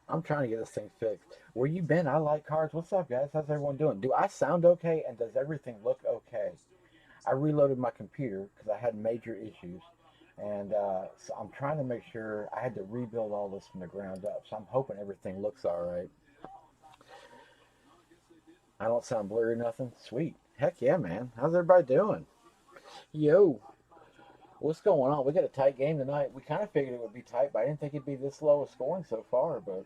I'm trying to get this thing fixed. Where you been? I like cars. What's up, guys? How's everyone doing? Do I sound okay? And does everything look okay? I reloaded my computer because I had major issues. And so I'm trying to make sure I had to rebuild all this from the ground up. So I'm hoping everything looks all right. I don't sound blurry or nothing. Sweet. Heck yeah, man. How's everybody doing? Yo, what's going on? We got a tight game tonight. We kind of figured it would be tight, but I didn't think it'd be this low of scoring so far. But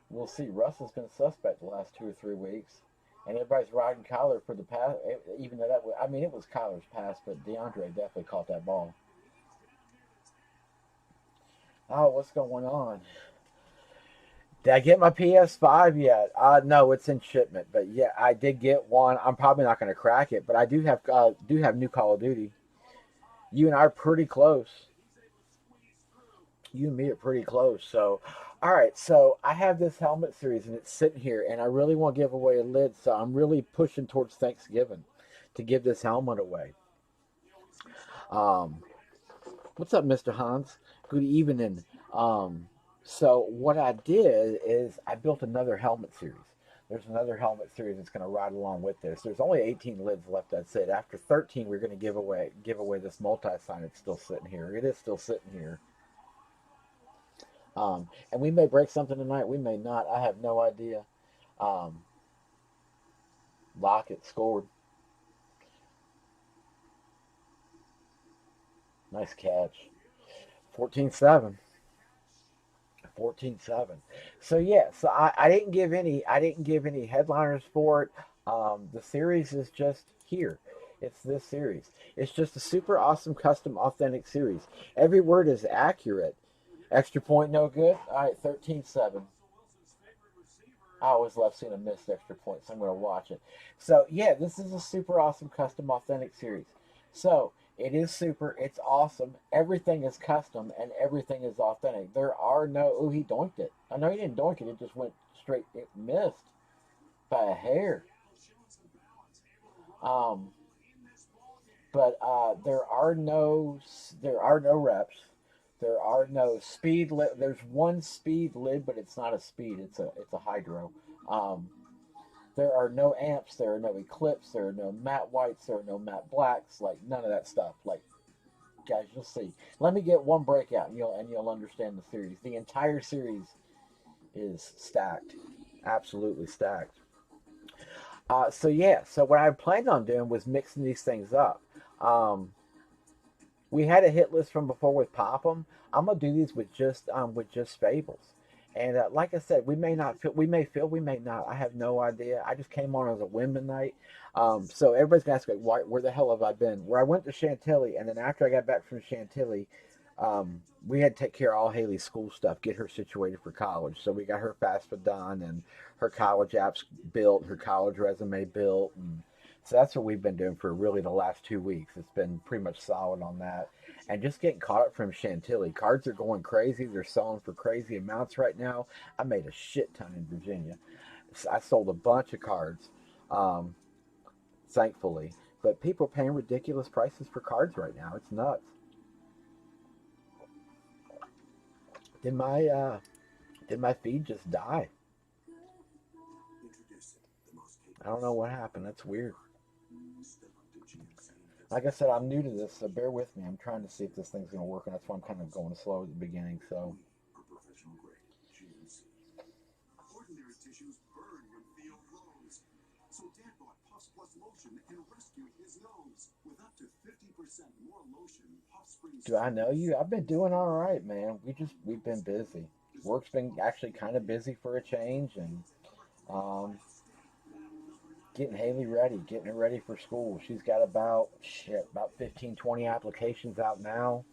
we'll see. Russell's been suspect the last 2 or 3 weeks, and everybody's riding Kyler for the pass. Even though I mean, it was Kyler's pass, but DeAndre definitely caught that ball. Oh, what's going on? Did I get my PS5 yet? No, it's in shipment. But yeah, I did get one. I'm probably not going to crack it, but I do have new Call of Duty. You and I are pretty close. You and me are pretty close. So, all right. So I have this helmet series, and it's sitting here, and I really want to give away a lid. So I'm really pushing towards Thanksgiving to give this helmet away. Um, what's up, Mr. Hans? Good evening. Um, so what I did is I built another helmet series. There's another helmet series that's going to ride along with this. There's only 18 lids left. That's it. After 13, we're going to give away this multi sign. It's still sitting here. It is still sitting here. And we may break something tonight. We may not. I have no idea. Um, Lockett scored. Nice catch. 14-7. 14-7. So yeah, so I didn't give any headliners for it. The series is just here. It's this series. It's just a super awesome custom authentic series. Every word is accurate. Extra point no good. All right, 13-7. I always love seeing a missed extra point, so I'm going to watch it. So yeah, this is a super awesome custom authentic series. So it is super. It's awesome. Everything is custom and everything is authentic. There are no. Oh, he doinked it. I know he didn't doink it. It just went straight. It missed by a hair. Um, but there are no reps. There are no speed lid. There's one speed lid, but it's not a speed. It's a hydro. Um, There are no amps, there are no eclipse, there are no matte whites, there are no matte blacks, like none of that stuff. Like guys, you'll see. Let me get one breakout and you'll understand the series. The entire series is stacked. Absolutely stacked. So yeah, so what I planned on doing was mixing these things up. Um, we had a hit list from before with Pop'em. I'm gonna do these with just Fables. And like I said, we may not feel, we may feel, we may not. I have no idea. I just came on as a whim tonight. So everybody's gonna ask me, where the hell have I been? Where I went to Chantilly, and then after I got back from Chantilly, we had to take care of all Haley's school stuff, get her situated for college. So we got her FAFSA done, and her college apps built, her college resume built, and so that's what we've been doing for really the last 2 weeks. It's been pretty much solid on that. And just getting caught up from Chantilly. Cards are going crazy. They're selling for crazy amounts right now. I made a shit ton in Virginia. I sold a bunch of cards, um, thankfully. But people are paying ridiculous prices for cards right now. It's nuts. Did my uh, did my feed just die? I don't know what happened. That's weird. Like I said, I'm new to this, so bear with me. I'm trying to see if this thing's going to work, and that's why I'm kind of going slow at the beginning. So, do I know you? I've been doing all right, man. We've been busy. Work's been actually kind of busy for a change, and um, getting Haley ready, getting her ready for school. She's got about 15, 20 applications out now.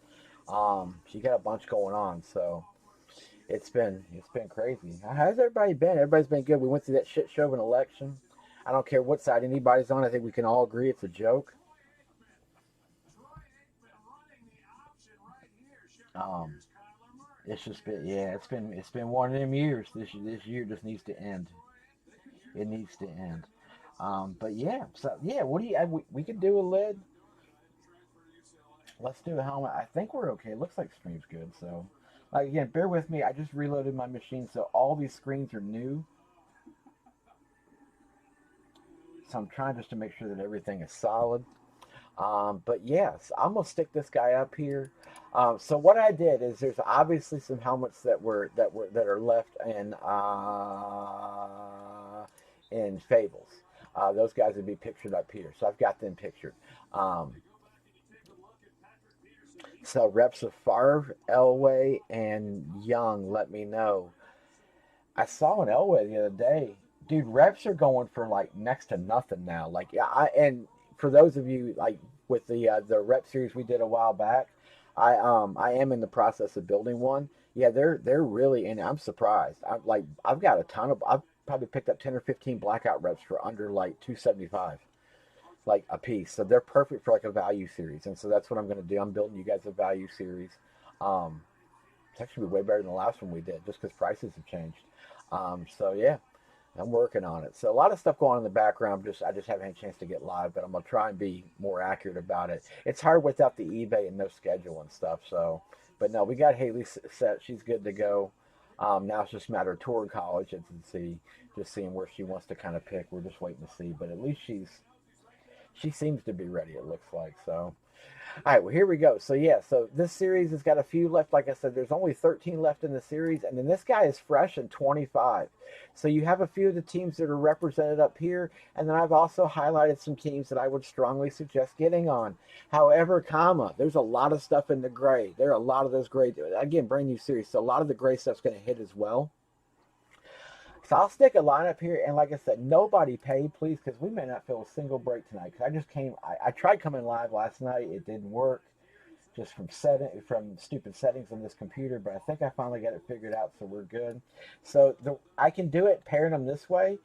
She got a bunch going on, so it's been crazy. How's everybody been? Everybody's been good. We went through that shit show of an election. I don't care what side anybody's on. I think we can all agree it's a joke. Um, it's just been yeah, it's been one of them years. This year just needs to end. It needs to end. But yeah, so yeah, what do you? We could do a lid. Let's do a helmet. I think we're okay. It looks like stream's good, so Like, again, bear with me. I just reloaded my machine, so all these screens are new. So I'm trying just to make sure that everything is solid. But yes, I'm gonna stick this guy up here. So what I did is there's obviously some helmets that are left in Fables. Those guys would be pictured up here. So I've got them pictured. Um, so reps of Favre, Elway, and Young, let me know. I saw an Elway the other day. Dude, reps are going for like next to nothing now. Like, yeah, and for those of you like with the rep series we did a while back, I am in the process of building one. Yeah, they're really, and I'm surprised. I've got a ton of, I've probably picked up 10 or 15 blackout reps for under like 275 like a piece. So they're perfect for like a value series. And so that's what I'm going to do. I'm building you guys a value series. Um, it's actually way better than the last one we did just because prices have changed. So yeah, I'm working on it. So a lot of stuff going on in the background. I just haven't had a chance to get live, but I'm gonna try and be more accurate about it. It's hard without the eBay and no schedule and stuff. So, but no, we got Haley set. She's good to go. Now it's just a matter of touring college and just seeing where she wants to kind of pick. We're just waiting to see, but at least she seems to be ready. It looks like so. All right, well, here we go. So, yeah, so this series has got a few left. Like I said, there's only 13 left in the series, and then this guy is fresh and 25. So you have a few of the teams that are represented up here, and then I've also highlighted some teams that I would strongly suggest getting on. However, there's a lot of stuff in the gray. There are a lot of those gray. Again, brand new series, so a lot of the gray stuff's going to hit as well. So I'll stick a lineup here, and like I said, nobody pay, please, because we may not feel a single break tonight. Because I tried coming live last night, it didn't work, just from stupid settings on this computer. But I think I finally got it figured out, so we're good. So I can do it pairing them this way,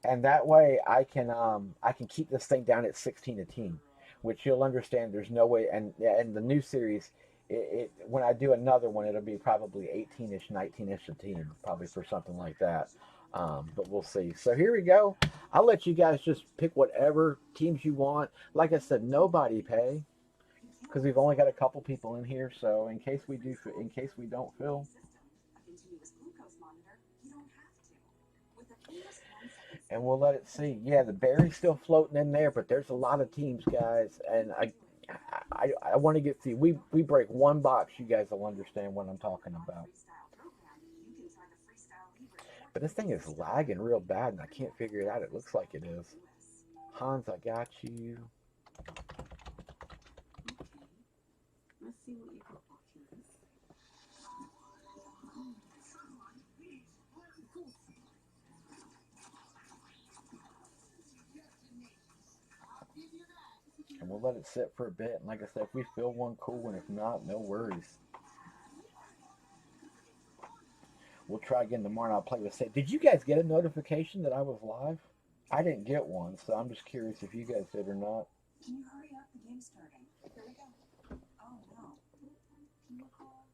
and that way I can keep this thing down at 16 a team, which you'll understand. There's no way, and the new series. When I do another one, it'll be probably 18-ish, 19-ish a team, probably for something like that. But we'll see. So here we go. I'll let you guys just pick whatever teams you want. Like I said, nobody pay because we've only got a couple people in here. So in case we don't fill, and we'll let it see. Yeah, the berry's still floating in there, but there's a lot of teams, guys, and I want to get through. We break one box, you guys will understand what I'm talking about. But this thing is lagging real bad, and I can't figure it out. It looks like it is. Hans, I got you. And we'll let it sit for a bit. And like I said, if we fill one, cool. And if not, no worries. We'll try again tomorrow, and I'll play with Say. Did you guys get a notification that I was live? I didn't get one, so I'm just curious if you guys did or not. Can you hurry up? The game's starting. Here we go. Oh, no. Can you call?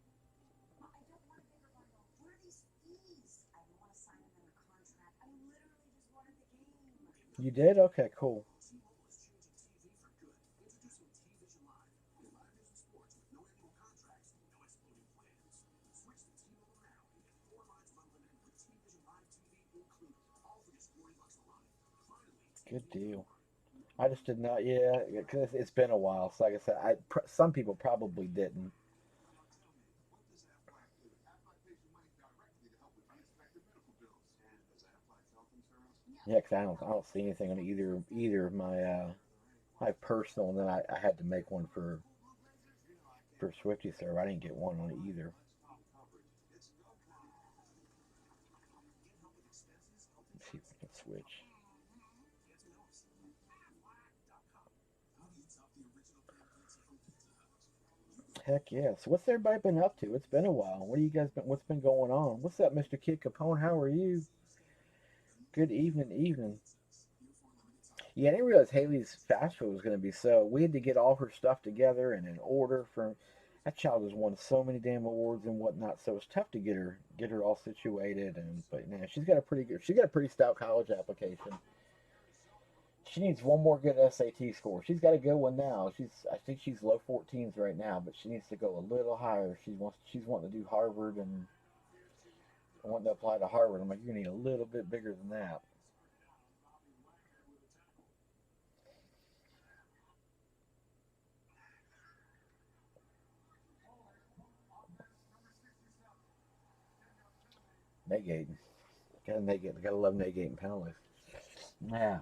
I don't want to pay for bundle. What are these fees? I don't want to sign another contract. I literally just wanted the game. You did? Okay, cool. Good deal. I just did not, yeah, because it's been a while. So like I said, some people probably didn't. Yeah, because I don't see anything on either of my personal, and then I had to make one for Swifty server. I didn't get one on either. Let's see if we can switch. Heck yeah. So what's everybody been up to? It's been a while. What's been going on? What's up, Mr. Kid Capone? How are you? Good evening. Yeah, I didn't realize Haley's fast food was going to be so. We had to get all her stuff together and in order for. That child has won so many damn awards and whatnot, so it's tough to get her all situated. But man, she's got a pretty stout college application. She needs one more good SAT score. She's got a good one now. I think she's low 14s right now, but she needs to go a little higher. She's wanting to do Harvard and wanting to apply to Harvard. I'm like, you're gonna need a little bit bigger than that. Negating. Gotta negate. Gotta love negating penalties. Yeah.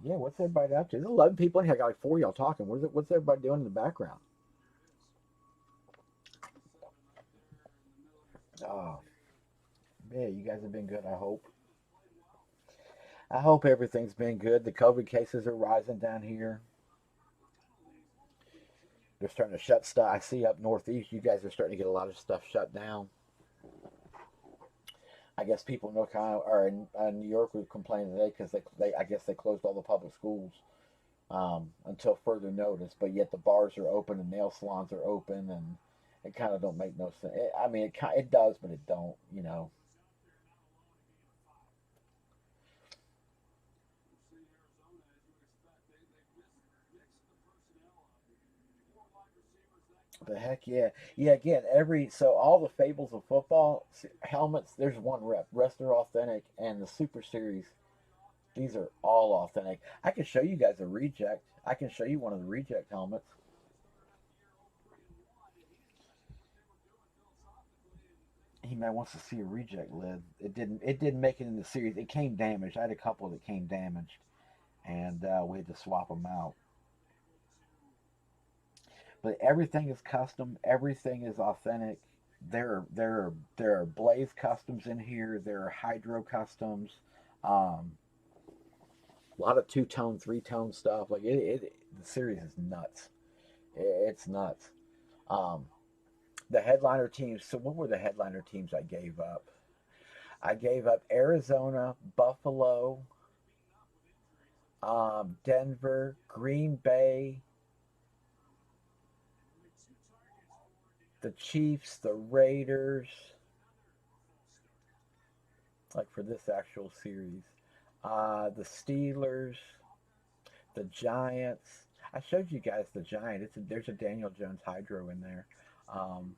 Yeah, what's everybody up to? There's 11 people in here. I got like 4 of y'all talking. What's everybody doing in the background? Oh, yeah, you guys have been good, I hope. I hope everything's been good. The COVID cases are rising down here. They're starting to shut stuff. I see up northeast, you guys are starting to get a lot of stuff shut down. I guess people in North Carolina or in New York were complaining today because I guess they closed all the public schools until further notice. But yet the bars are open and nail salons are open, and it kind of don't make no sense. I mean, it does, but it don't. You know. The heck yeah, yeah. Again, all the fables of football helmets. There's one rep. Rest are authentic, and the Super Series. These are all authentic. I can show you guys a reject. I can show you one of the reject helmets. He might wants to see a reject lid. It didn't make it in the series. It came damaged. I had a couple that came damaged, and we had to swap them out. But everything is custom. Everything is authentic. There are Blaze customs in here. There are Hydro customs. Um, a lot of two tone, three tone stuff. Like the series is nuts. It's nuts. Um, the headliner teams. So what were the headliner teams I gave up? I gave up Arizona, Buffalo, Denver, Green Bay, the Chiefs, the Raiders, like for this actual series, the Steelers, the Giants. I showed you guys the Giant. There's a Daniel Jones Hydro in there. Um,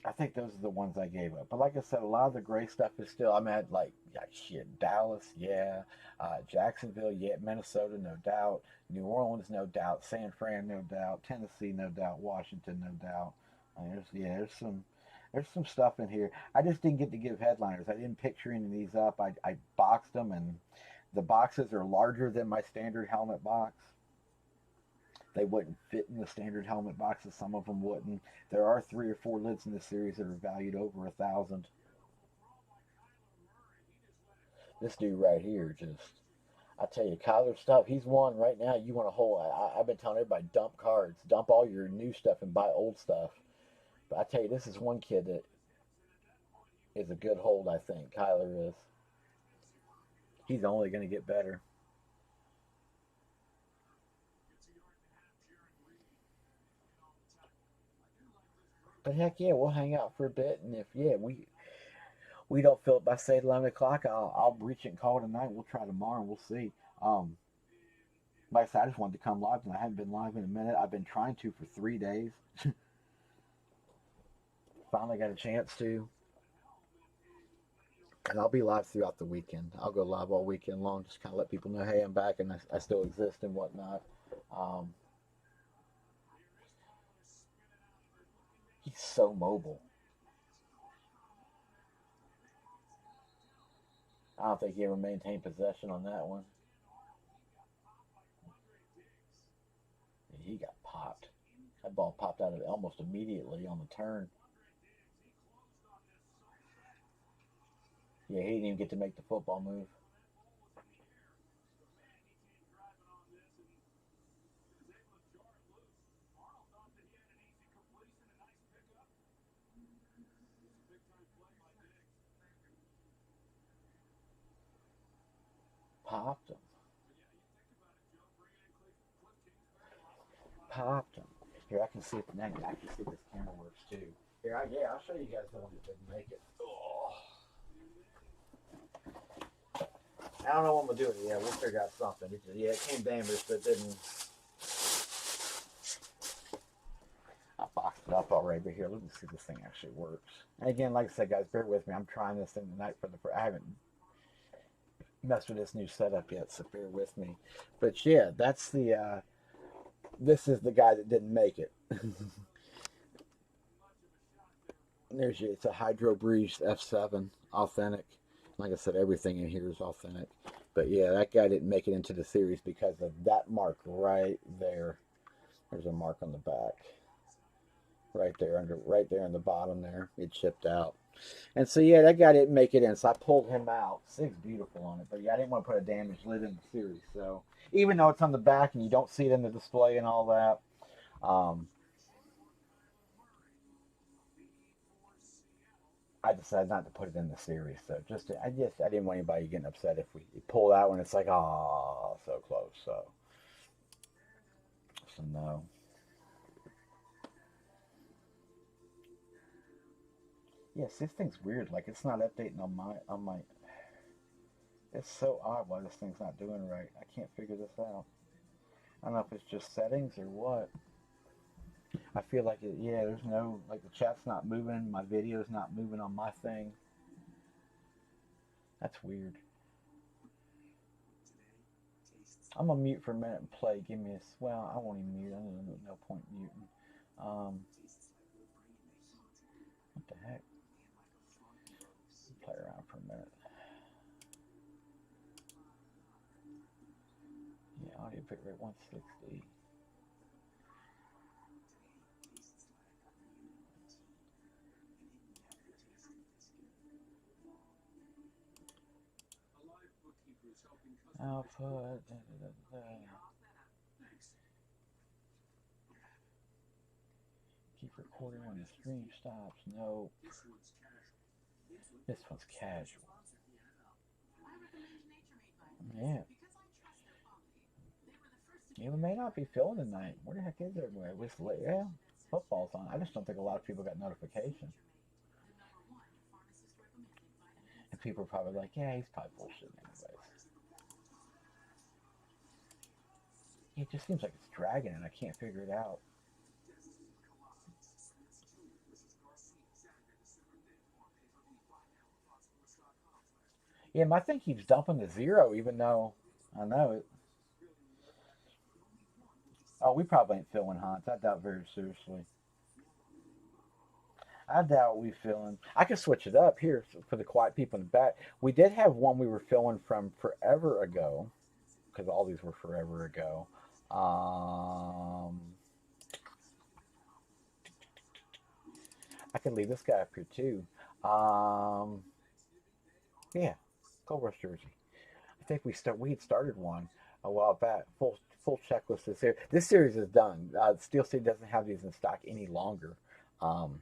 I think those are the ones I gave up. But like I said, a lot of the gray stuff is still. I'm at like shit. Dallas, yeah. Jacksonville, yeah. Minnesota, no doubt. New Orleans, no doubt. San Fran, no doubt. Tennessee, no doubt. Washington, no doubt. There's some stuff in here. I just didn't get to give headliners. I didn't picture any of these up. I boxed them, and the boxes are larger than my standard helmet box. They wouldn't fit in the standard helmet boxes. Some of them wouldn't. There are 3 or 4 lids in this series that are valued over 1,000. This dude right here, just I tell you, Kyler stuff. He's one right now. You want to hold? I've been telling everybody dump cards, dump all your new stuff and buy old stuff. But I tell you, this is one kid that is a good hold. I think Kyler is. He's only going to get better. But heck yeah, we'll hang out for a bit, and if yeah we don't fill it by say 11 o'clock, I'll reach it and call it a night. We'll try tomorrow and we'll see. Um, like I said, I just wanted to come live, and I haven't been live in a minute. I've been trying to for 3 days. Finally got a chance to, and I'll be live throughout the weekend. I'll go live all weekend long, just kind of let people know, hey, I'm back and I still exist and whatnot. Um, he's so mobile. I don't think he ever maintained possession on that one. He got popped. That ball popped out of it almost immediately on the turn. Yeah, he didn't even get to make the football move. Popped him. Popped him. Here, I can see if I can see if this camera works too. Here, yeah, I'll show you guys the one that didn't make it. Oh. I don't know what I'm gonna do with it. Yeah, we'll figure out something. Yeah, it came damaged, but it didn't. I boxed it up already, but here, let me see if this thing actually works. And again, like I said, guys, bear with me. I'm trying this thing tonight I haven't messed with this new setup yet, so bear with me. But yeah, that's the. This is the guy that didn't make it. There's you. It's a hydro breeze F7 authentic. Like I said, everything in here is authentic. But yeah, that guy didn't make it into the series because of that mark right there. There's a mark on the back. Right there in the bottom there. It chipped out. And so yeah, that guy didn't make it in, so I pulled him out. Sig's beautiful on it, but yeah, I didn't want to put a damaged lid in the series. So even though it's on the back and you don't see it in the display and all that, I decided not to put it in the series. So I didn't want anybody getting upset if we pull out when it's like, oh, so close. So no. Yes, this thing's weird. Like it's not updating on my. It's so odd why this thing's not doing right. I can't figure this out. I don't know if it's just settings or what. I feel like yeah, there's no, like the chat's not moving, my video's not moving on my thing. That's weird. I'm gonna mute for a minute and play. Give me a, well, I won't even mute. I don't no point muting. What the heck? Play around for a minute. Yeah, audio bit rate 160. Output. Keep recording when the stream stops. No. This one's casual. Yeah. Yeah, we may not be filming tonight. Where the heck is everybody? It was late. Yeah, football's on. I just don't think a lot of people got notification. And people are probably like, yeah, he's probably bullshitting anyways. It just seems like it's dragging and I can't figure it out. Yeah, my thing keeps dumping to zero even though I know it. Oh, we probably ain't filming Hans. I doubt very seriously. I doubt we filming. I can switch it up here for the quiet people in the back. We did have one we were filming from forever ago because all these were forever ago. Um, I can leave this guy up here too. Um, yeah, Gold Rush jersey. I think we had started one a while back. Full checklist is here. This series is done. Steel City doesn't have these in stock any longer. Um,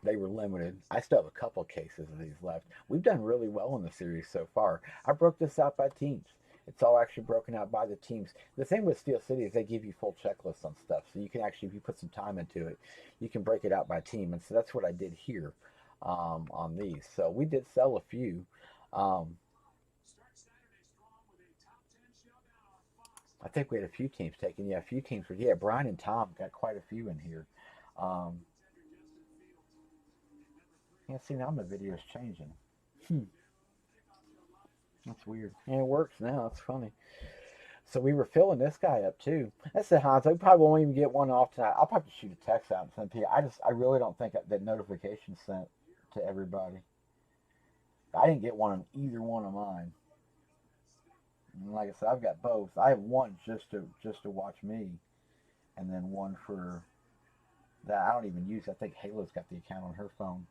they were limited. I still have a couple cases of these left. We've done really well in the series so far. I broke this out by teams. It's all actually broken out by the teams. The thing with Steel City is they give you full checklists on stuff, so you can actually, if you put some time into it, you can break it out by team. And so that's what I did here on these. So we did sell a few. Um, I think we had a few teams taken. Yeah, a few teams. Yeah, Brian and Tom got quite a few in here. Um, yeah, see now my video's changing. Hmm, that's weird. Yeah, it works now. It's funny. So we were filling this guy up too. That's the Hans. We probably won't even get one off tonight. I'll probably shoot a text out and send to you. I really don't think that notification sent to everybody. I didn't get one on either one of mine. And like I said, I've got both. I have one just to watch me, and then one for that I don't even use. I think Halo's got the account on her phone.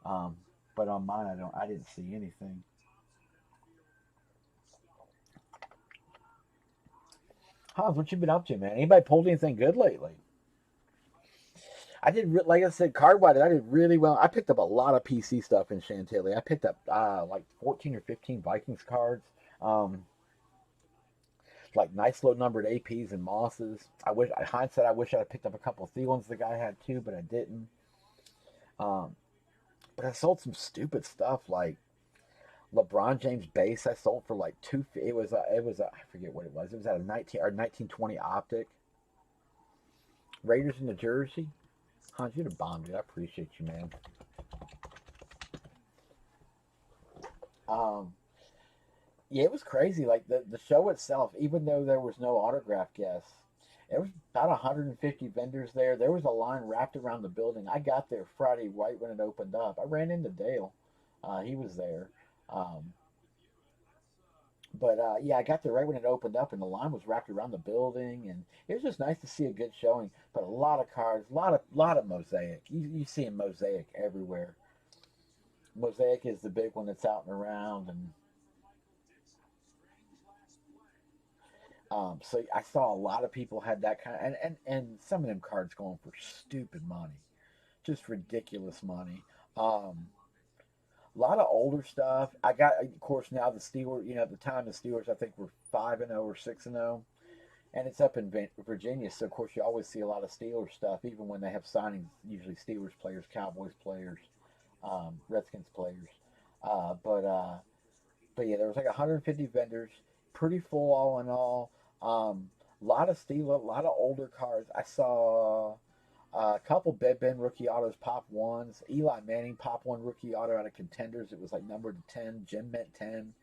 Um, but on mine, I don't. I didn't see anything. Hans, what you been up to, man? Anybody pulled anything good lately? I did, like I said, card wise, I did really well. I picked up a lot of PC stuff in Chantilly. I picked up like 14 or 15 Vikings cards, um, like nice low numbered APs and Mosses. I wish, hindsight, I wish I had picked up a couple of Thielens the guy had too, but I didn't. Um, but I sold some stupid stuff like LeBron James base. I sold for like two. It was I forget what it was. It was at a 1920 optic. Raiders in the jersey. Hans, you're the bomb, dude. I appreciate you, man. Um, yeah, it was crazy. Like the show itself, even though there was no autograph guests, there was about 150 vendors there. There was a line wrapped around the building. I got there Friday right when it opened up. I ran into Dale. He was there. Um, but yeah, I got there right when it opened up, and the line was wrapped around the building, and it was just nice to see a good showing. But a lot of cars, a lot of mosaic. You see a mosaic everywhere. Mosaic is the big one that's out and around, and so I saw a lot of people had that kind of, and some of them cards going for stupid money, just ridiculous money. A lot of older stuff. I got, of course, now the Steelers. At the time the Steelers, I think were 5-0 or 6-0, and it's up in Virginia. So of course you always see a lot of Steelers stuff, even when they have signings. Usually Steelers players, Cowboys players, Redskins players. Uh, but uh, but yeah, there was like 150 vendors, pretty full all in all. A lot of steel, a lot of older cars. I saw a couple Ben rookie autos, pop ones. Eli Manning pop one rookie auto out of Contenders. It was like numbered to 10. Gem meant 10.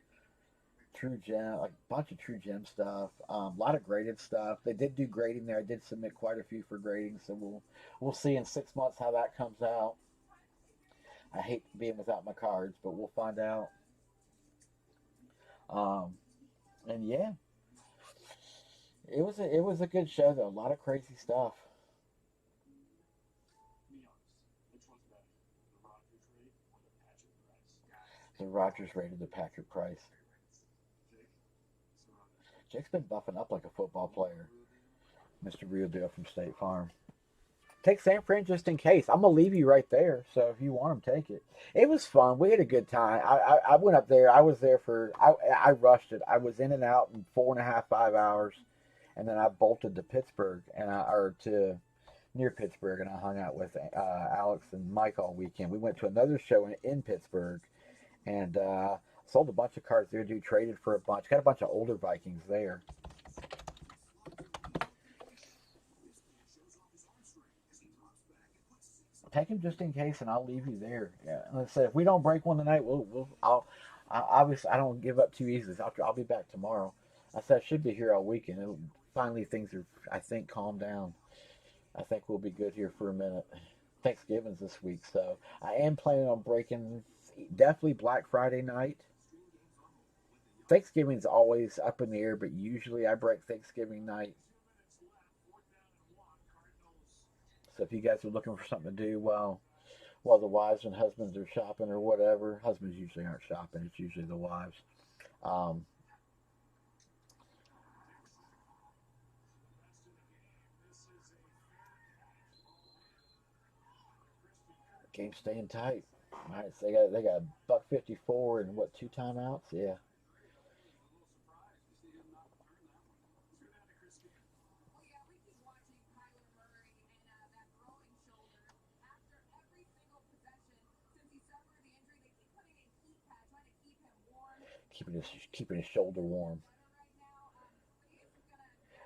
True Gem, like a bunch of True Gem stuff. A lot of graded stuff. They did do grading there. I did submit quite a few for grading, so we'll see in 6 months how that comes out. I hate being without my cards, but we'll find out. Um, and yeah, it was a good show though. A lot of crazy stuff. The Rogers rated the Patrick Price. Jake's been buffing up like a football player. Mr. Real Deal from State Farm. Take San Fran just in case. I'm gonna leave you right there. So if you want them, take it. It was fun. We had a good time. I went up there. I was there for. I rushed it. I was in and out in 4.5 5 hours, and then I bolted to Pittsburgh or to near Pittsburgh, and I hung out with Alex and Mike all weekend. We went to another show in Pittsburgh, and sold a bunch of cards there. Dude traded for a bunch. Got a bunch of older Vikings there. Take him just in case, and I'll leave you there. Yeah, like I said, if we don't break one tonight, obviously I don't give up too easily. I'll be back tomorrow. I said I should be here all weekend. Finally, things are, I think, calmed down. I think we'll be good here for a minute. Thanksgiving's this week, so I am planning on breaking definitely Black Friday night. Thanksgiving's always up in the air, but usually I break Thanksgiving night. So if you guys are looking for something to do while the wives and husbands are shopping or whatever, husbands usually aren't shopping. It's usually the wives. Um, Game's staying tight. All right, so they got buck 54 and what, two timeouts? Yeah. Keeping his shoulder warm.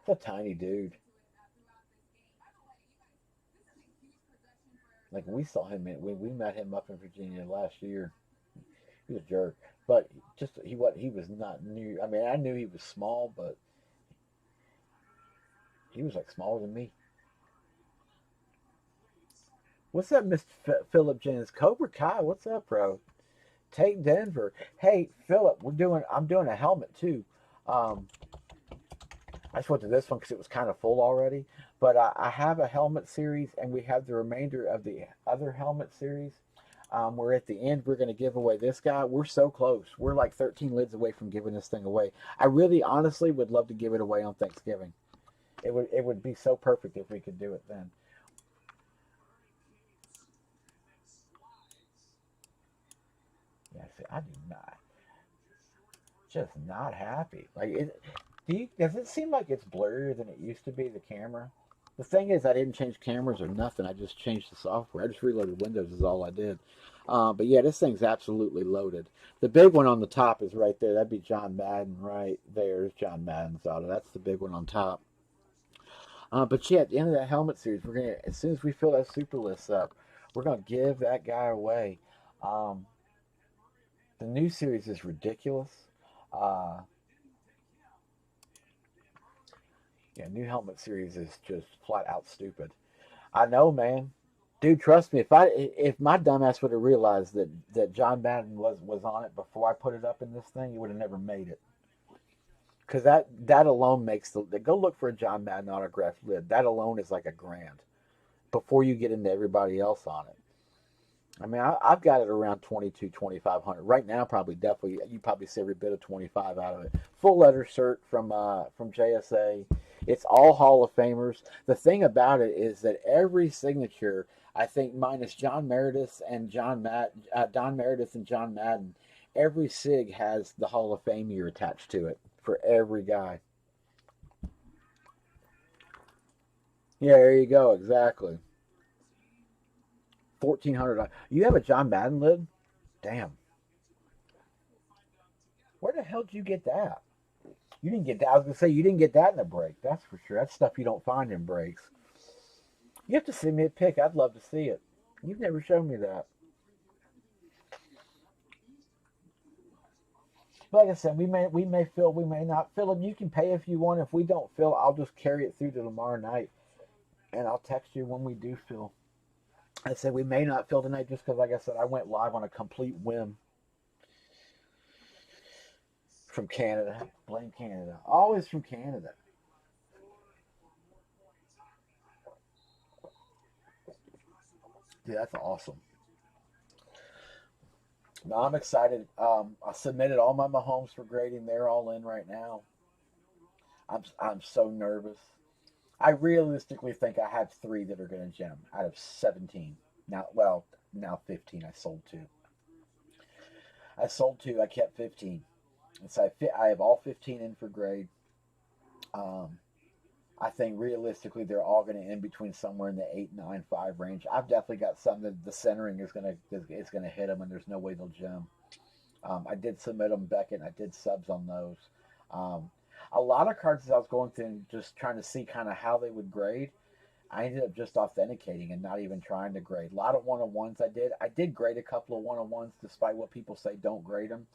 It's a tiny dude. Like we saw him when we met him up in Virginia last year. He was a jerk, but just he was not new. I mean, I knew he was small, but he was like smaller than me. What's up, Mr. Philip Jennings? Cobra Kai, what's up, bro? Take Denver. Hey, Philip, I'm doing a helmet too. Um, I just went to this one because it was kind of full already. But I have a helmet series, and we have the remainder of the other helmet series. We're at the end. We're going to give away this guy. We're so close. We're like 13 lids away from giving this thing away. I really, honestly, would love to give it away on Thanksgiving. It would be so perfect if we could do it then. Yeah, see, I do not, just not happy. Like, does it seem like it's blurrier than it used to be? The camera. The thing is, I didn't change cameras or nothing. I just changed the software. I just reloaded Windows is all I did. But yeah, this thing's absolutely loaded. The big one on the top is right there. That'd be John Madden right there's John Madden's auto. That's the big one on top. But yeah, at the end of that helmet series, we're gonna as soon as we fill that super list up, we're gonna give that guy away. Um, the new series is ridiculous. Uh, yeah, new helmet series is just flat out stupid. I know, man. Dude, trust me. If my dumbass would have realized that John Madden was on it before I put it up in this thing, he would have never made it. Because that alone makes the go look for a John Madden autograph lid. That alone is like $1,000 before you get into everybody else on it. I mean, I've got it around 22, 2,500 right now. Probably, definitely, you probably see every bit of 25 out of it. Full letter shirt from JSA. It's all Hall of Famers. The thing about it is that every signature, I think, minus John Meredith and Don Meredith and John Madden, every sig has the Hall of Fame year attached to it for every guy. Yeah, there you go. Exactly. 1,400. You have a John Madden lid? Damn. Where the hell did you get that? You didn't get that. I was gonna say you didn't get that in a break. That's for sure. That's stuff you don't find in breaks. You have to send me a pic. I'd love to see it. You've never shown me that. But like I said, we may fill, we may not fill them. You can pay if you want. If we don't fill, I'll just carry it through to tomorrow night, and I'll text you when we do fill. I said we may not fill tonight just because, like I said, I went live on a complete whim from Canada. Blame Canada. Always from Canada. Dude, that's awesome. No, I'm excited. I submitted all my Mahomes for grading. They're all in right now. I'm so nervous. I realistically think I have three that are going to gem out of 17. Now, well, now 15. I sold two. I sold two. I kept 15. And so I have all 15 in for grade. Um, I think realistically they're all going to end between somewhere in the 8, 9, 5 range. I've definitely got some that the centering is gonna hit them, and there's no way they'll gem. I did submit them Beckett. I did subs on those. Um, a lot of cards as I was going through and just trying to see kind of how they would grade. I ended up just authenticating and not even trying to grade. A lot of one on ones I did. I did grade a couple of one on ones, despite what people say don't grade them,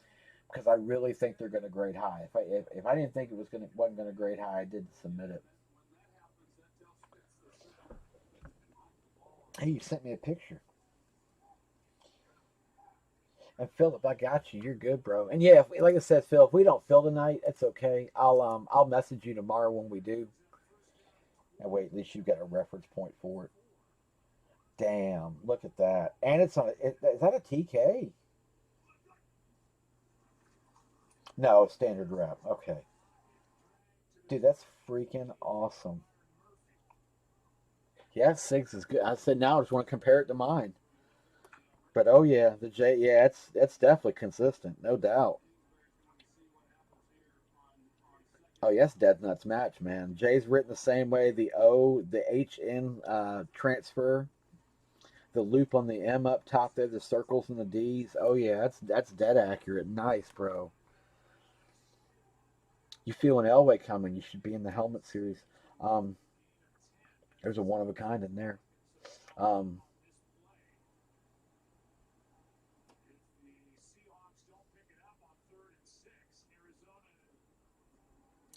because I really think they're going to grade high. If I didn't think it wasn't going to grade high, I did submit it. Hey, you sent me a picture. And Philip, I got you. You're good, bro. And yeah, like I said, Phil, if we don't fill tonight, it's okay. I'll message you tomorrow when we do. And wait, at least you've got a reference point for it. Damn, look at that. And it's on. Is that a TK? No, standard rep. Okay, dude, that's freaking awesome. Yeah, six is good. I said now I just want to compare it to mine. But oh yeah, the J. Yeah, it's definitely consistent, no doubt. Oh yes, Dead Nuts match, man. J's written the same way. The O, the HN transfer, the loop on the M up top there, the circles and the D's. Oh yeah, that's dead accurate. Nice, bro. You feel an Elway coming? You should be in the helmet series. Um, there's a one of a kind in there. Um,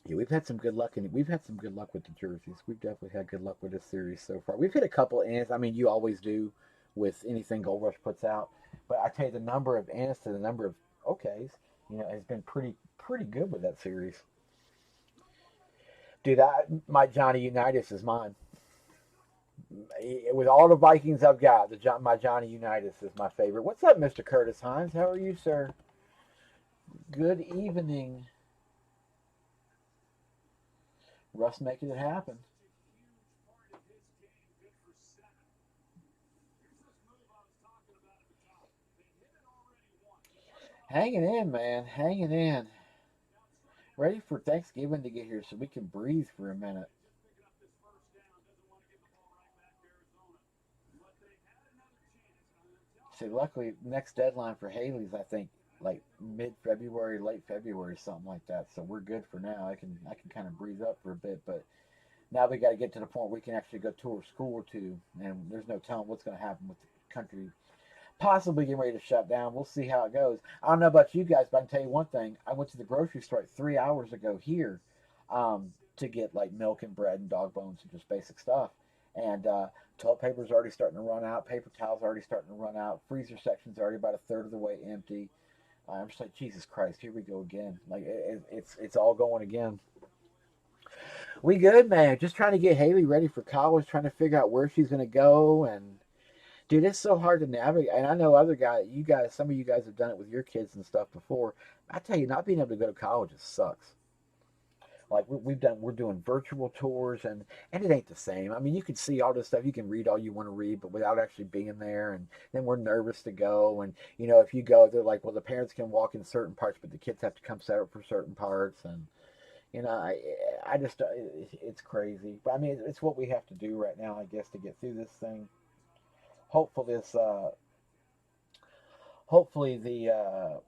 yeah, we've had some good luck with the jerseys. We've definitely had good luck with this series so far. We've hit a couple ends. I mean, you always do with anything Gold Rush puts out. But I tell you, the number of ends to the number of okays, has been pretty good with that series. Dude, my Johnny Unitas is mine. With all the Vikings I've got, my Johnny Unitas is my favorite. What's up, Mr. Curtis Hines? How are you, sir? Good evening. Russ making it happen. Hanging in, man. Hanging in. Ready for Thanksgiving to get here so we can breathe for a minute. See, luckily, next deadline for Haley's, I think, like mid-February, late February, something like that. So we're good for now. I can kind of breathe up for a bit, but now we got to get to the point where we can actually go tour a school or two, and there's no telling what's going to happen with the country possibly getting ready to shut down. We'll see how it goes. I don't know about you guys, but I can tell you one thing. I went to the grocery store like 3 hours ago here to get like milk and bread and dog bones and just basic stuff. And toilet paper's already starting to run out. Paper towels already starting to run out. Freezer section's already about a third of the way empty. I'm just like, Jesus Christ, here we go again. Like it's all going again. We good, man. Just trying to get Haley ready for college, trying to figure out where she's going to go, and dude, it's so hard to navigate. And I know other guys, you guys, some of you guys have done it with your kids and stuff before. I tell you, not being able to go to college just sucks. Like we're doing virtual tours, and it ain't the same. I mean, you can see all this stuff, you can read all you want to read, but without actually being there. And then we're nervous to go. And if you go, they're like, well, the parents can walk in certain parts, but the kids have to come separate for certain parts. And I just it's crazy. But I mean, it's what we have to do right now, I guess, to get through this thing. Hopefully this hopefully the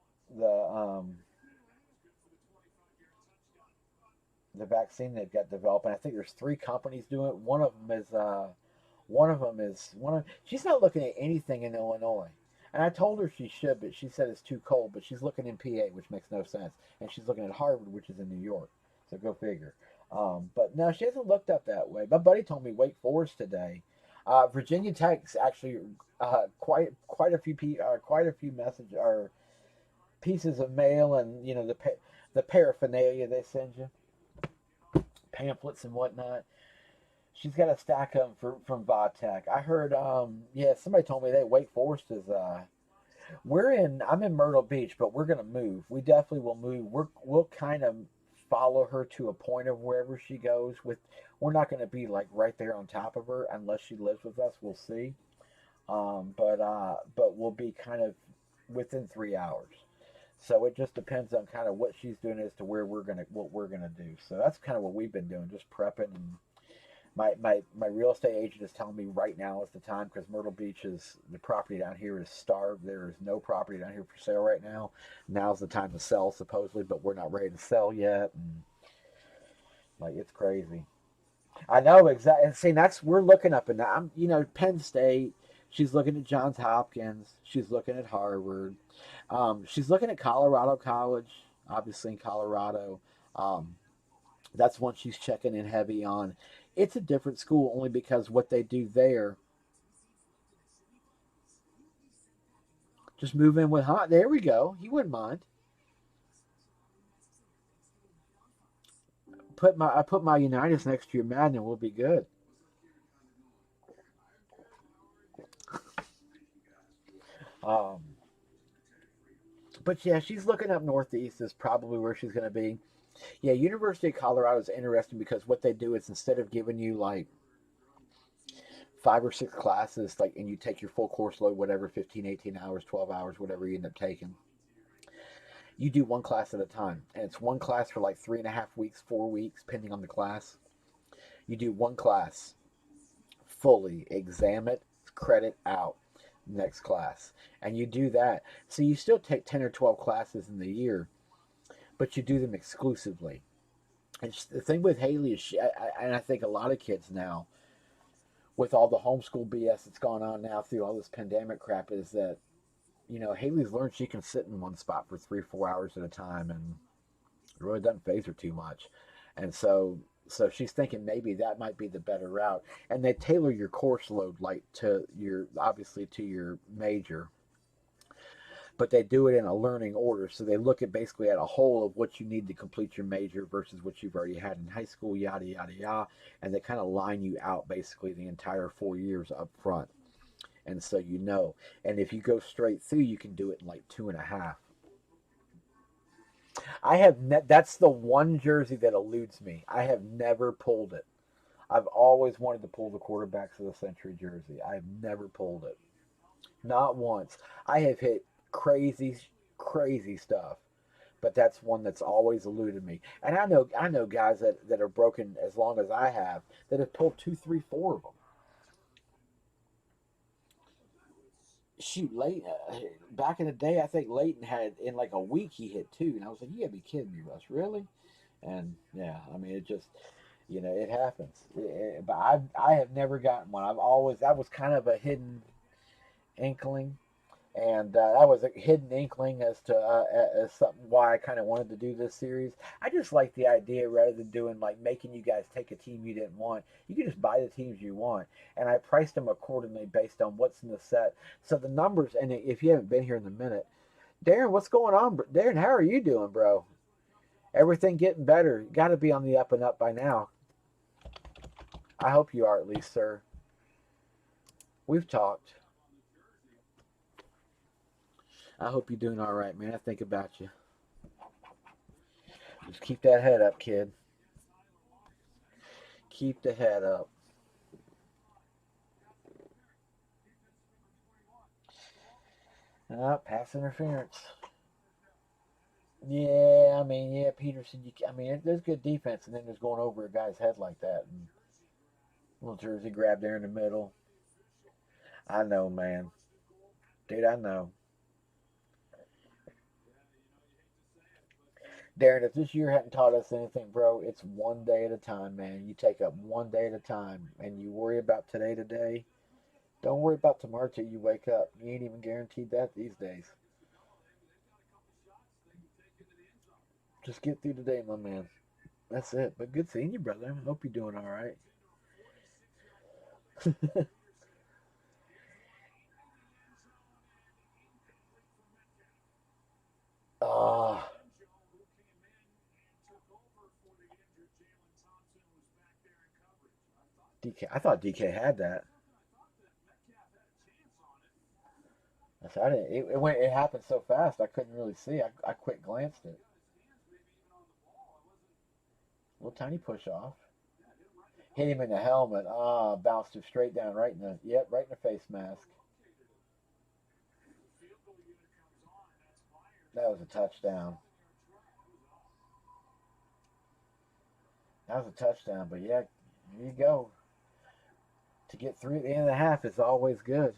vaccine they've got developed, and I think there's three companies doing it. One of she's not looking at anything in Illinois. And I told her she should, but she said it's too cold. But she's looking in PA, which makes no sense. And she's looking at Harvard, which is in New York. So go figure. But no, she hasn't looked up that way. My buddy told me Wake Forest today. Virginia Tech's actually quite a few message or pieces of mail, and the paraphernalia they send you, pamphlets and whatnot. She's got a stack of them from Vodtech. I heard, yeah, somebody told me that Wake Forest is, I'm in Myrtle Beach, but we're going to move. We definitely will move. We'll kind of follow her to a point of wherever she goes. We're not going to be like right there on top of her unless she lives with us. We'll see. But we'll be kind of within 3 hours. So it just depends on kind of what she's doing as to what we're gonna do. So that's kind of what we've been doing, just prepping. And my real estate agent is telling me right now is the time, because Myrtle Beach the property down here is starved. There is no property down here for sale right now. Now's the time to sell supposedly, but we're not ready to sell yet. And like, it's crazy. I know exactly. See, we're looking up, and I'm Penn State. She's looking at Johns Hopkins. She's looking at Harvard. She's looking at Colorado College, obviously in Colorado. Um, that's one she's checking in heavy on. It's a different school only because what they do there, just move in with hot. There we go. You wouldn't mind. I put my Unitas next to your Madden, and we'll be good. Um, but yeah, she's looking up northeast is probably where she's going to be. Yeah, University of Colorado is interesting because what they do is, instead of giving you like 5 or 6 classes, like, and you take your full course load, whatever, 15, 18 hours, 12 hours, whatever you end up taking, you do one class at a time. And it's one class for like 3.5 weeks, 4 weeks, depending on the class. You do one class fully, exam it, credit out, next class. And you do that. So you still take 10 or 12 classes in the year, but you do them exclusively. And the thing with Haley is, and I think a lot of kids now, with all the homeschool BS that's gone on now through all this pandemic crap, is that, Haley's learned she can sit in one spot for 3, 4 hours at a time, and it really doesn't phase her too much. And so she's thinking maybe that might be the better route. And they tailor your course load like to your major, but they do it in a learning order. So they look at basically at a whole of what you need to complete your major versus what you've already had in high school, yada yada yada, and they kind of line you out basically the entire 4 years up front. And so and if you go straight through, you can do it in like 2.5. That's the one jersey that eludes me. I have never pulled it. I've always wanted to pull the quarterbacks of the century jersey. I've never pulled it. Not once. I have hit crazy, crazy stuff, but that's one that's always eluded me. And I know guys that are broken as long as I have that have pulled two, three, four of them. shoot, back in the day, I think Leighton had in like a week he hit two, and I was like, you gotta be kidding me, Russ, really? And yeah, I mean, it just it happens. But I have never gotten one. I've always that was kind of a hidden inkling, and that was a hidden inkling as to as something why I kind of wanted to do this series. I just like the idea rather than doing like making you guys take a team you didn't want. You can just buy the teams you want, and I priced them accordingly based on what's in the set. So the numbers, and if you haven't been here in a minute, Darren, what's going on, Darren? How are you doing, bro? Everything getting better. Got to be on the up and up by now. I hope you are at least, sir. We've talked. I hope you're doing all right, man. I think about you. Just keep that head up, kid. Keep the head up. Pass interference. Yeah, I mean, yeah, Peterson. I mean, there's good defense, and then there's going over a guy's head like that, and little jersey grab there in the middle. I know, man. Dude, I know. Darren, if this year hadn't taught us anything, bro, it's one day at a time, man. You take up one day at a time, and you worry about today. Don't worry about tomorrow till you wake up. You ain't even guaranteed that these days. Just get through today, my man. That's it. But good seeing you, brother. I hope you're doing all right. uh, DK. I thought DK had that. I didn't. It went. It happened so fast. I couldn't really see. I quick glanced it. Little tiny push off. Hit him in the helmet. Bounced him straight down, right in the. Yep, right in the face mask. That was a touchdown. That was a touchdown. But yeah, here you go. To get through at the end of the half is always good.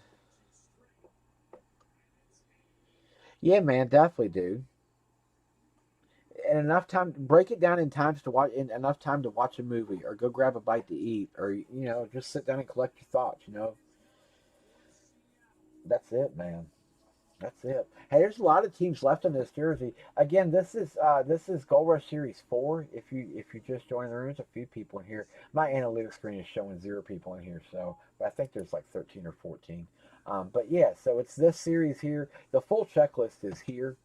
Yeah, man, definitely, dude. And enough time break it down in times to watch in enough time to watch a movie or go grab a bite to eat or just sit down and collect your thoughts. That's it, man. That's it. Hey, there's a lot of teams left in this jersey. Again, this is Gold Rush Series 4. If you just joined the room, there's a few people in here. My analytics screen is showing 0 people in here, so but I think there's like 13 or 14. But yeah, so it's this series here. The full checklist is here.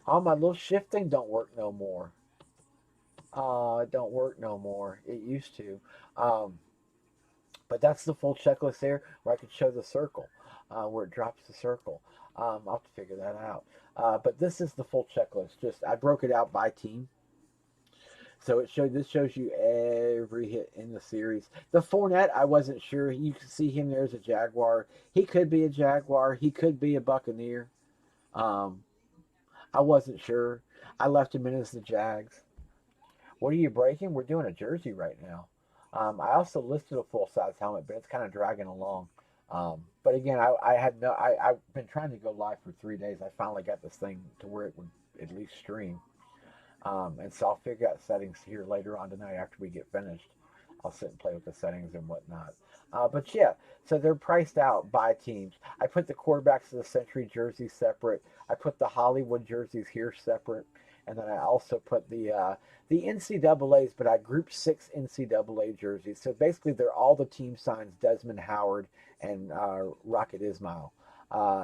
Oh, my little shifting don't work no more. It don't work no more. It used to. Um, but that's the full checklist there where I could show the circle, where it drops the circle. I'll have to figure that out. But this is the full checklist. Just I broke it out by team. So this shows you every hit in the series. The Fournette, I wasn't sure. You can see him there as a Jaguar. He could be a Jaguar. He could be a Buccaneer. Um, I wasn't sure. I left him in as the Jags. What are you breaking? We're doing a jersey right now. I also listed a full size helmet, but it's kind of dragging along. But again, I had no. I've been trying to go live for 3 days. I finally got this thing to where it would at least stream. And so I'll figure out settings here later on tonight after we get finished. I'll sit and play with the settings and whatnot. But yeah, so they're priced out by teams. I put the quarterbacks of the Century jerseys separate. I put the Hollywood jerseys here separate, and then I also put the NCAA's, but I grouped 6 NCAA jerseys. So basically, they're all the team signs: Desmond Howard and Rocket Ismail.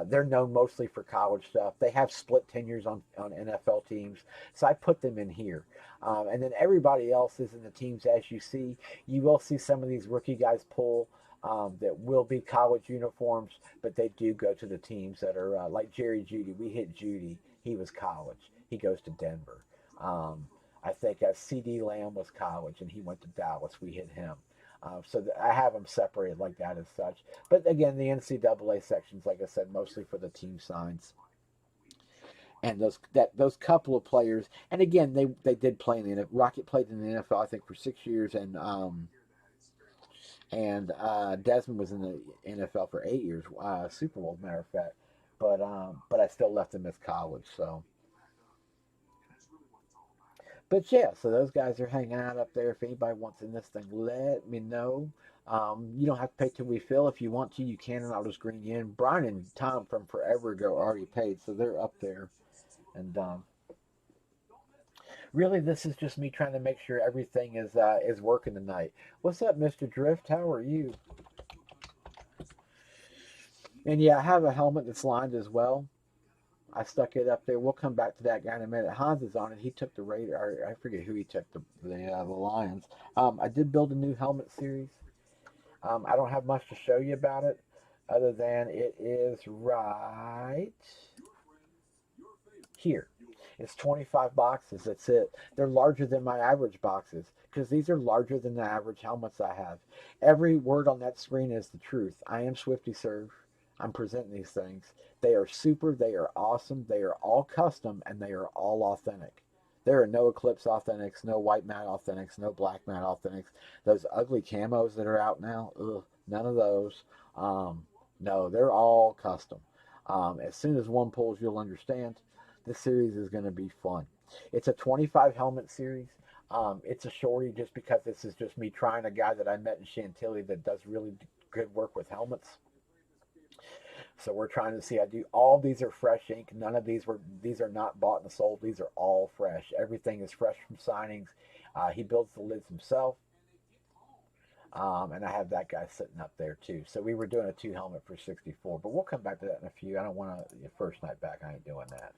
They're known mostly for college stuff. They have split tenures on NFL teams, so I put them in here. And then everybody else is in the teams as you see. You will see some of these rookie guys pull that will be college uniforms, but they do go to the teams that are like Jerry Jeudy. We hit Jeudy. He was college. He goes to Denver. I think C.D. Lamb was college, and he went to Dallas. We hit him. So I have them separated like that as such. But again, the NCAA sections, like I said, mostly for the team signs and those couple of players. And again, they did play in the NFL. Rocket played in the NFL, I think, for 6 years, And Desmond was in the NFL for 8 years, Super Bowl, as a matter of fact. But I still left him as college. So, but yeah, so those guys are hanging out up there. If anybody wants in this thing, let me know. You don't have to pay till we fill. If you want to, you can, and I'll just bring you in. Brian and Tom from forever ago already paid, so they're up there. And really, this is just me trying to make sure everything is working tonight. What's up, Mr. Drift? How are you? And yeah, I have a helmet that's lined as well. I stuck it up there. We'll come back to that guy in a minute. Hans is on it. He took the Raider. I forget who he took the Lions. I did build a new helmet series. I don't have much to show you about it, other than it is right here. It's 25 boxes. That's it. They're larger than my average boxes because these are larger than the average helmets I have. Every word on that screen is the truth. I am Swifty Serve. I'm presenting these things. They are super. They are awesome. They are all custom and they are all authentic. There are no Eclipse Authentics, no White Matte Authentics, no Black Matte Authentics. Those ugly camos that are out now, ugh, none of those. No, they're all custom. As soon as one pulls, you'll understand. This series is going to be fun. It's a 25 helmet series. It's a shorty just because this is just me trying a guy that I met in Chantilly that does really good work with helmets. So we're trying to see. I do all these are fresh ink. None of these are not bought and sold. These are all fresh. Everything is fresh from signings. He builds the lids himself. And I have that guy sitting up there too. So we were doing a two helmet for 64, but we'll come back to that in a few. I don't want to, first night back, I ain't doing that.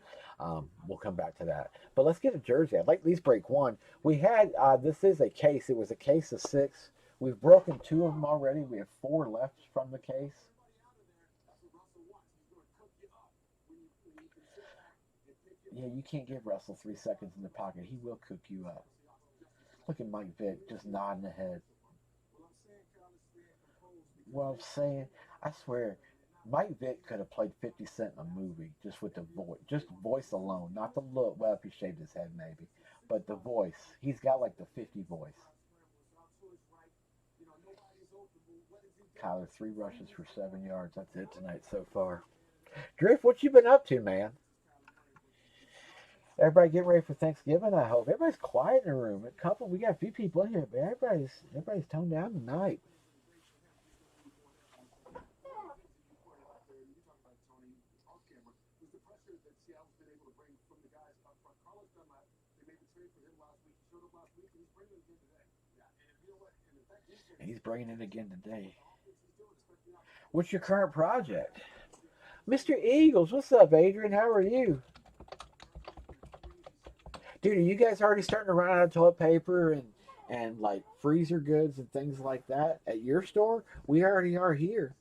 We'll come back to that. But let's get a jersey. I'd like at least break one. We had, this is a case. It was a case of 6. We've broken 2 of them already. We have 4 left from the case. Yeah, you can't give Russell 3 seconds in the pocket. He will cook you up. Look at Mike Vick just nodding the head. What I'm saying, I swear, Mike Vick could have played 50 Cent in a movie just with the voice, just voice alone, not the look. Well, if he shaved his head, maybe, but the voice. He's got like the 50 voice. Kyler 3 rushes for 7 yards. That's it tonight so far. Drift, what you been up to, man? Everybody getting ready for Thanksgiving. I hope everybody's quiet in the room. We got a few people in here, but everybody's toned down tonight. And he's bringing it again today. What's your current project? Mr. Eagles, what's up, Adrian? How are you? Dude, are you guys already starting to run out of toilet paper and like freezer goods and things like that at your store? We already are here.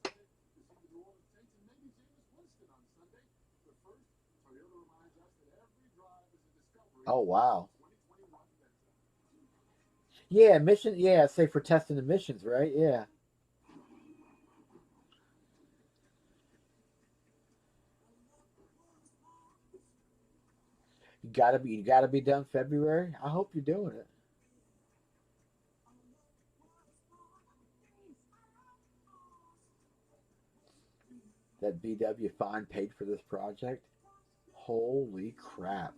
Oh wow. Yeah, mission. Yeah, say for testing emissions, right? Yeah. You gotta be done February. I hope you're doing it. That BW fine paid for this project. Holy crap,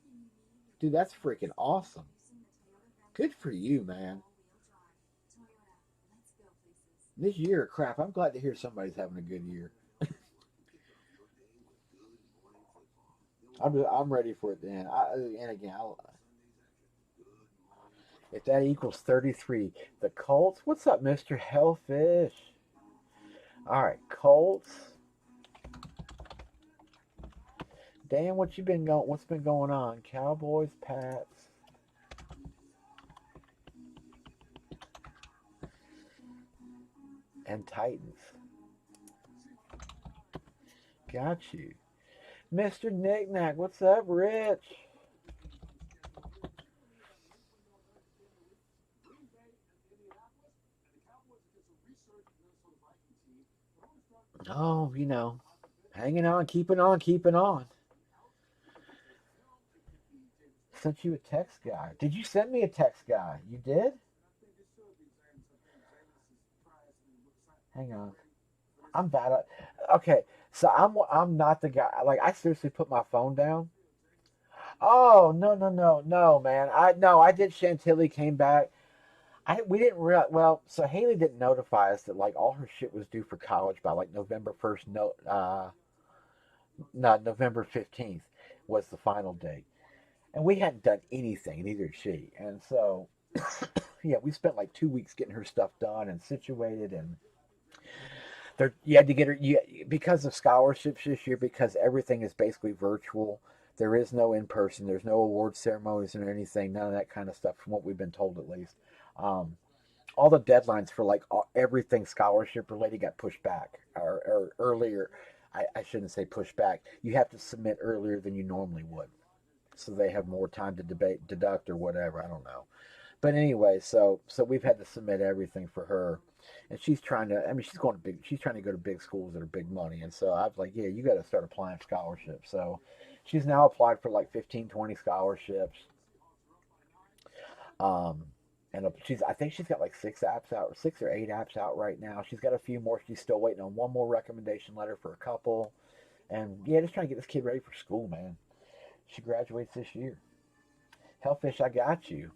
dude, that's freaking awesome. Good for you, man. This year, crap. I'm glad to hear somebody's having a good year. I'm ready for it then. And again, if that equals 33, the Colts. What's up, Mister Hellfish? All right, Colts. Dan, what you been going? What's been going on? Cowboys, Pats, and Titans. Got you, Mister Knickknack. What's up, Rich? Oh, hanging on, keeping on, keeping on. Sent you a text guy. Did you send me a text guy? You did? Hang on. I'm bad at. Okay, so I'm not the guy. Like I seriously put my phone down. Oh no man. I did Chantilly came back. I we didn't real well. So Haley didn't notify us that like all her shit was due for college by like November 1st. No, no November 15th was the final date, and we hadn't done anything. Neither had she. And so yeah, we spent like 2 weeks getting her stuff done and situated and there, you had to get her because of scholarships this year. Because everything is basically virtual. There is no in person. There's no award ceremonies or anything. None of that kind of stuff, from what we've been told at least. Um, all the deadlines for like everything scholarship related got pushed back or earlier. I shouldn't say pushed back. You have to submit earlier than you normally would, so they have more time to debate, deduct, or whatever. I don't know. But anyway, so we've had to submit everything for her, and she's trying to. I mean, she's going to big. She's trying to go to big schools that are big money, and so I was like, yeah, you got to start applying for scholarships. So she's now applied for like 15, 20 scholarships. Um, and she's I think she's got like 6 apps out, 6 or 8 apps out right now. She's got a few more. She's still waiting on one more recommendation letter for a couple, and yeah, just trying to get this kid ready for school, man. She graduates this year. Hellfish, I got you.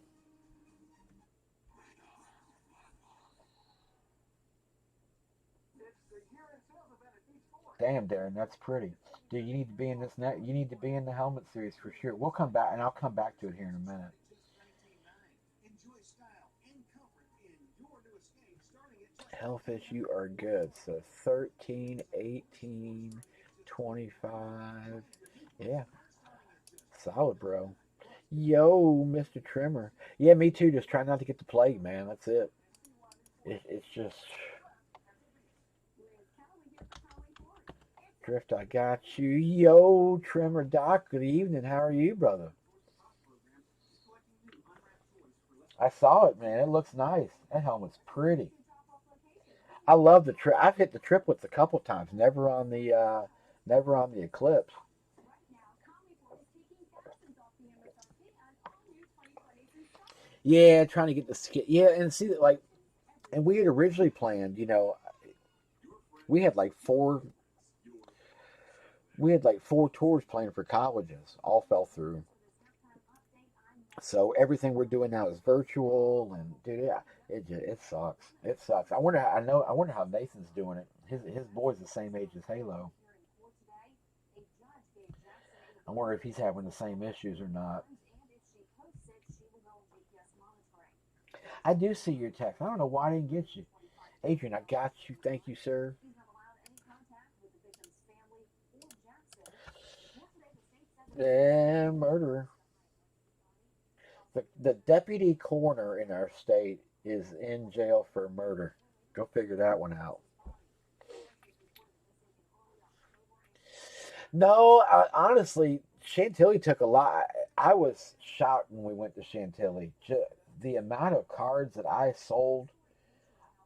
Damn, Darren, that's pretty. Dude, you need to be in this net. You need to be in the helmet series for sure. We'll come back, and I'll come back to it here in a minute. Hellfish, you are good. So 13, 18, 25. Yeah, solid, bro. Yo, Mr. Trimmer. Yeah, me too. Just try not to get the plague, man. That's it. It's just drift. I got you. Yo, Trimmer Doc. Good evening. How are you, brother? I saw it, man. It looks nice. That helmet's pretty. I love the trip. I've hit the triplets a couple times. Never on the Eclipse. Yeah, trying to get the skit. Yeah, and see that like, and we had originally planned. We had like four tours planned for colleges. All fell through. So everything we're doing now is virtual, and dude, yeah, it sucks. It sucks. I wonder how Nathan's doing it. His boy's the same age as Halo. I wonder if he's having the same issues or not. I do see your text. I don't know why I didn't get you. Adrian, I got you. Thank you, sir. Yeah, murderer. The deputy coroner in our state is in jail for murder. Go figure that one out. No, honestly, Chantilly took a lot. I was shocked when we went to Chantilly. The amount of cards that I sold.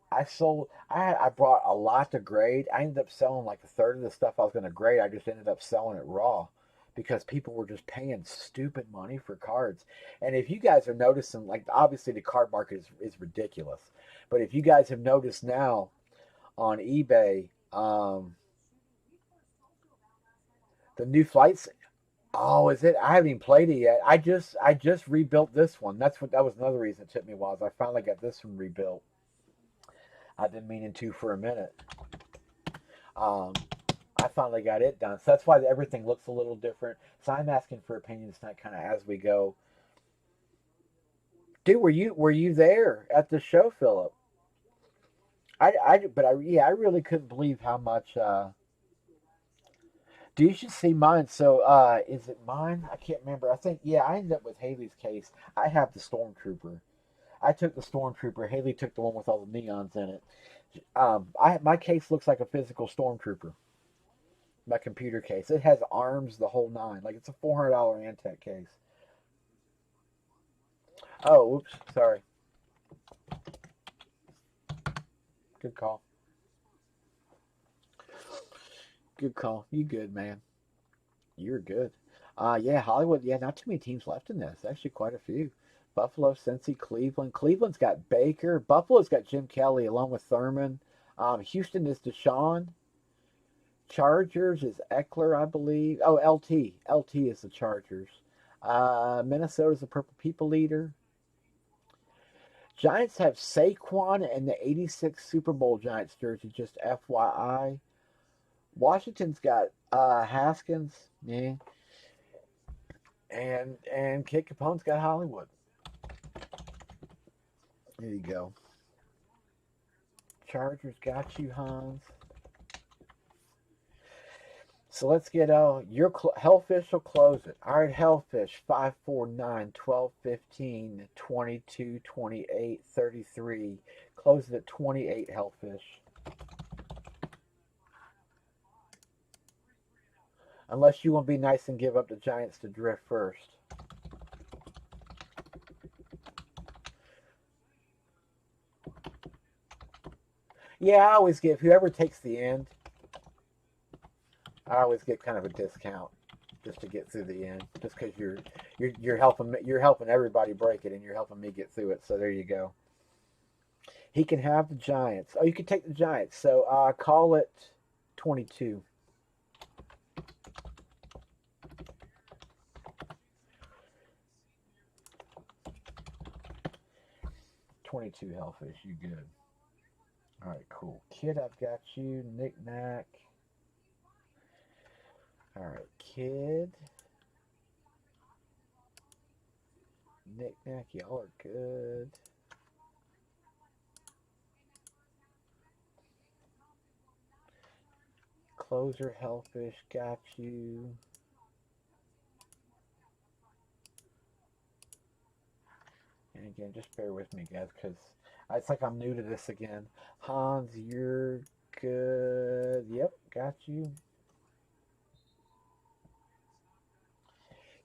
I sold. I brought a lot to grade. I ended up selling like a third of the stuff I was going to grade. I just ended up selling it raw because people were just paying stupid money for cards. And if you guys are noticing, like obviously the card market is ridiculous, but if you guys have noticed now on eBay, the new flights. Oh, is it? I haven't even played it yet. I just rebuilt this one. That was another reason it took me a while. Is I finally got this one rebuilt. I've been meaning to for a minute. Um, I finally got it done. So that's why everything looks a little different. So I'm asking for opinions tonight, kind of as we go. Dude, were you there at the show, Philip? Yeah, I really couldn't believe how much. Do you should see mine? So, is it mine? I can't remember. I think yeah, I ended up with Haley's case. I have the Stormtrooper. I took the Stormtrooper. Haley took the one with all the neons in it. I my case looks like a physical Stormtrooper. My computer case. It has arms, the whole nine. Like it's a $400 Antec case. Oh, oops, sorry. Good call. Good call. You good, man? You're good. Yeah, Hollywood. Yeah, not too many teams left in this. Actually, quite a few. Buffalo, Cincy, Cleveland. Cleveland's got Baker. Buffalo's got Jim Kelly along with Thurman. Houston is Deshaun. Chargers is Eckler, I believe. Oh, LT. LT is the Chargers. Minnesota's the Purple People Leader. Giants have Saquon and the 86 Super Bowl Giants jersey, just FYI. Washington's got Haskins, yeah, and Kid Capone's got Hollywood. There you go. Chargers got you, Hans. So let's get your Hellfish will close it. All right, Hellfish 5, 4, 9, 12, 15, 22, 28, 33. Close it at 28, Hellfish. Unless you want to be nice and give up the Giants to drift first. Yeah, I always give whoever takes the end. I always get kind of a discount just to get through the end, just because you're helping everybody break it, and you're helping me get through it. So there you go. He can have the Giants. Oh, you can take the Giants. So call it 22. 22 Hellfish, you good. All right, cool. Kid, I've got you. Knick-knack. All right, Kid. Knick-knack, y'all are good. Closer, Hellfish, got you. And again, just bear with me, guys, because it's like I'm new to this again. Hans, you're good. Yep, got you.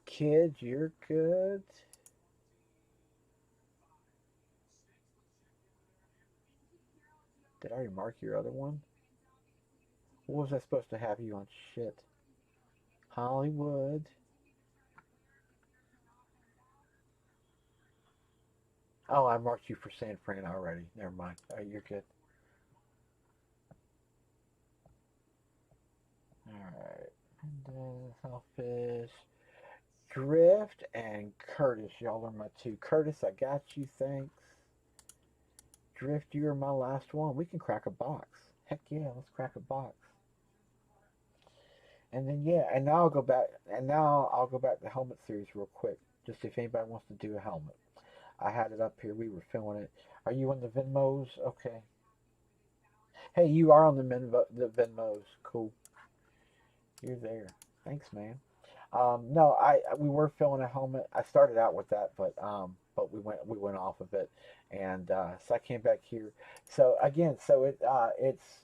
Kids, you're good. Did I already mark your other one? What was I supposed to have you on? Shit. Hollywood. Oh, I marked you for San Fran already. Never mind. Oh, you're good. Alright. And Hellfish. Drift and Curtis. Y'all are my two. Curtis, I got you. Thanks. Drift, you are my last one. We can crack a box. Heck yeah, let's crack a box. And then yeah, and now I'll go back. And now I'll go back to the helmet series real quick, just if anybody wants to do a helmet. I had it up here. We were filming it. Are you on the Venmos? Okay. Hey, you are on the Venmos. Cool. You're there. Thanks, man. No, we were filming a helmet. I started out with that, but we went off of it, and so I came back here. So again, it's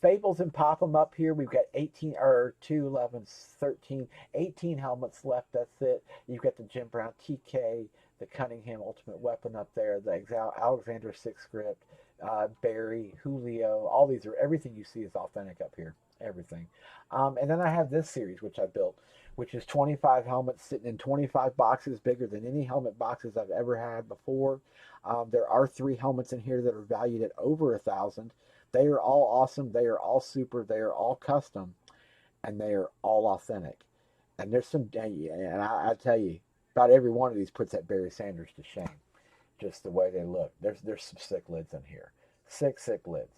Fables and pop them up here. We've got 18 or 2, 11, 13, 18 helmets left. That's it. You've got the Jim Brown TK, the Cunningham Ultimate Weapon up there, the Alexander 6 script, Barry, Julio. All these are, everything you see is authentic up here. Everything. And then I have this series, which I built, which is 25 helmets sitting in 25 boxes, bigger than any helmet boxes I've ever had before. There are 3 helmets in here that are valued at over $1,000. They are all awesome. They are all super. They are all custom, and they are all authentic. And there's some, and I tell you, about every one of these puts that Barry Sanders to shame. Just the way they look. There's some sick lids in here. Sick lids.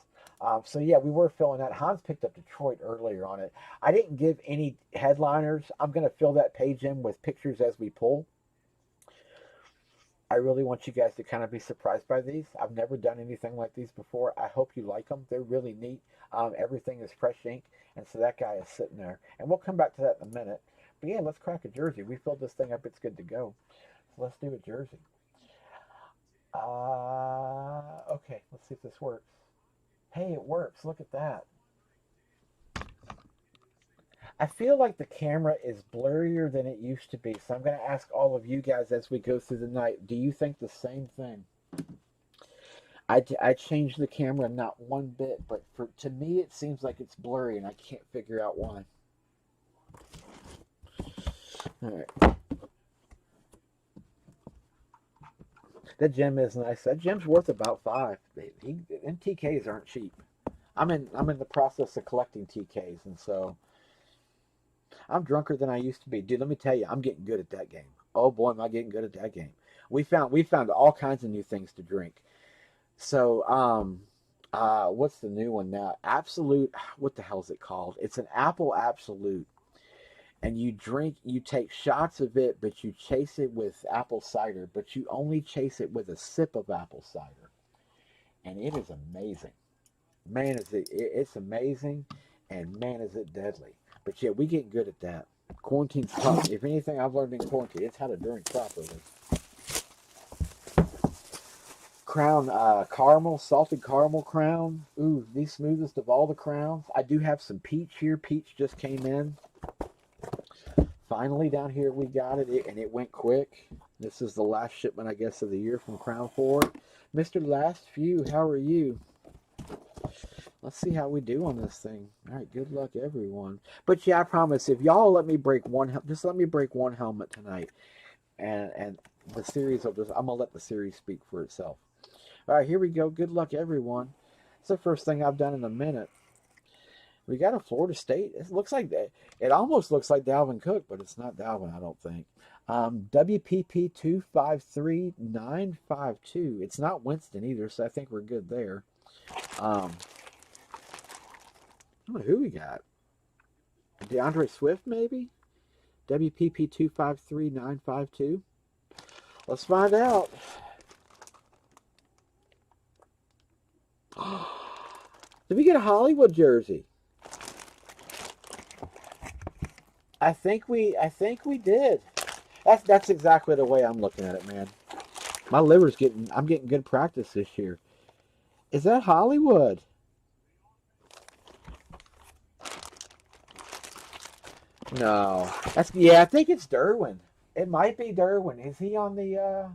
So yeah, we were filling that. Hans picked up Detroit earlier on it. I didn't give any headliners. I'm going to fill that page in with pictures as we pull. I really want you guys to kind of be surprised by these. I've never done anything like these before. I hope you like them. They're really neat. Everything is fresh ink, and so that guy is sitting there. And we'll come back to that in a minute. But yeah, let's crack a jersey. We filled this thing up. It's good to go. So let's do a jersey. Okay, let's see if this works. Hey, it works. Look at that. I feel like the camera is blurrier than it used to be, so I'm going to ask all of you guys as we go through the night, do you think the same thing? I changed the camera not one bit, but to me it seems like it's blurry, and I can't figure out why. All right. That gem is nice. That gem's worth about 5. MTKs aren't cheap. I'm in the process of collecting TKs, and so I'm drunker than I used to be. Dude, let me tell you, I'm getting good at that game. Oh boy, am I getting good at that game. We found all kinds of new things to drink. So, what's the new one now? Absolute, what the hell is it called? It's an apple absolute. And you take shots of it, but you chase it with apple cider, but you only chase it with a sip of apple cider. And it is amazing. Man, it's amazing, and man, is it deadly. But yeah, we get good at that. Quarantine's tough. If anything I've learned in quarantine, it's how to drink properly. Crown caramel, salted caramel crown. Ooh, the smoothest of all the crowns. I do have some peach here. Peach just came in. Finally, down here we got it, and it went quick. This is the last shipment, I guess, of the year from Crown Ford. Mr. Last Few, how are you? Let's see how we do on this thing. All right, good luck, everyone. But yeah, I promise, if y'all let me break just let me break one helmet tonight, and the series will I'm gonna let the series speak for itself. All right, here we go. Good luck, everyone. It's the first thing I've done in a minute. We got a Florida State. It looks like that. It almost looks like Dalvin Cook, but it's not Dalvin, I don't think. WPP 253952. It's not Winston either, so I think we're good there. I don't know who we got. DeAndre Swift, maybe? WPP 253952. Let's find out. Did we get a Hollywood jersey? I think we did. That's exactly the way I'm looking at it, man. I'm getting good practice this year. Is that Hollywood? No. I think it's Derwin. It might be Derwin. Is he on the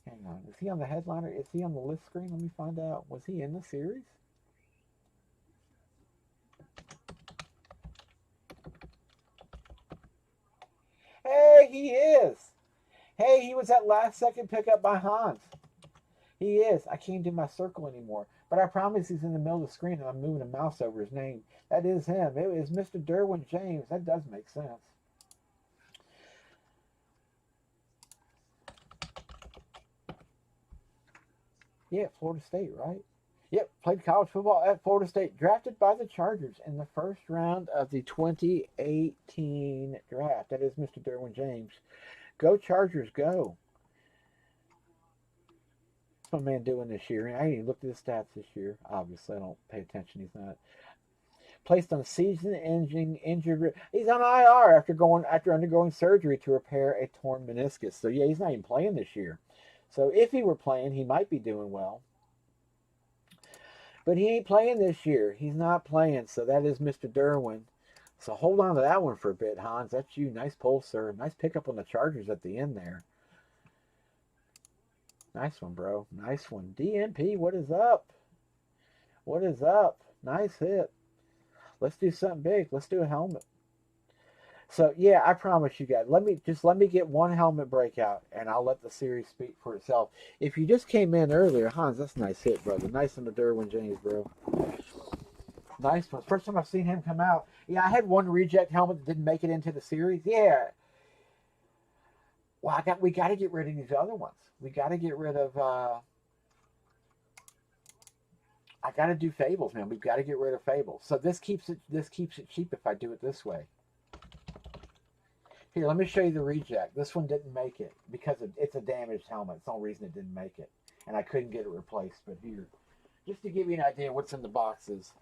hang on. Is he on the headliner? Is he on the list screen? Let me find out. Was he in the series? Hey, he is. Hey, he was that last second pickup by Hans. He is. I can't do my circle anymore. But I promise he's in the middle of the screen and I'm moving a mouse over his name. That is him. It is Mr. Derwin James. That does make sense. Yeah, Florida State, right? Yep, played college football at Florida State. Drafted by the Chargers in the first round of the 2018 draft. That is Mr. Derwin James. Go Chargers, go. What's my man doing this year? I ain't even looked at his stats this year. Obviously, I don't pay attention. He's not placed on season-ending injured. He's on IR after undergoing surgery to repair a torn meniscus. So yeah, he's not even playing this year. So if he were playing, he might be doing well. But he ain't playing this year. He's not playing. So that is Mr. Derwin. So hold on to that one for a bit, Hans. That's you. Nice pull, sir. Nice pickup on the Chargers at the end there. Nice one, bro. Nice one. DMP, what is up? What is up? Nice hit. Let's do something big. Let's do a helmet. So yeah, I promise you guys. Let me get one helmet breakout, and I'll let the series speak for itself. If you just came in earlier, Hans, that's a nice hit, brother. Nice on the Derwin James, bro. Nice one. First time I've seen him come out. Yeah, I had one reject helmet that didn't make it into the series. Yeah. Well, we got to get rid of these other ones. We got to get rid of. I got to do Fables, man. We've got to get rid of Fables. So this keeps it cheap if I do it this way. Here, let me show you the reject. This one didn't make it because it's a damaged helmet. It's the only reason it didn't make it, and I couldn't get it replaced. But here, just to give you an idea what's in the boxes.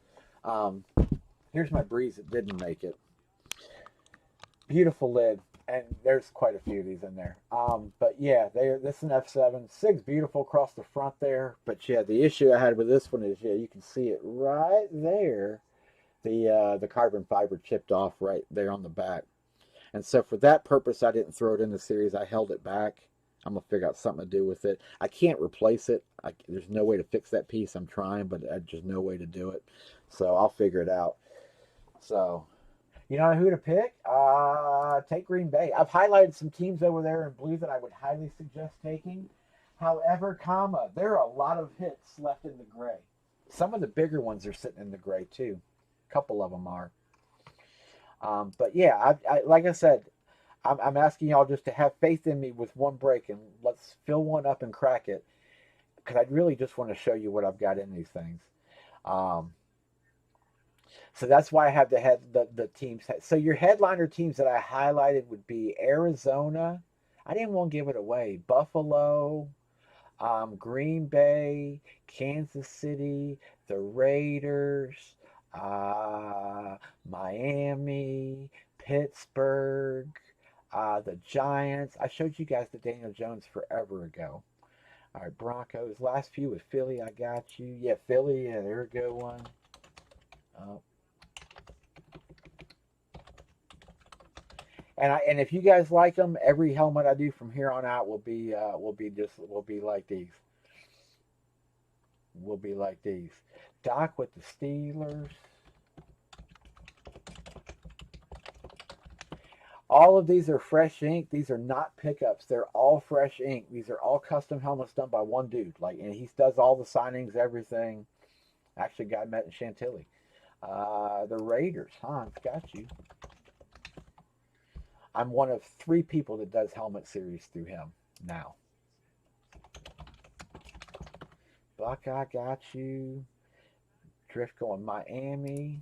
Here's my Breeze that didn't make it. Beautiful lid. And there's quite a few of these in there. But yeah, this is an F7. SIG's beautiful across the front there. But yeah, the issue I had with this one is, yeah, you can see it right there. The carbon fiber chipped off right there on the back. And so for that purpose, I didn't throw it in the series. I held it back. I'm going to figure out something to do with it. I can't replace it. There's no way to fix that piece. I'm trying, but there's just no way to do it. So I'll figure it out. So... You know who to pick? Take Green Bay. I've highlighted some teams over there in blue that I would highly suggest taking. However, there are a lot of hits left in the gray. Some of the bigger ones are sitting in the gray too. A couple of them are. But yeah, like I said, I'm asking y'all just to have faith in me with one break, and let's fill one up and crack it, because I really just want to show you what I've got in these things. Um, so that's why I have the teams. So your headliner teams that I highlighted would be Arizona. I didn't want to give it away. Buffalo, Green Bay, Kansas City, the Raiders, Miami, Pittsburgh, the Giants. I showed you guys the Daniel Jones forever ago. All right, Broncos. Last few with Philly. I got you. Yeah, Philly. Yeah, there we go. One. Uh, and if you guys like them, every helmet I do from here on out will be like these. Will be like these. Doc with the Steelers. All of these are fresh ink. These are not pickups. They're all fresh ink. These are all custom helmets done by one dude. Like, and he does all the signings, everything. Actually, guy met in Chantilly. The Raiders. Hans, got you. I'm one of 3 people that does helmet series through him now. Buckeye, got you. Drift going Miami.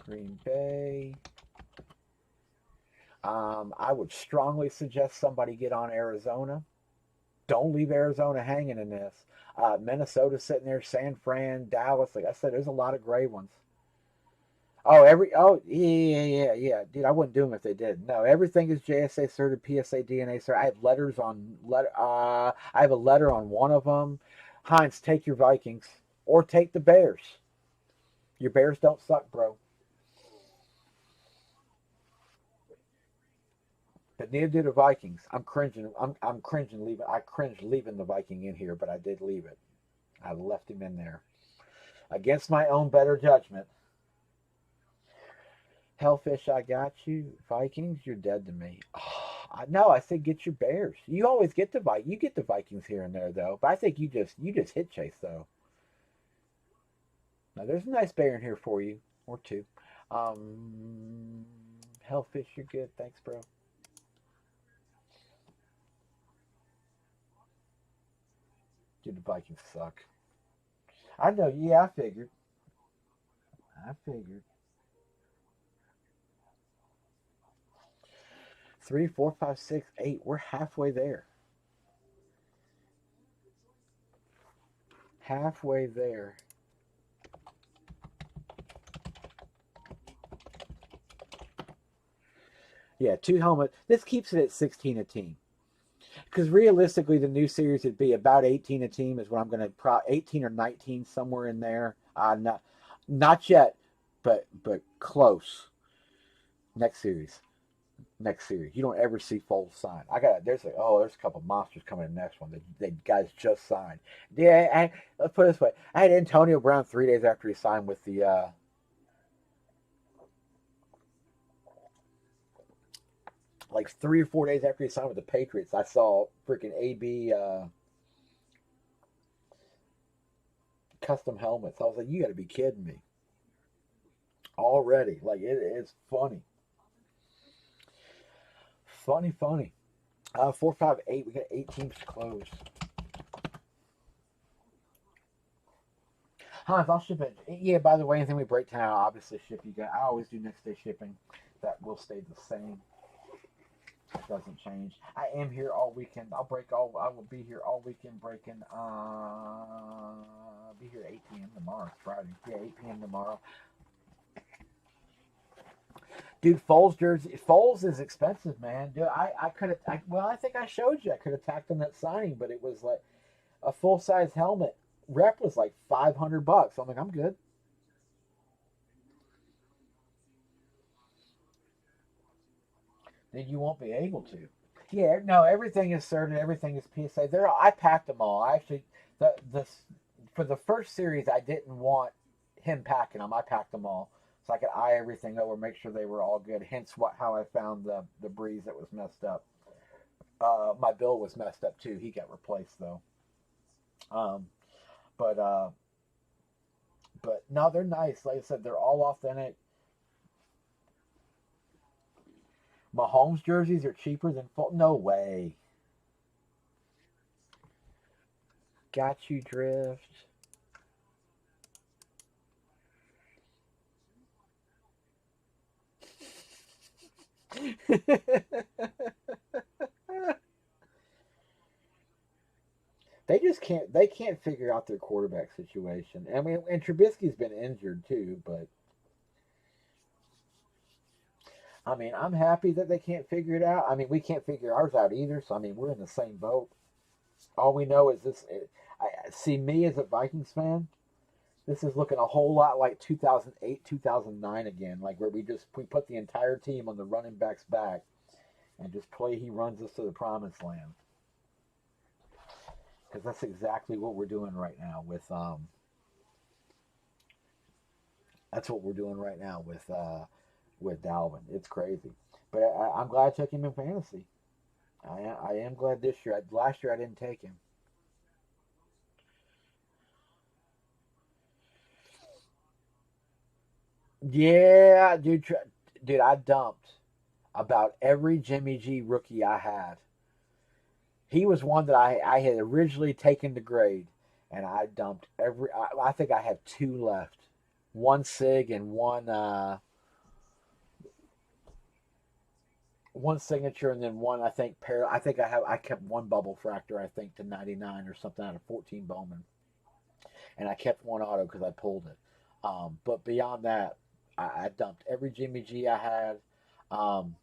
Green Bay. I would strongly suggest somebody get on Arizona. Don't leave Arizona hanging in this. Minnesota sitting there, San Fran, Dallas. Like I said, there's a lot of gray ones. Yeah, dude. I wouldn't do them if they did. No, everything is JSA certified, PSA, DNA certified. I have letters on I have a letter on one of them. Heinz, take your Vikings or take the Bears. Your Bears don't suck, bro. But neither do the Vikings. I'm cringing. I'm cringing leaving. I cringed leaving the Viking in here, but I did leave it. I left him in there against my own better judgment. Hellfish, I got you. Vikings, you're dead to me. Oh, no, I said get your Bears. You always get the You get the Vikings here and there though. But I think you just hit chase though. Now there's a nice bear in here for you or two. Um, Hellfish, you're good. Thanks, bro. Dude, the Vikings suck. I know. Yeah, I figured. I figured. 3, 4, 5, 6, 8. We're halfway there. Halfway there. Yeah, 2 helmet. This keeps it at 16 a team. Because realistically, the new series would be about 18 a team. Is what I'm going to 18 or 19 somewhere in there. Not yet, but close. Next series. Next series. You don't ever see Foles sign. There's a couple monsters coming in the next one. The guys just signed. Yeah, let's put it this way. I had Antonio Brown 3 days after he signed with the like 3 or 4 days after he signed with the Patriots. I saw freaking AB custom helmets. I was like, you got to be kidding me already. Like it's funny, funny. 4, 5, 8. We got 8 teams closed. Hans, I'll ship it. Yeah, by the way, anything we break down, I'll obviously ship you guys. I always do next day shipping. That will stay the same. It doesn't change. I am here all weekend. I will be here all weekend breaking. I'll be here at 8 p.m. tomorrow. It's Friday. Yeah, 8 p.m. tomorrow. Dude, Foles jersey. Foles is expensive, man. Dude, I could have. Well, I think I showed you. I could have tacked on that signing, but it was like a full size helmet. Rep was like $500. I'm like, I'm good. Then you won't be able to. Yeah, no, everything is certain. Everything is PSA. I packed them all. I actually the for the first series, I didn't want him packing them. I packed them all so I could eye everything over, make sure they were all good. Hence, how I found the breeze that was messed up. My bill was messed up too. He got replaced though. Um, But but no, they're nice. Like I said, they're all authentic. Mahomes jerseys are cheaper than full. No way. Got you, Drift. They just can't. They can't figure out their quarterback situation. I mean, and Trubisky's been injured too. But I mean, I'm happy that they can't figure it out. I mean, we can't figure ours out either. So I mean, we're in the same boat. All we know is this. I see me as a Vikings fan. This is looking a whole lot like 2008, 2009 again, like where we put the entire team on the running back's back and just play. He runs us to the promised land, because that's exactly what we're doing right now with. That's what we're doing right now with Dalvin. It's crazy, but I'm glad I took him in fantasy. I am glad this year. Last year I didn't take him. Yeah, dude, I dumped about every Jimmy G rookie I had. He was one that I had originally taken to grade, and I dumped every. I think I have two left, one Sig and one signature, and then one I think pair. I kept one bubble fractor I think to 99 or something out of 14 Bowman, and I kept one auto because I pulled it. But beyond that, I dumped every Jimmy G I had. Um,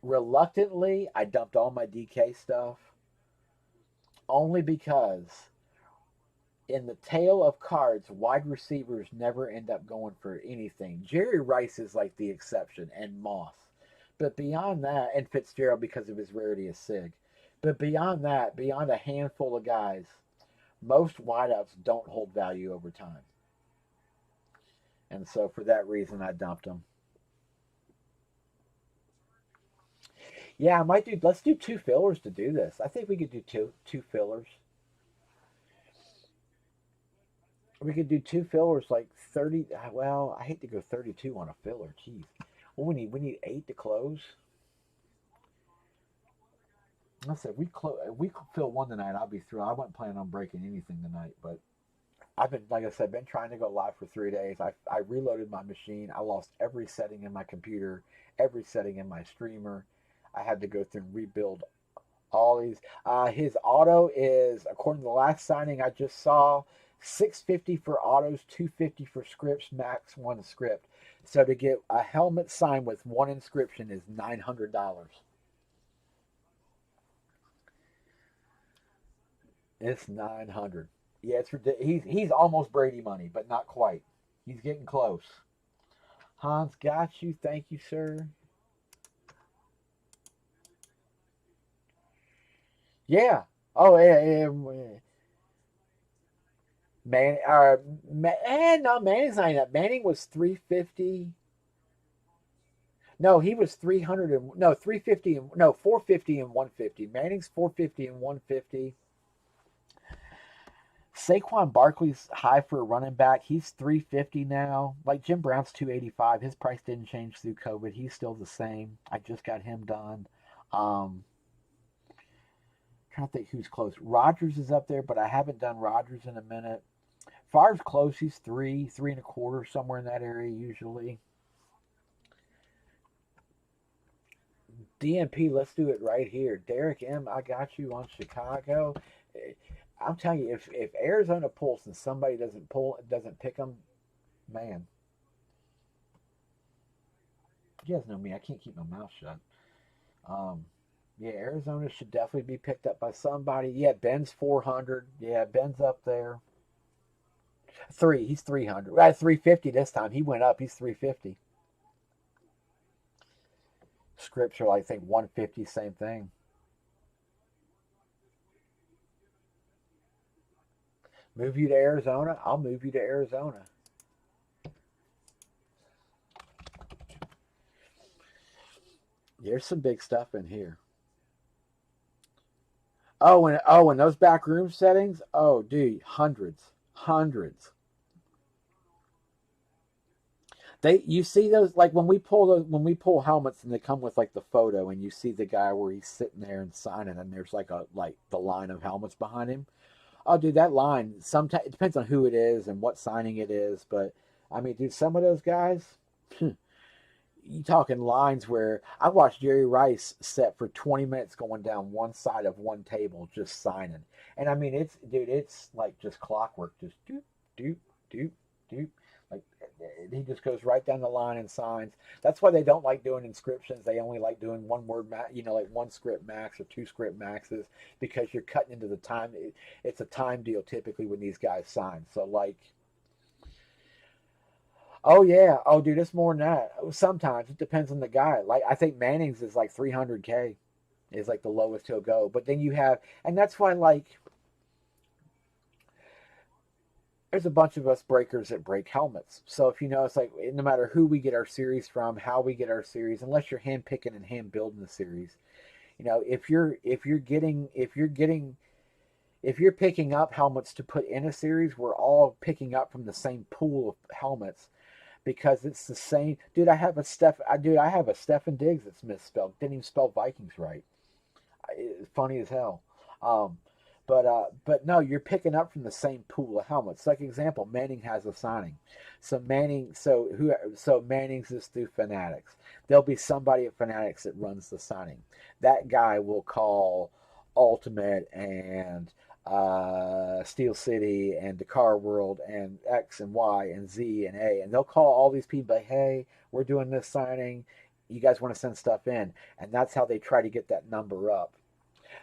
Reluctantly, I dumped all my DK stuff only because in the tale of cards, wide receivers never end up going for anything. Jerry Rice is like the exception, and Moss. But beyond that, and Fitzgerald because of his rarity of Sig. But beyond that, beyond a handful of guys, most wideouts don't hold value over time. And so for that reason, I dumped them. Yeah, I might do. Let's do two fillers to do this. I think we could do two fillers. We could do two fillers like 30. Well, I hate to go 32 on a filler. Jeez. Well, we need eight to close. I said we fill one tonight. I'll be through. I wasn't planning on breaking anything tonight, but I've been, like I said, been trying to go live for 3 days. I reloaded my machine. I lost every setting in my computer, every setting in my streamer. I had to go through and rebuild all these. His auto is, according to the last signing I just saw, 650 for autos, 250 for scripts, max one script. So to get a helmet signed with one inscription is $900. It's 900. Yeah, it's ridiculous. He's almost Brady money, but not quite. He's getting close. Hans got you. Thank you, sir. Yeah. Oh yeah, yeah. Yeah. Man, no, Manning's not up. Manning was 350. No, he was 300 and no 350 and no 450 and 150. Manning's 450 and 150. Saquon Barkley's high for a running back. He's 350 now. Like Jim Brown's 285. His price didn't change through COVID. He's still the same. I just got him done. Um, Trying to think who's close. Rogers is up there, but I haven't done Rogers in a minute. Favre's close. He's three and a quarter, somewhere in that area usually. DMP, let's do it right here. Derek M, I got you on Chicago. I'm telling you, if Arizona pulls and somebody doesn't pick them, man, you guys know me. I can't keep my mouth shut. Um, yeah, Arizona should definitely be picked up by somebody. Yeah, Ben's 400. Yeah, Ben's up there. He's 300. 350 this time. He went up. He's 350. Scripture, I think 150, same thing. Move you to Arizona? I'll move you to Arizona. There's some big stuff in here. and those back room settings, oh, dude, hundreds, hundreds. You see those, like when we pull helmets and they come with like the photo and you see the guy where he's sitting there and signing and there's like the line of helmets behind him. Oh, dude, that line, sometimes it depends on who it is and what signing it is, but I mean, dude, some of those guys, you talking lines where I watched Jerry Rice set for 20 minutes going down one side of one table just signing. And I mean, it's like just clockwork, just doop, doop, doop, doop. Like he just goes right down the line and signs. That's why they don't like doing inscriptions. They only like doing one word, like one script max or two script maxes because you're cutting into the time. It's a time deal typically when these guys sign. So like, oh yeah. Oh dude, it's more than that. Sometimes it depends on the guy. Like I think Manning's is like 300K is like the lowest he'll go. But then you have, and that's why like there's a bunch of us breakers that break helmets. So if you know, it's like no matter who we get our series from, how we get our series, unless you're hand picking and hand building the series, if you're picking up helmets to put in a series, we're all picking up from the same pool of helmets because it's the same. Dude, I have a Stefan Diggs that's misspelled. Didn't even spell Vikings right. It's funny as hell. Um, but no, you're picking up from the same pool of helmets. Like example, Manning has a signing. So Manning's is through Fanatics. There'll be somebody at Fanatics that runs the signing. That guy will call Ultimate and Steel City and Dakar World and X and Y and Z and A, and they'll call all these people. Like, hey, we're doing this signing. You guys want to send stuff in, and that's how they try to get that number up.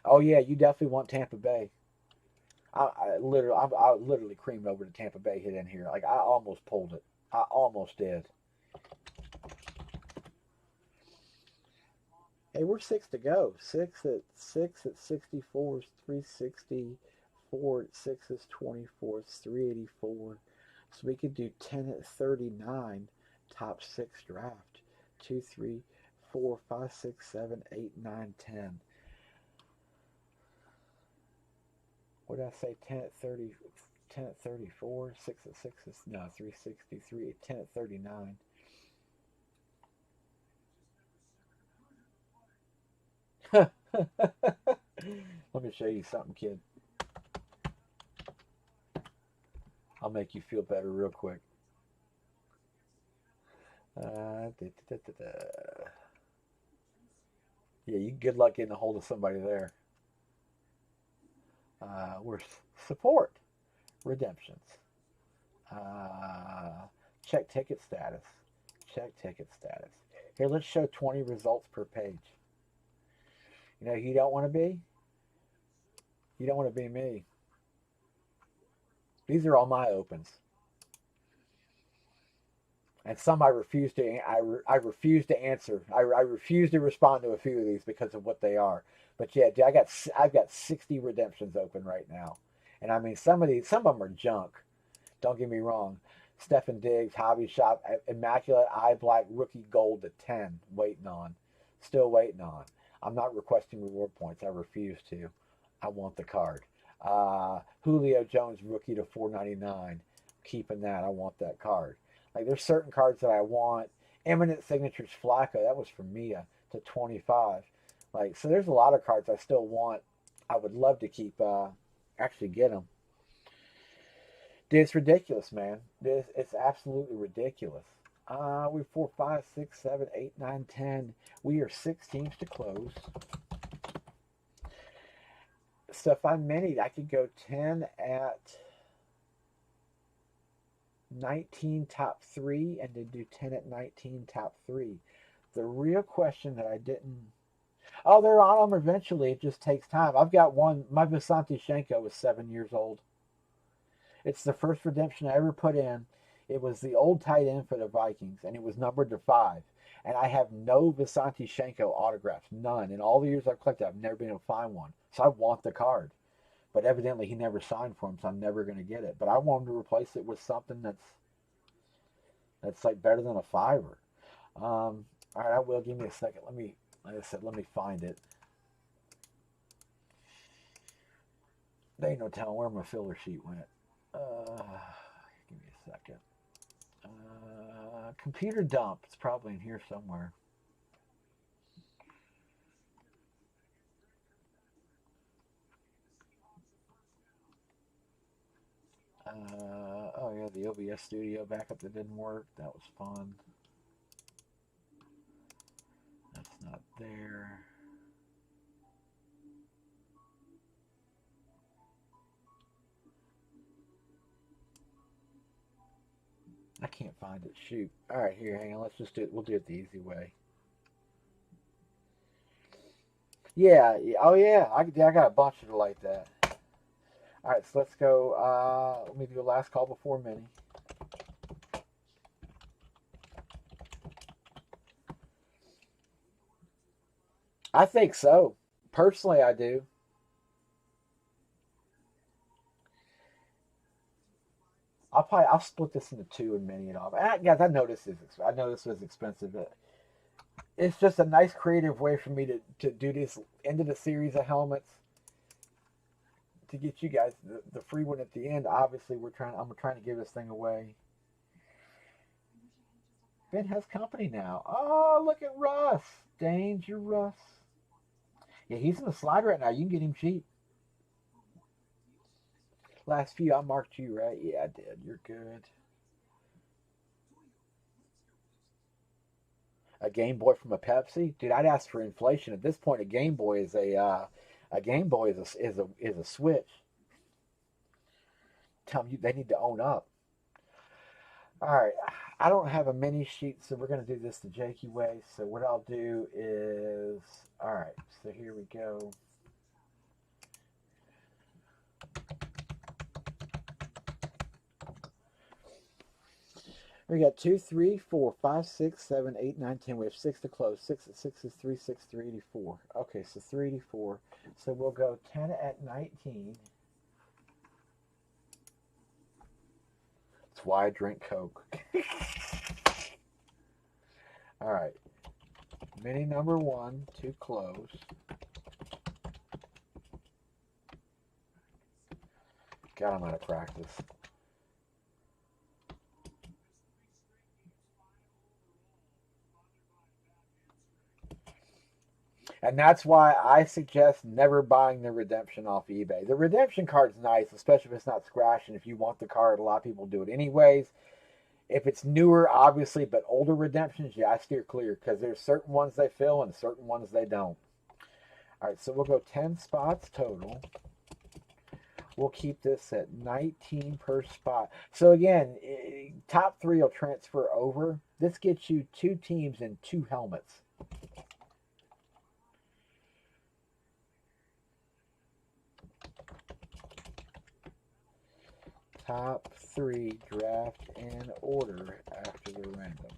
Oh yeah, you definitely want Tampa Bay. I literally creamed over to Tampa Bay hit in here. Like I almost pulled it. I almost did. Hey, we're six to go. Six at 64 is 360. Four at six is 24. It's 384. So we could do 10 at 39. Top six draft. Two, three, four, five, six, seven, eight, nine, 10. What did I say? 10 at 30, 10 at 34, 6 at 6 is, no, 363, 10 at 39. Let me show you something, kid. I'll make you feel better real quick. Da, da, da, Yeah, you good luck getting a hold of somebody there. We're support redemptions. Uh, check ticket status. Check ticket status. Here, let's show 20 results per page. You know, you don't want to be. You don't want to be me. These are all my opens, and some I refuse to. I refuse to answer. I refuse to respond to a few of these because of what they are. But yeah, I've got 60 redemptions open right now, and I mean some of them are junk. Don't get me wrong. Stefan Diggs, Hobby Shop, Immaculate Eye Black Rookie Gold to 10, waiting on. Still waiting on. I'm not requesting reward points. I refuse to. I want the card. Julio Jones Rookie to 499. Keeping that. I want that card. Like there's certain cards that I want. Eminent Signatures Flacco. That was from Mia to 25. Like so, there's a lot of cards I still want. I would love to keep. Actually get them. Dude, it's ridiculous, man. It's absolutely ridiculous. We're 4, 5, 6, 7, 8, 9, 10. We are 6 teams to close. So if I'm many, I could go 10 at 19 top 3 and then do 10 at 19 top 3. The real question that I didn't. Oh, they're on them eventually. It just takes time. I've got one. My Visanthe Shenko was 7 years old. It's the first redemption I ever put in. It was the old tight end for the Vikings, and it was numbered to 5. And I have no Visanthe Shenko autographs, none. In all the years I've collected, I've never been able to find one. So I want the card. But evidently he never signed for him, so I'm never going to get it. But I want him to replace it with something that's like better than a fiver. All right, I will. Give me a second. Like I said, let me find it. They ain't no telling where my filler sheet went. Give me a second. Computer dump. It's probably in here somewhere. Oh yeah, the OBS Studio backup that didn't work. That was fun. That's not there. I can't find it. Shoot. All right, here, hang on. Let's just do it. We'll do it the easy way. Yeah. Oh yeah. I got a bunch of it like that. All right, so let's go. Let me do a last call before mini. I think so. Personally, I do. I'll split this into two and mini it off. Guys, I know this was expensive. But it's just a nice creative way for me to do this end of the series of helmets to get you guys the free one at the end. Obviously, I'm trying to give this thing away. Ben has company now. Oh, look at Russ. Dangerous. Yeah, he's in the slide right now. You can get him cheap. Last few, I marked you, right? Yeah, I did. You're good. A Game Boy from a Pepsi, dude. I'd ask for inflation at this point. A Game Boy is a Switch. Tell them they need to own up. All right, I don't have a mini sheet, so we're gonna do this the Jakey way. So what I'll do is, all right. So here we go. We got 2, 3, 4, 5, 6, 7, 8, 9, 10. We have 6 to close. 6 at 6 is 3, 6, 384. Okay, so 384. So we'll go 10 at 19. That's why I drink Coke. All right. Mini number 1 to close. God, I'm out of practice. And that's why I suggest never buying the redemption off eBay. The redemption card's nice, especially if it's not scratched. And if you want the card, a lot of people do it anyways. If it's newer, obviously, but older redemptions, yeah, I steer clear because there's certain ones they fill and certain ones they don't. All right, so we'll go 10 spots total. We'll keep this at 19 per spot. So again, top 3 will transfer over. This gets you 2 teams and 2 helmets. Top 3 draft in order after the random.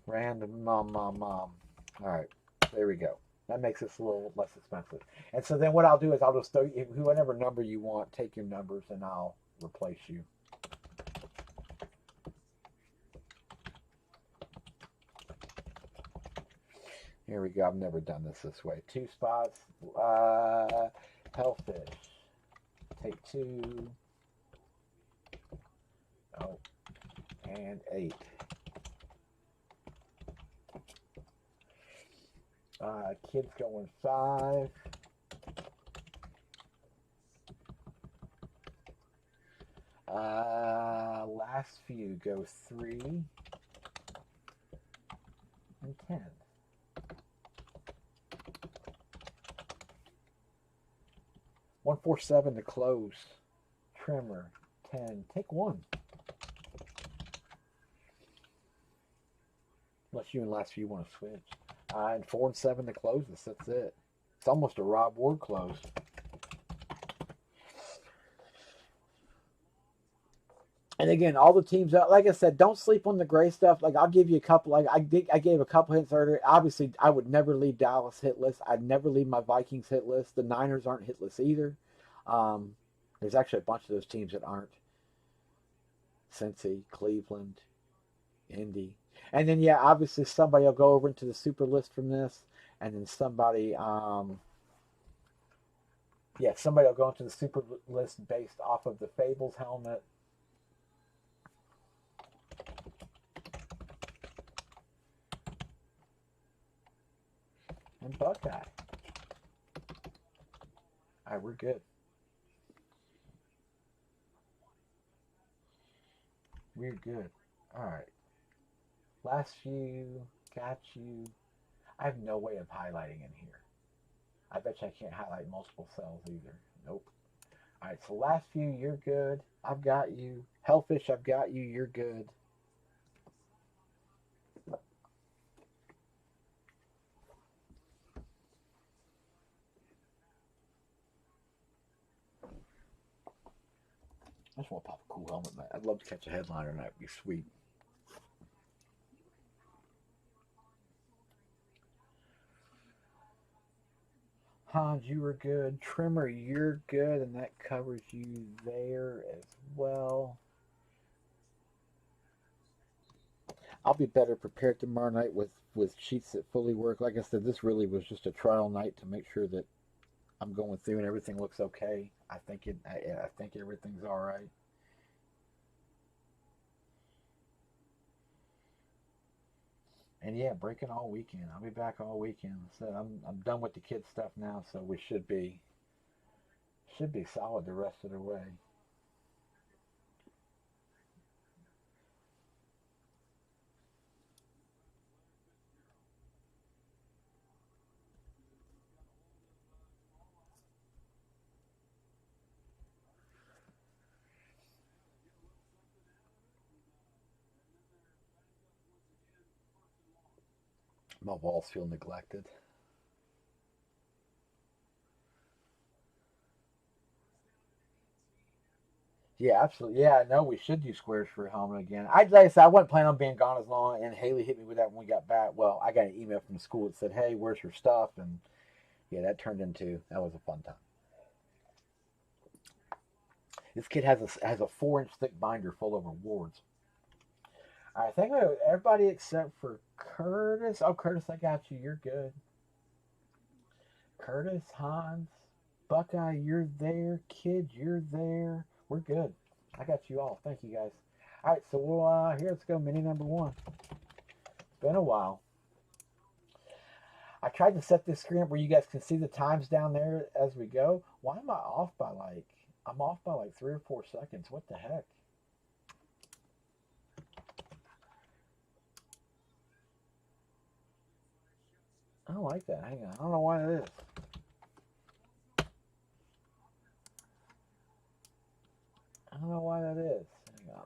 Random, mom. All right, there we go. That makes this a little less expensive. And so then what I'll do is I'll just throw you, whatever number you want, take your numbers, and I'll replace you. Here we go. I've never done this way. 2 spots. Hellfish. Take 2. Oh, and 8. Kids going 5. Last few go 3 and 10. 147 to close. Trimmer 10. Take 1. Unless you and last few want to switch. And 4 and 7 to close this. That's it. It's almost a Rob Ward close. And again, all the teams out. Like I said, don't sleep on the gray stuff. Like I'll give you a couple. Like I gave a couple hints earlier. Obviously, I would never leave Dallas hit list. I'd never leave my Vikings hit list. The Niners aren't hit list either. There's actually a bunch of those teams that aren't. Cincy, Cleveland, Indy. And then, yeah, obviously somebody will go over into the super list from this. And then somebody, Yeah, somebody will go into the super list based off of the Fables helmet. And Buckeye. All right, we're good. We're good. All right. Last few. Got you. I have no way of highlighting in here. I bet you I can't highlight multiple cells either. Nope. All right, so last few, you're good. I've got you. Hellfish, I've got you. You're good. I just want to pop a cool helmet, man. I'd love to catch a headliner, and that'd be sweet. Hans, you were good. Trimmer, you're good, and that covers you there as well. I'll be better prepared tomorrow night with sheets that fully work. Like I said, this really was just a trial night to make sure that I'm going through and everything looks okay. I think everything's all right. And yeah, breaking all weekend. I'll be back all weekend. So I'm done with the kids stuff now, so we should be solid the rest of the way. My walls feel neglected. Yeah, absolutely. Yeah, no, we should do squares for a helmet again. Like I said, I wasn't planning on being gone as long, and Haley hit me with that when we got back. Well, I got an email from the school that said, "Hey, where's her stuff?" And yeah, that was a fun time. This kid has a 4 inch thick binder full of rewards. I think everybody except for Curtis. Oh, Curtis, I got you. You're good. Curtis, Hans, Buckeye, you're there. Kid, you're there. We're good. I got you all. Thank you guys. All right, so here let's go. Mini number one. It's been a while. I tried to set this screen up where you guys can see the times down there as we go. Why am I off by like? I'm off by like 3 or 4 seconds. What the heck? I don't like that. Hang on. I don't know why it is. I don't know why that is. Hang on.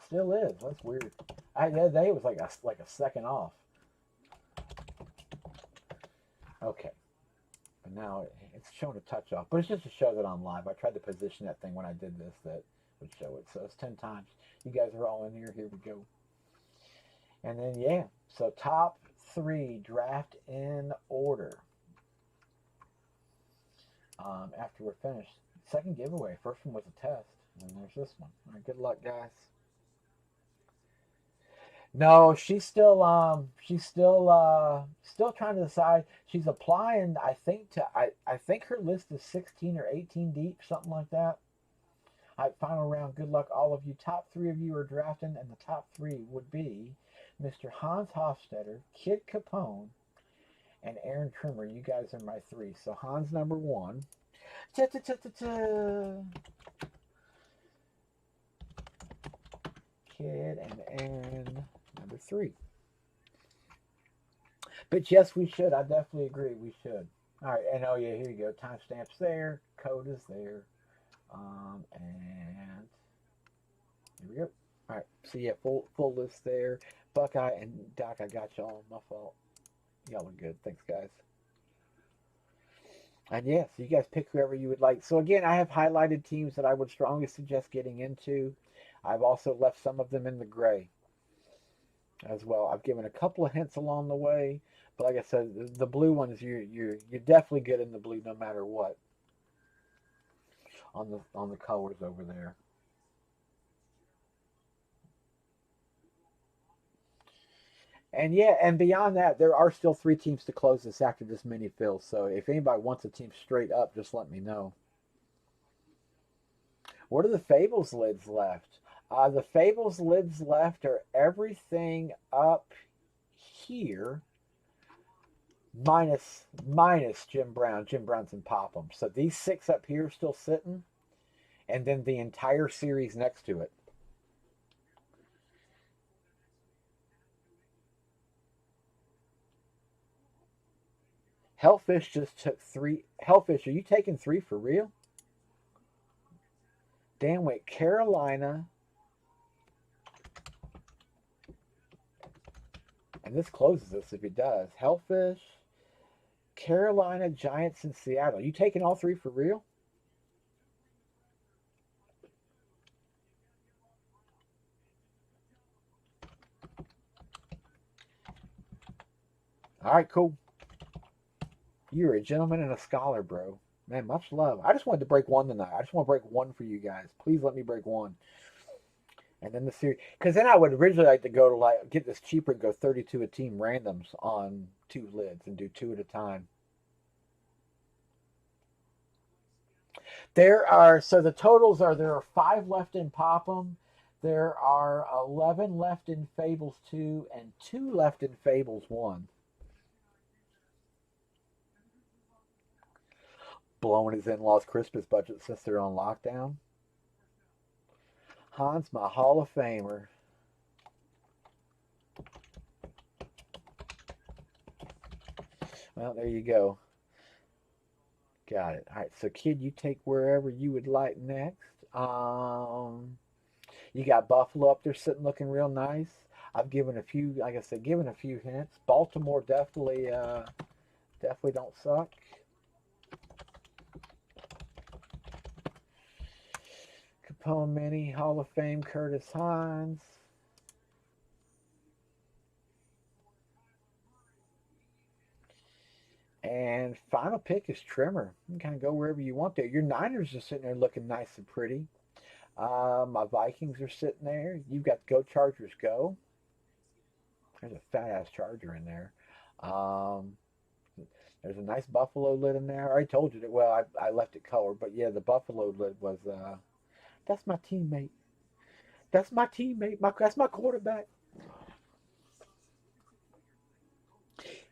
Still is. That's weird. The other day it was like a second off. Okay. But now it's showing a touch off. But it's just to show that I'm live. I tried to position that thing when I did this that would show it. So it's 10 times. You guys are all in here. Here we go. And then, yeah. So top three draft in order after we're finished. Second giveaway. First one was a test. And there's this one. All right, good luck, guys. No, she's still trying to decide. She's applying, I think her list is 16 or 18 deep, something like that. All right, final round. Good luck, all of you. Top three of you are drafting, and the top three would be Mr. Hans Hofstetter, Kid Capone, and Aaron Trimmer. You guys are my three. So Hans number one. Ta-ta-ta-ta-ta. Kid and Aaron number three. But yes, we should. I definitely agree. We should. All right, and oh yeah, here you go. Timestamps there. Code is there. And here we go. All right. So yeah, full list there. Buckeye and Doc, I got y'all. My fault. Y'all are good. Thanks, guys. And yeah, so you guys pick whoever you would like. So again, I have highlighted teams that I would strongly suggest getting into. I've also left some of them in the gray as well. I've given a couple of hints along the way, but like I said, the blue ones you're definitely good in the blue no matter what on the colors over there. And yeah, and beyond that, there are still 3 teams to close this after this mini fill. So if anybody wants a team straight up, just let me know. What are the Fables lids left? The Fables lids left are everything up here minus Jim Brown. Jim Brown's in Popham. So these 6 up here are still sitting, and then the entire series next to it. Hellfish just took 3. Hellfish, are you taking 3 for real? Dan wait, Carolina. And this closes us if it does. Hellfish, Carolina, Giants, and Seattle. You taking all 3 for real? All right, cool. You're a gentleman and a scholar, bro. Man, much love. I just wanted to break one tonight. I just want to break one for you guys. Please let me break one. And then the series, because then I would originally like to go to like get this cheaper and go 32 a team randoms on 2 lids and do 2 at a time. So the totals are there are 5 left in Popham, there are 11 left in Fables 2, and 2 left in Fables 1. Blowing his in-laws' Christmas budget since they're on lockdown. Hans, my Hall of Famer. Well, there you go. Got it. All right, so kid, you take wherever you would like next. You got Buffalo up there sitting looking real nice. I've given a few, like I said, given a few hints. Baltimore definitely don't suck. Capone Mini, Hall of Fame, Curtis Hines. And final pick is Trimmer. You can kind of go wherever you want there. Your Niners are sitting there looking nice and pretty. My Vikings are sitting there. You've got Go Chargers Go. There's a fat ass Charger in there. Um, there's a nice Buffalo lid in there. I already told you that. Well, I left it colored, but yeah, the Buffalo lid was. That's my teammate. That's my teammate. That's my quarterback.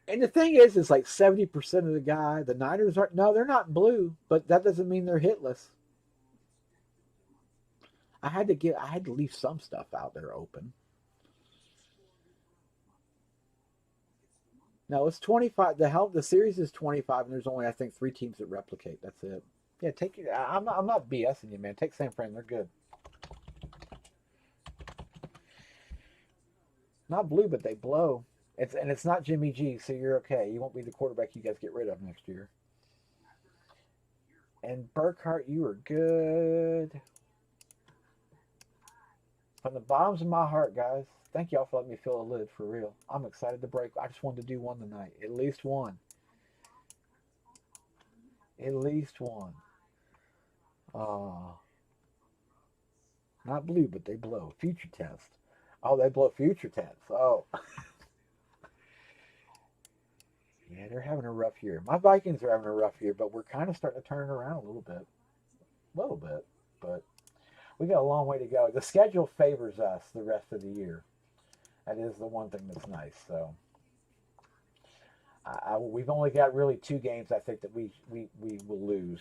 And the thing is like 70% of the Niners aren't. No, they're not blue, but that doesn't mean they're hitless. I had to leave some stuff out there open. No, it's 25. The series is 25, and there's only I think 3 teams that replicate. That's it. Yeah, take it. I'm not BSing you, man. Take San Fran. They're good. Not blue, but they blow. It's not Jimmy G, so you're okay. You won't be the quarterback you guys get rid of next year. And Burkhart, you are good. From the bottoms of my heart, guys, thank y'all for letting me fill a lid for real. I'm excited to break. I just wanted to do one tonight. At least one. At least one. Oh, not blue, but they blow. Future test. Oh, they blow future tense. Oh, yeah, they're having a rough year. My Vikings are having a rough year, but we're kind of starting to turn it around a little bit. A little bit. But we got a long way to go. The schedule favors us the rest of the year. That is the one thing that's nice. So we've only got really 2 games I think that we will lose.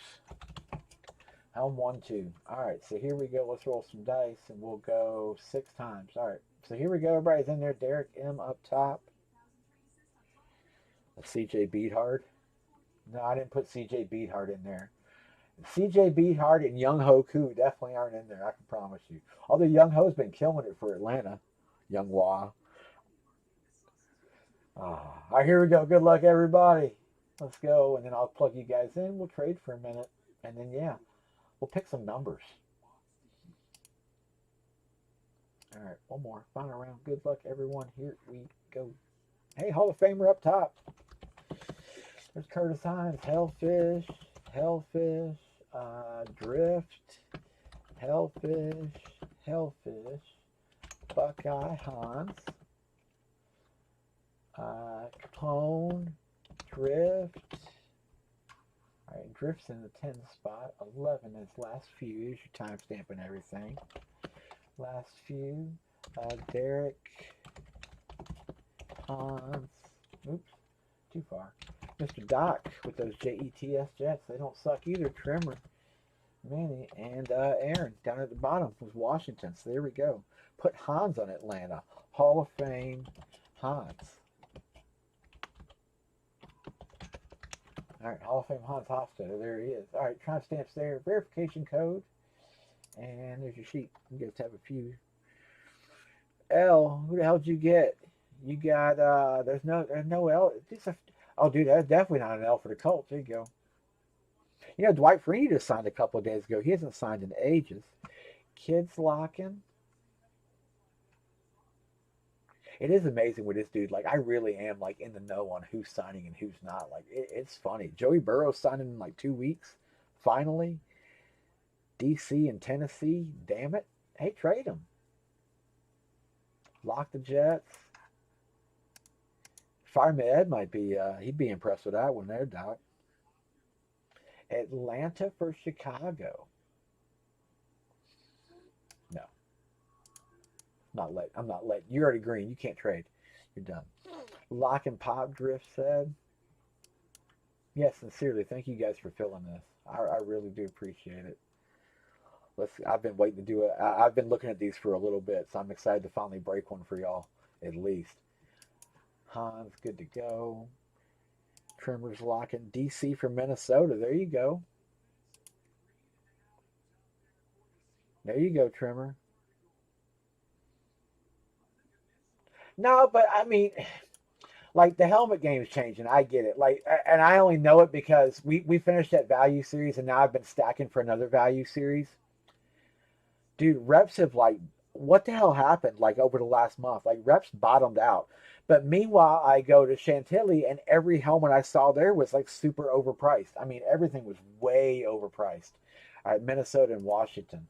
Helm 1-2. All right, so here we go. Let's roll some dice, and we'll go 6 times. All right, so here we go. Everybody's in there. Derek M up top. CJ Beathard. No, I didn't put CJ Beathard in there. CJ Beathard and Young Ho Koo definitely aren't in there. I can promise you. Although Young Ho's been killing it for Atlanta. Young Wah. All right, here we go. Good luck, everybody. Let's go, and then I'll plug you guys in. We'll trade for a minute, and then yeah, we'll pick some numbers. All right, one more. Final round. Good luck, everyone. Here we go. Hey, Hall of Famer up top. There's Curtis Hines, Hellfish, Drift, Hellfish, Buckeye Hans, Clone, Drift. All right, Drift's in the 10 spot. 11 is last few. Here's your timestamp and everything. Last few. Derek, Hans. Oops, too far. Mr. Doc with those JETS Jets. They don't suck either. Trimmer, Manny, and Aaron down at the bottom was Washington. So there we go. Put Hans on Atlanta. Hall of Fame, Hans. All right, Hall of Fame Hans Hofstadter. There he is. All right, timestamps there. Verification code. And there's your sheet. You guys have a few. L, who the hell did you get? You got, there's no L. Oh, dude, that's definitely not an L for the Colts. There you go. You know, Dwight Freeney just signed a couple of days ago. He hasn't signed in ages. Kids locking. It is amazing with this dude. Like, I really am, like, in the know on who's signing and who's not. Like, it's funny. Joey Burrow's signing in, like, 2 weeks. Finally. DC and Tennessee. Damn it. Hey, trade him. Lock the Jets. Fireman Ed might be, he'd be impressed with that one there, Doc. Atlanta for Chicago. No. I'm not letting. You're already green. You can't trade. You're done. Lock and Pop Drift said. Yes, sincerely. Thank you guys for filling this. I really do appreciate it. I've been waiting to do it. I've been looking at these for a little bit, so I'm excited to finally break one for y'all, at least. Hans, good to go. Trimmer's locking. DC from Minnesota. There you go. There you go, Trimmer. No, but I mean, like the helmet game is changing. I get it. Like, and I only know it because we finished that value series, and now I've been stacking for another value series. Dude, reps have like, what the hell happened like over the last month? Like reps bottomed out. But meanwhile, I go to Chantilly and every helmet I saw there was like super overpriced. I mean, everything was way overpriced. All right, Minnesota and Washington.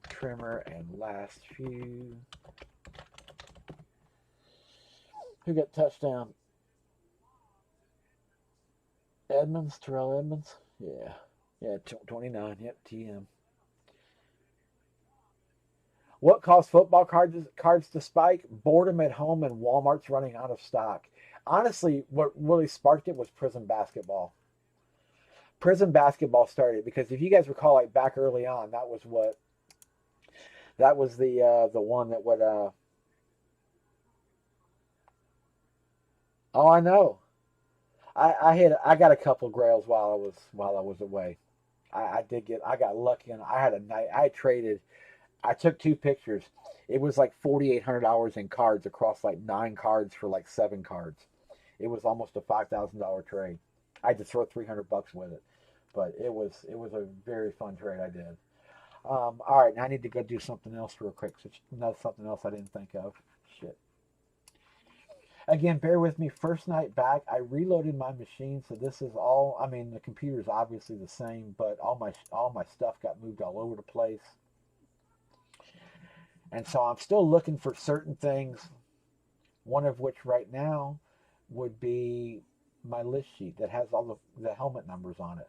Trimmer and last few. Who got touchdown? Edmonds, Terrell Edmonds? Yeah. Yeah, 29. Yep, TM. What caused football cards to spike? Boredom at home and Walmart's running out of stock. Honestly, what really sparked it was Prism Basketball. Prism Basketball started because if you guys recall, like back early on, that was the one that would oh, I know. I got a couple grails while I was away. I got lucky and I had a night. I took 2 pictures. It was like $4,800 in cards across like 9 cards for like 7 cards. It was almost a $5,000 trade. I had to throw $300 with it, but it was a very fun trade I did. All right, now I need to go do something else real quick. So that's something else I didn't think of. Shit. Again, bear with me. First night back, I reloaded my machine, so this is all. I mean, the computer's obviously the same, but all my stuff got moved all over the place. And so I'm still looking for certain things, one of which right now would be my list sheet that has all the helmet numbers on it.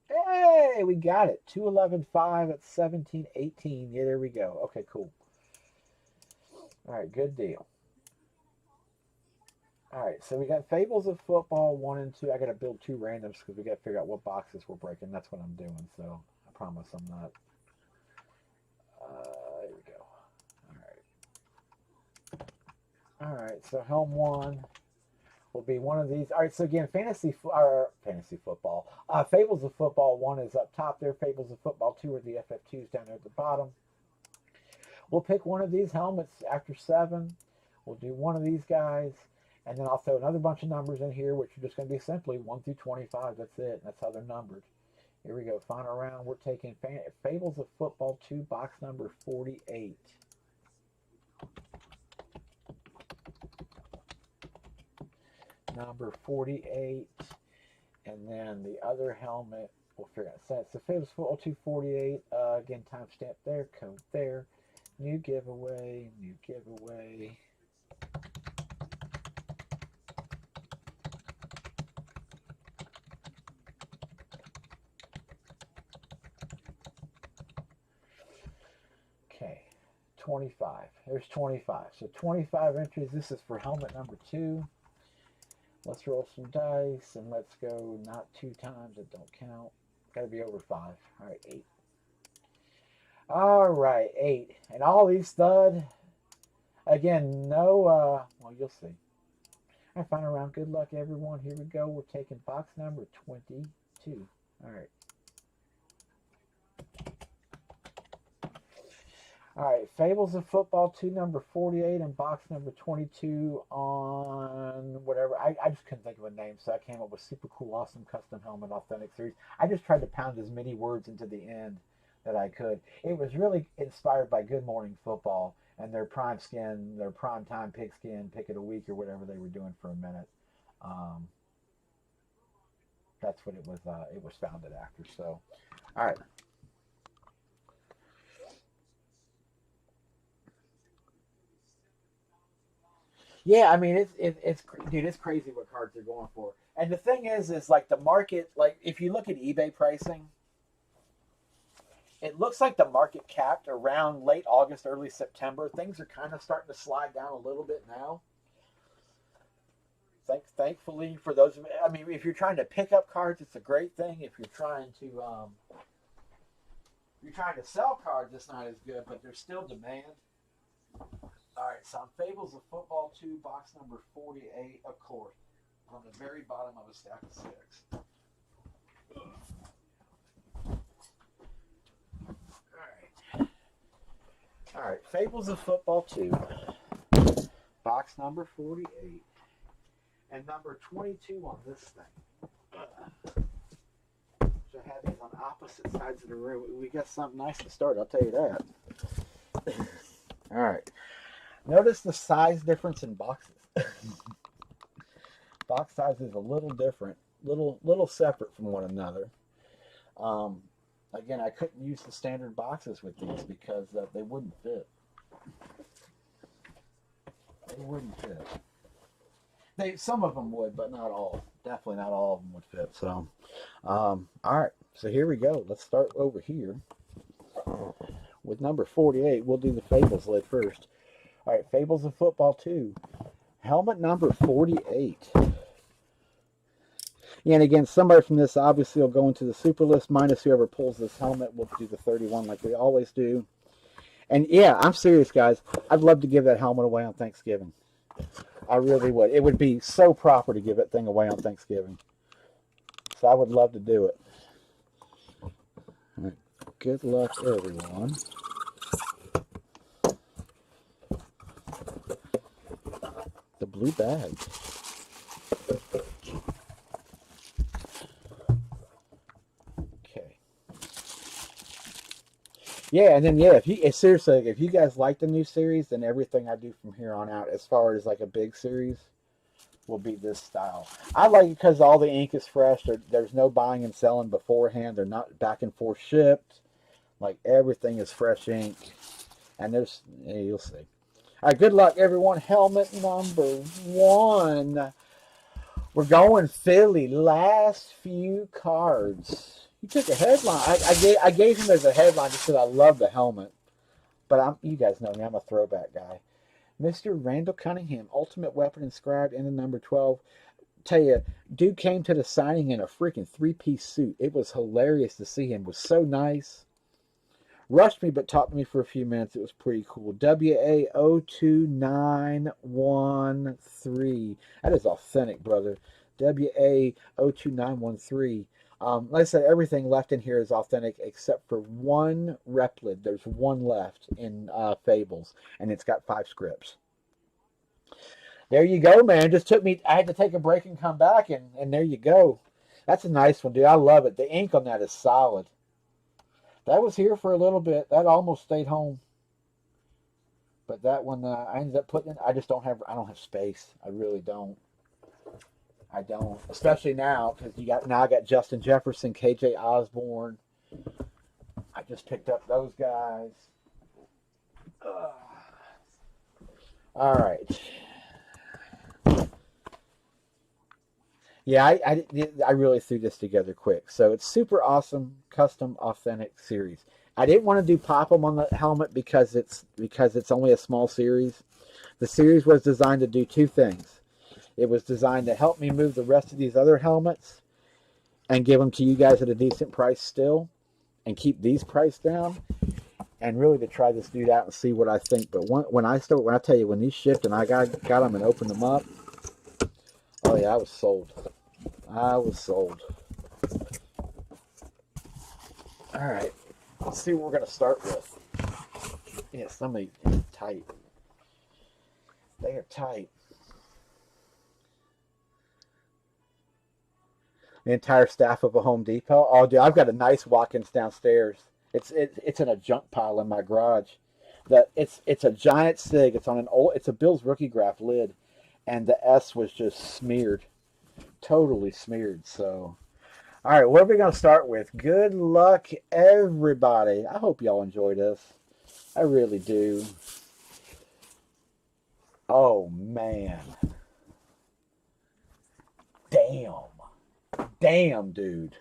Hey, we got it. 211.5 at 17.18. Yeah, there we go. Okay, cool. All right, good deal. All right, so we got Fables of Football 1 and 2. I got to build 2 randoms because we got to figure out what boxes we're breaking. That's what I'm doing, so I promise I'm not. There we go. All right, so Helm 1 will be one of these. All right, so again, fantasy football. Fables of Football 1 is up top there. Fables of Football 2 are the FF2s down there at the bottom. We'll pick one of these helmets after 7. We'll do one of these guys. And then I'll throw another bunch of numbers in here, which are just going to be simply 1 through 25. That's it. That's how they're numbered. Here we go. Final round. We're taking Fables of Football 2, box number 48. number 48. And then the other helmet, we'll figure out. So it's the Fables Football 248. Again, timestamp there, code there. New giveaway, new giveaway. Okay, 25. There's 25. So 25 entries. This is for helmet number 2. Let's roll some dice, and let's go not 2 times. It don't count. Got to be over 5. All right, 8. All right, 8. And all these stud. Again, no, well, you'll see. I final round. Good luck, everyone. Here we go. We're taking box number 22. All right. All right, Fables of Football 2, number 48, and box number 22 on whatever. I just couldn't think of a name, so I came up with Super Cool, Awesome, Custom Helmet, Authentic Series. I just tried to pound as many words into the end that I could. It was really inspired by Good Morning Football and their prime skin, their prime time pigskin, pick it a week or whatever they were doing for a minute. That's what it was founded after. So, all right. Yeah, I mean it's dude, it's crazy what cards they're going for. And the thing is like the market, like if you look at eBay pricing, it looks like the market capped around late August, early September. Things are kind of starting to slide down a little bit now. Thankfully for those, I mean, if you're trying to pick up cards, it's a great thing. If you're trying to sell cards, it's not as good, but there's still demand. All right, so on Fables of Football 2, box number 48, of course, on the very bottom of a stack of 6. All right, Fables of Football 2, box number 48, and number 22 on this thing. So I have these on opposite sides of the room. We got something nice to start, I'll tell you that. All right. Notice the size difference in boxes. Box size is a little different, little separate from one another. Again, I couldn't use the standard boxes with these because they wouldn't fit. They wouldn't fit. Some of them would, but not all. Definitely not all of them would fit. So, all right. So here we go. Let's start over here with number 48. We'll do the Fables lid first. All right, Fables of Football 2. Helmet number 48. Yeah, and again, somebody from this obviously will go into the super list, minus whoever pulls this helmet. We'll do the 31 like we always do. And yeah, I'm serious, guys. I'd love to give that helmet away on Thanksgiving. I really would. It would be so proper to give that thing away on Thanksgiving. So I would love to do it. All right. Good luck, everyone. The blue bag. Okay. Yeah, and then yeah, seriously, if you guys like the new series, then everything I do from here on out, as far as like a big series, will be this style. I like it because all the ink is fresh. There's no buying and selling beforehand. They're not back and forth shipped. Like everything is fresh ink, and you'll see. All right, good luck, everyone. Helmet number 1. We're going Philly. Last few cards. You took a headline. I gave him as a headline just because I love the helmet. But you guys know me. I'm a throwback guy. Mr. Randall Cunningham, Ultimate Weapon inscribed in the number 12. Tell you, dude came to the signing in a freaking 3-piece suit. It was hilarious to see him. It was so nice. Rushed me, but talked to me for a few minutes. It was pretty cool. WA02913. That is authentic, brother. WA02913. Like I said, everything left in here is authentic except for one replid. There's one left in Fables, and it's got 5 scripts. There you go, man. Just took me. I had to take a break and come back, and there you go. That's a nice one, dude. I love it. The ink on that is solid. That was here for a little bit. That almost stayed home. But that one, I ended up putting in. I don't have space. I really don't. I don't. Especially now, because I got Justin Jefferson, KJ Osborne. I just picked up those guys. All right. Yeah, I really threw this together quick. So it's super awesome, custom, authentic series. I didn't want to do pop them on the helmet because it's only a small series. The series was designed to do two things. It was designed to help me move the rest of these other helmets and give them to you guys at a decent price still, and keep these price down, and really to try this dude out and see what I think. But when I tell you, when these shipped and I got them and opened them up, oh yeah, I was sold. I was sold. All right, let's see what we're gonna start with. Yeah, somebody tight. They are tight. The entire staff of a Home Depot. Oh, dude, I've got a nice walk-ins downstairs. It's in a junk pile in my garage. It's a giant Sig. It's a Bill's Rookie Graph lid, and the S was just smeared, totally smeared. So, all right, what are we gonna start with? Good luck, everybody. I hope y'all enjoy this. I really do. Oh man, damn, dude.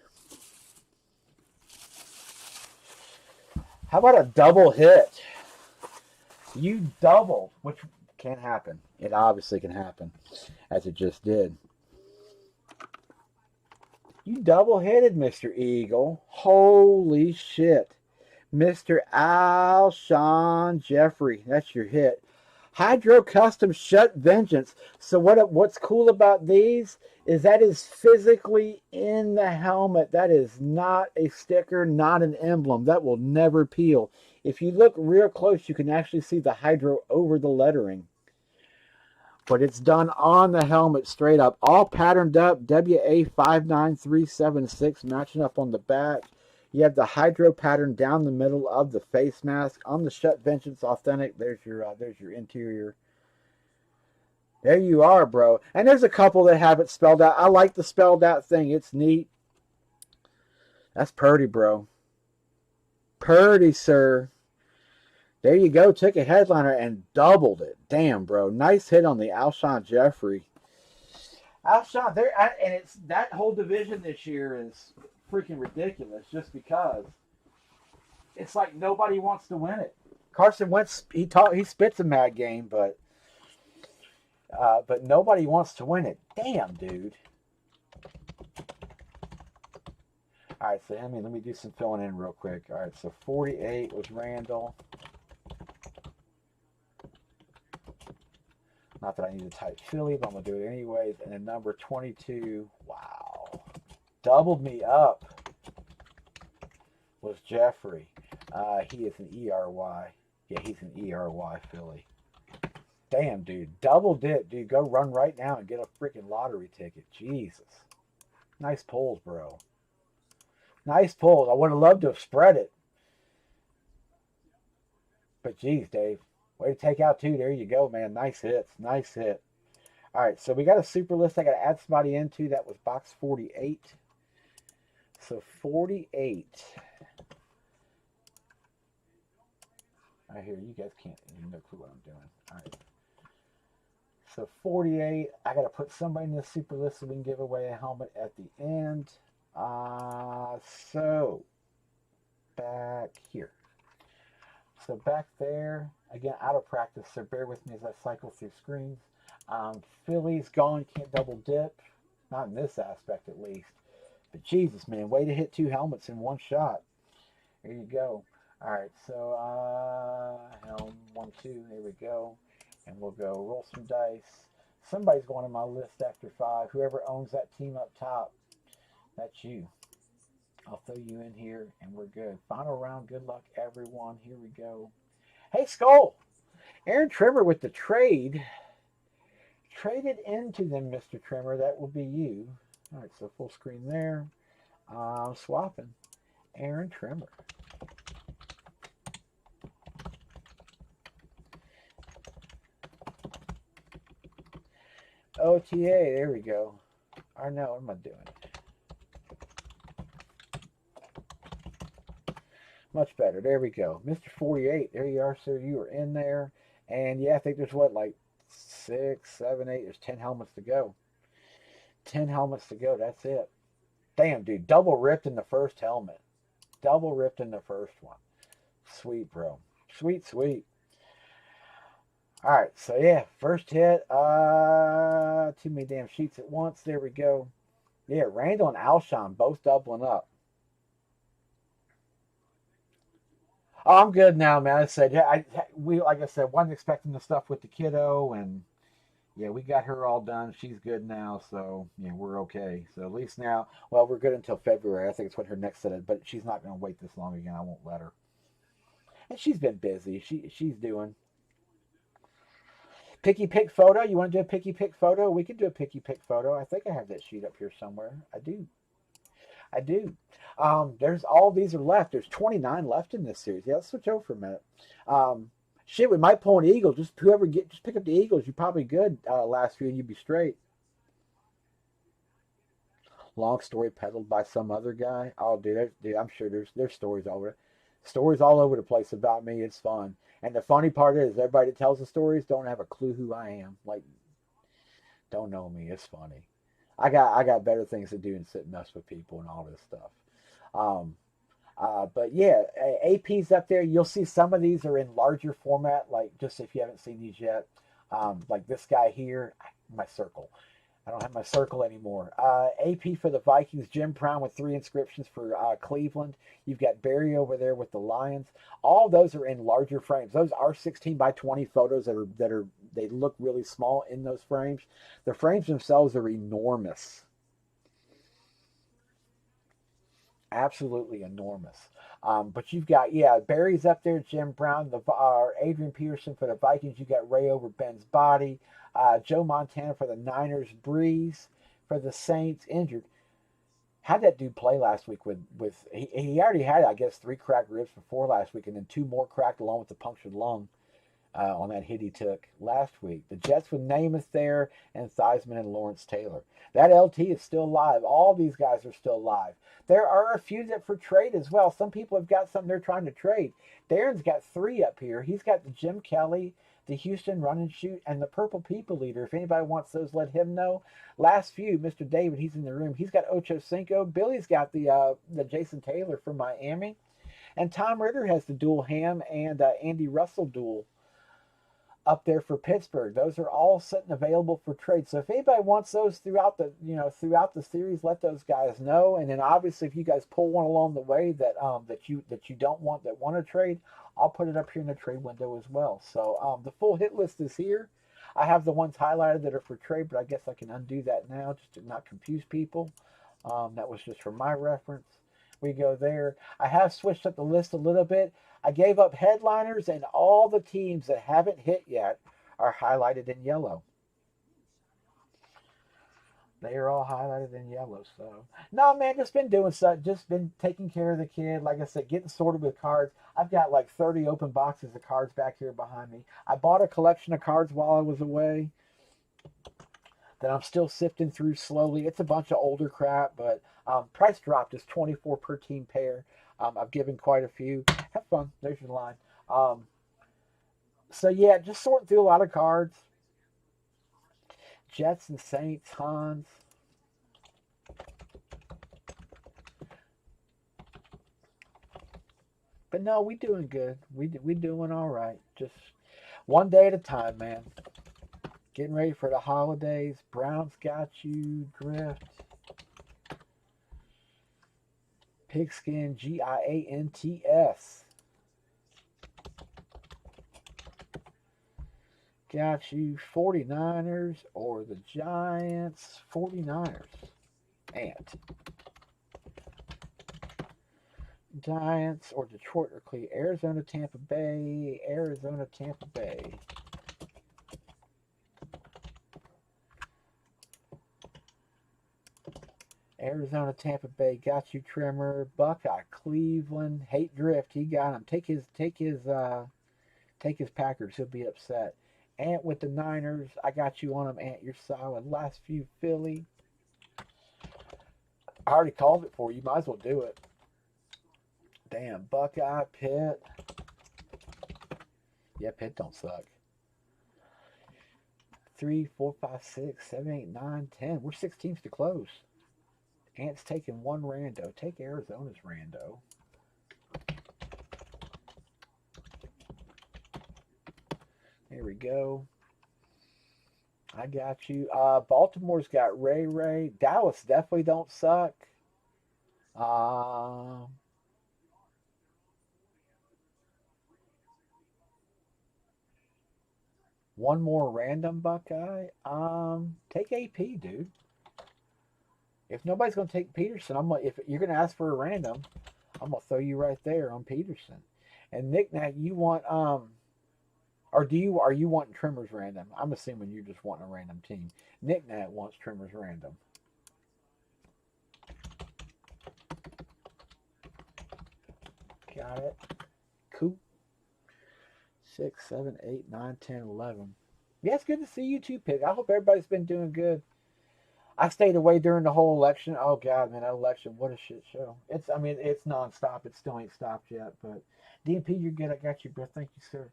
How about a double hit? You doubled, which can't happen. It obviously can happen, as it just did. You double-hitted, Mr. Eagle. Holy shit. Mr. Alshon Jeffrey. That's your hit. Hydro Custom Shut Vengeance. So what's cool about these is that is physically in the helmet. That is not a sticker, not an emblem. That will never peel. If you look real close, you can actually see the Hydro over the lettering. But it's done on the helmet straight up. All patterned up. WA59376 matching up on the back. You have the Hydro pattern down the middle of the face mask. On the Shut Vengeance Authentic, there's your interior. There you are, bro. And there's a couple that have it spelled out. I like the spelled out thing. It's neat. That's purty, bro. Purty, sir. There you go. Took a headliner and doubled it. Damn, bro. Nice hit on the Alshon Jeffrey. Alshon, and it's that whole division this year is freaking ridiculous just because it's like nobody wants to win it. Carson Wentz, he spits a mad game, but nobody wants to win it. Damn, dude. All right, so let me do some filling in real quick. All right, so 48 was Randall. Not that I need to type Philly, but I'm going to do it anyways. And then number 22, wow. Doubled me up was Jeffrey. He is an ERY. Yeah, he's an ERY Philly. Damn, dude. Doubled it, dude. Go run right now and get a freaking lottery ticket. Jesus. Nice pulls, bro. Nice pulls. I would have loved to have spread it. But geez, Dave. Way to take out two. There you go, man. Nice hits. Nice hit. All right, so we got a super list I got to add somebody into. That was box 48. So 48. I hear you guys can't. You have no clue what I'm doing. All right. So 48. I got to put somebody in the super list so we can give away a helmet at the end. So back here. So back there, again, out of practice, so bear with me as I cycle through screens. Philly's gone, can't double dip. Not in this aspect, at least. But Jesus, man, way to hit two helmets in one shot. There you go. All right, so helm 1, 2, there we go. And we'll go roll some dice. Somebody's going on my list after 5. Whoever owns that team up top, that's you. I'll throw you in here, and we're good. Final round. Good luck, everyone. Here we go. Hey, Skull. Aaron Trimmer with the trade. Traded into them, Mr. Trimmer. That will be you. All right, so full screen there. Swapping. Aaron Trimmer. OTA. There we go. Or no, what am I doing? Much better. There we go. Mr. 48. There you are, sir. You are in there. And yeah, I think there's what, like 6, 7, 8. There's 10 helmets to go. 10 helmets to go. That's it. Damn, dude. Double ripped in the first helmet. Double ripped in the first one. Sweet, bro. Sweet, sweet. All right. So yeah, first hit. Too many damn sheets at once. There we go. Yeah, Randall and Alshon both doubling up. Oh, I'm good now, man. I said, yeah, we like I said, wasn't expecting the stuff with the kiddo, and yeah, we got her all done. She's good now, so yeah, we're okay. So at least now, well, we're good until February. I think it's when her next set is, but she's not going to wait this long again. I won't let her. And she's been busy. She's doing picky pick photo. You want to do a picky pick photo? We can do a picky pick photo. I think I have that sheet up here somewhere. I do. I do. There's all these are left. There's 29 left in this series. Yeah, let's switch over for a minute. Shit, we might pull an eagle. Just whoever just pick up the eagles. You're probably good last few, and you'd be straight. Long story peddled by some other guy. Oh, dude, I'm sure there's stories all over the place about me. It's fun, and the funny part is everybody that tells the stories don't have a clue who I am. Like, don't know me. It's funny. I got better things to do than sit and mess with people and all this stuff. Um, but yeah, AP's up there. You'll see some of these are in larger format, like just if you haven't seen these yet. Like this guy here, my circle. I don't have my circle anymore. AP for the Vikings, Jim Brown with 3 inscriptions for Cleveland. You've got Barry over there with the Lions. All those are in larger frames. Those are 16 by 20 photos that are they look really small in those frames. The frames themselves are enormous. Absolutely enormous. But you've got, yeah, Barry's up there, Jim Brown, Adrian Peterson for the Vikings. You got Ray over Ben's body. Joe Montana for the Niners. Breeze for the Saints, injured. How'd that dude play last week with he already had, I guess, 3 cracked ribs before last week, and then 2 more cracked along with the punctured lung on that hit he took last week. The Jets with Namath there and Theismann and Lawrence Taylor. That LT is still live. All these guys are still live. There are a few that for trade as well. Some people have got something they're trying to trade. Darren's got 3 up here. He's got the Jim Kelly, the Houston Run and Shoot, and the Purple People Leader. If anybody wants those, let him know. Last few, Mr. David, he's in the room. He's got Ocho Cinco. Billy's got the Jason Taylor from Miami. And Tom Ritter has the dual ham and Andy Russell dual up there for Pittsburgh. Those are all sitting available for trade. So if anybody wants those throughout the series, let those guys know. And then obviously if you guys pull one along the way that you don't want that want to trade, I'll put it up here in the trade window as well. So the full hit list is here. I have the ones highlighted that are for trade, but I guess I can undo that now just to not confuse people. That was just for my reference. We go there. I have switched up the list a little bit. I gave up headliners, and all the teams that haven't hit yet are highlighted in yellow. They are all highlighted in yellow. So, no, man, just been doing stuff. Just been taking care of the kid. Like I said, getting sorted with cards. I've got like 30 open boxes of cards back here behind me. I bought a collection of cards while I was away that I'm still sifting through slowly. It's a bunch of older crap, but price dropped is 24 per team pair. I've given quite a few. Have fun. There's your line. So yeah, just sorting through a lot of cards. Jets and Saints, Hans. But no, we doing good. We doing all right. Just one day at a time, man. Getting ready for the holidays. Browns got you. Drift. Pigskin, Giants. Got you 49ers or the Giants. 49ers. And Giants or Detroit or Cleveland. Arizona, Tampa Bay. Arizona, Tampa Bay. Arizona, Tampa Bay, got you Trimmer. Buckeye, Cleveland, hate drift. He got him. Take his Packers. He'll be upset. Ant with the Niners. I got you on him, Ant. You're solid. Last few Philly. I already called it for you. Might as well do it. Damn, Buckeye, Pitt. Yeah, Pitt don't suck. 3, 4, 5, 6, 7, 8, 9, 10. We're 6 teams to close. Ants taking one rando. Take Arizona's rando. There we go. I got you. Baltimore's got Ray Ray. Dallas definitely don't suck. Uh, one more random Buckeye. Take AP, dude. If nobody's gonna take Peterson, if you're gonna ask for a random, I'm gonna throw you right there on Peterson. And Nick, now you want or are you wanting Trimmers random? I'm assuming you're just wanting a random team. Nick Nat wants Trimmers random. Got it. Cool. 6, 7, 8, 9, 10, 11. Yeah, it's good to see you too, Pig. I hope everybody's been doing good. I stayed away during the whole election. Oh God, man, that election, what a shit show. It's nonstop. It still ain't stopped yet. But DMP, you're good. I got you, bro. Thank you, sir.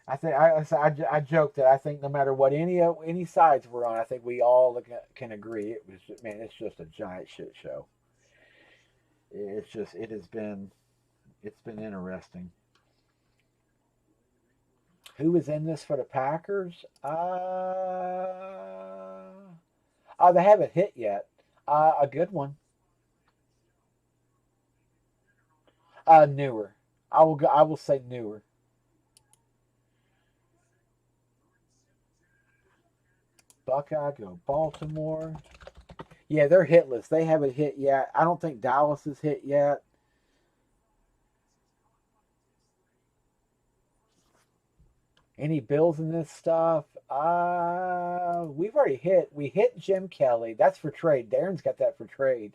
I joke that I think no matter what any sides we're on, I think we all can agree it was, man, it's just a giant shit show. It's been interesting. Who was in this for the Packers? Oh, they haven't hit yet. A good one. Newer. I will say newer. Buckeye go Baltimore. Yeah, they're hitless. They haven't hit yet. I don't think Dallas has hit yet. Any Bills in this stuff? We've already hit. We hit Jim Kelly. That's for trade. Darren's got that for trade.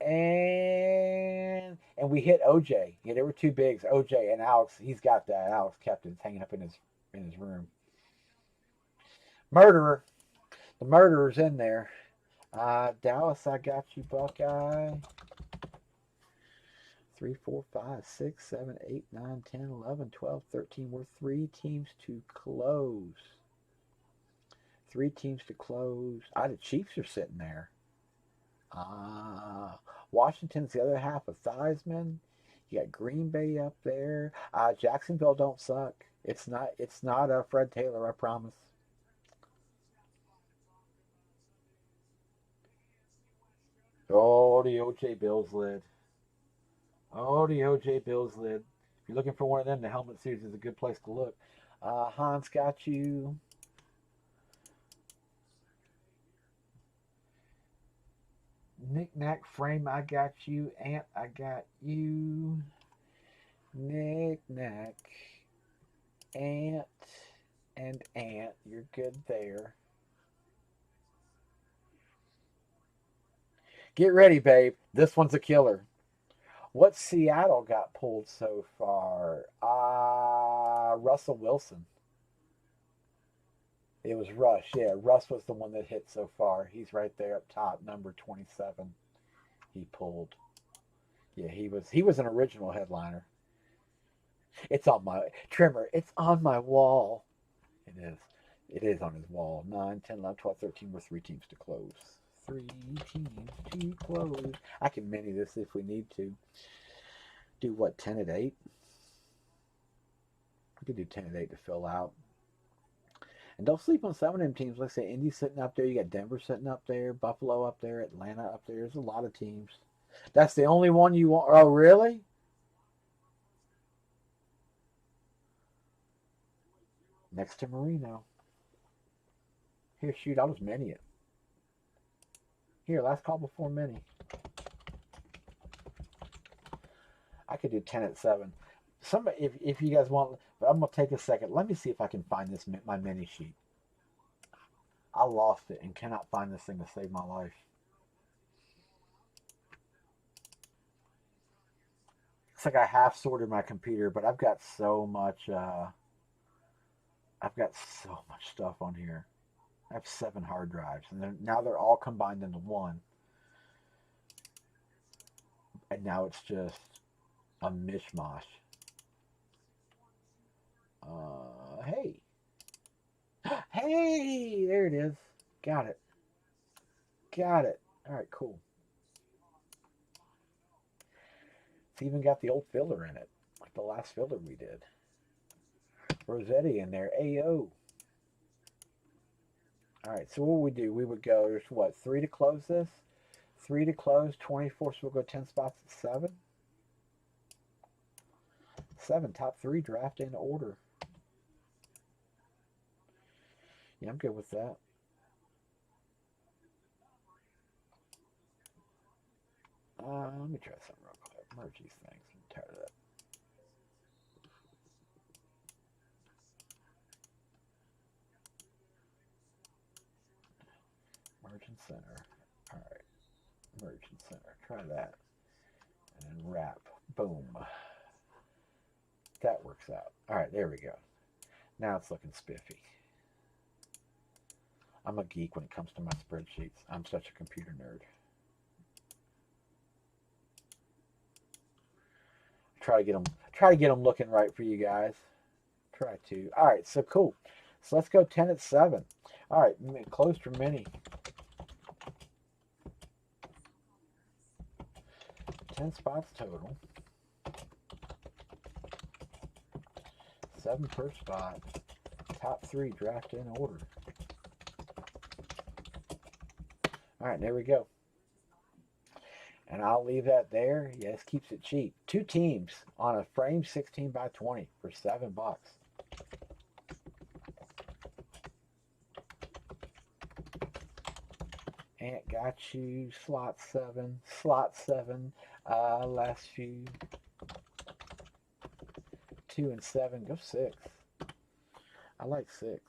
And we hit OJ. Yeah, there were two bigs. OJ and Alex. He's got that. Alex kept it hanging up in his room. Murderer. The murderer's in there. Dallas, I got you, Buckeye. 3, 4, 5, 6, 7, 8, 9, 10, 11, 12, 13. We're 3 teams to close. 3 teams to close. The Chiefs are sitting there. Washington's the other half of Theismann. You got Green Bay up there. Jacksonville don't suck. It's not. It's not Fred Taylor. I promise. Oh, the OJ Bills lid. Oh, the OJ Bills lid. If you're looking for one of them, the helmet series is a good place to look. Hans got you. Knick Knack Frame, I got you. Ant, I got you. Knick Knack. Ant and Ant. You're good there. Get ready, babe. This one's a killer. What Seattle got pulled so far? Russell Wilson. It was Rush. Yeah, Russ was the one that hit so far. He's right there up top, number 27. He pulled. Yeah, he was an original headliner. It's on my trimmer. It's on my wall. It is. It is on his wall. 9, 10, 11, 12, 13. We're 3 teams to close. 3 teams to close. I can mini this if we need to. Do what, 10 at 8? We could do 10 at 8 to fill out. And don't sleep on some of them teams. Like I say, Indy's sitting up there. You got Denver sitting up there. Buffalo up there. Atlanta up there. There's a lot of teams. That's the only one you want. Oh, really? Next to Marino. Here, shoot. I'll just mini it. Here, last call before mini. I could do 10 at 7. If you guys want, I'm gonna take a second. Let me see if I can find my mini sheet. I lost it and cannot find this thing to save my life. It's like I half sorted my computer, but I've got so much stuff on here. I have 7 hard drives, and now they're all combined into one. And now it's just a mishmash. Hey. Hey, there it is. Got it. Got it. All right, cool. It's even got the old filler in it, like the last filler we did. Rossetti in there. Ayo. All right, so what would we do? We would go, there's what, 3 to close this? 3 to close, 24, so we'll go 10 spots at 7. 7, top 3, draft in order. Yeah, I'm good with that. Let me try something real quick. Merge these things. I'm tired of that. Merge and center. All right. Merge and center. Try that. And then wrap. Boom. That works out. All right, there we go. Now it's looking spiffy. I'm a geek when it comes to my spreadsheets. I'm such a computer nerd. Try to get them looking right for you guys. Try to. All right, so cool. So let's go 10 at 7. All right, closed for mini. 10 spots total. 7 per spot. Top 3 draft in order. All right, there we go. And I'll leave that there. Yes, keeps it cheap. 2 teams on a frame 16 by 20 for $7. Ant got you. Slot 7. Slot 7. Last few. 2 and 7. Go 6. I like 6.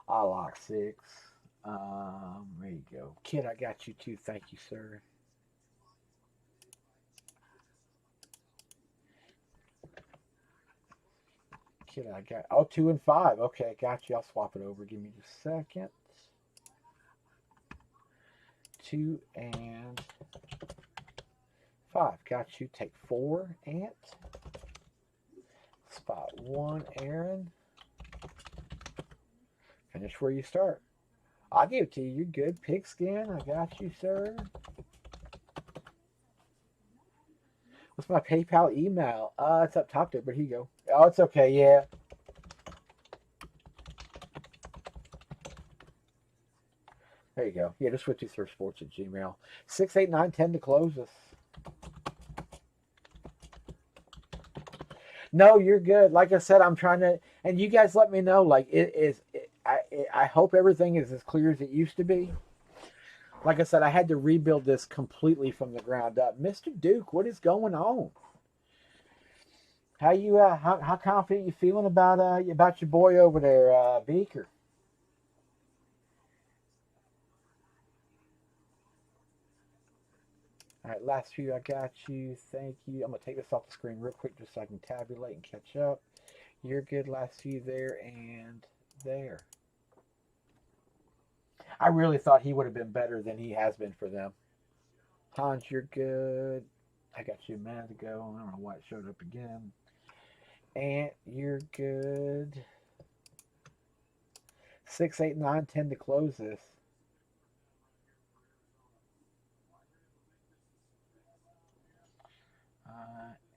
I like 6. There you go. Kid, I got you too. Thank you, sir. Kid, I got, oh, 2 and 5. Okay, got you. I'll swap it over. Give me just a second. 2 and 5. Got you. Take 4, Ant. Spot 1, Aaron. Finish where you start. I'll give it to you. You're good. Pigskin, I got you, sir. What's my PayPal email? It's up top there, but here you go. Oh, it's okay, yeah. There you go. Yeah, just switch to sports at Gmail. 6, 8, 9, 10 to close us. No, you're good. Like I said, I'm trying to, and you guys let me know. Like it is. I hope everything is as clear as it used to be. Like I said, I had to rebuild this completely from the ground up. Mr. Duke, what is going on? How you? How confident you feeling about your boy over there, Beaker? All right, last few I got you. Thank you. I'm gonna take this off the screen real quick just so I can tabulate and catch up. You're good. Last few there and there. I really thought he would have been better than he has been for them. Hans, you're good. I got you a minute ago. I don't know why it showed up again. Ant, you're good. 6, 8, 9, 10 to close this.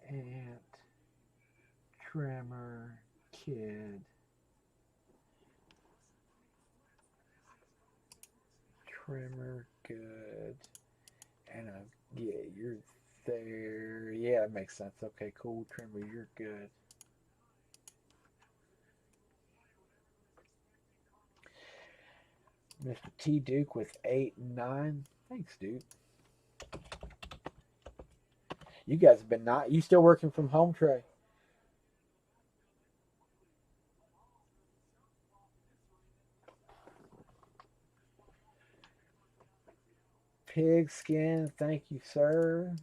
Ant, Trimmer, Kid. Trimmer, good. And yeah, you're there. Yeah, that makes sense. Okay, cool. Trimmer, you're good. Mr. T Duke with 8 and 9. Thanks, dude. You guys have been not. You still working from home, Trey? Pigskin, thank you, sir.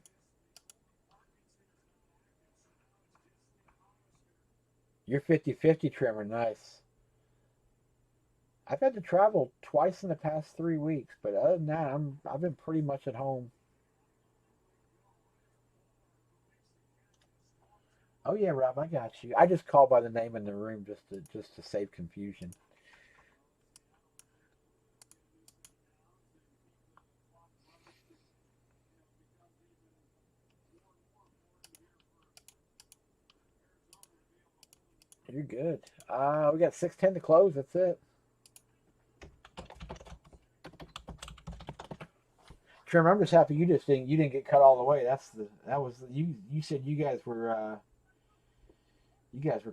You're 50/50 trimmer, nice. I've had to travel twice in the past 3 weeks, but other than that, I've been pretty much at home. Oh yeah, Rob, I got you. I just called by the name in the room just to save confusion. You're good. We got 6:10 to close. That's it. Trim, I'm just happy you didn't get cut all the way. You said you guys were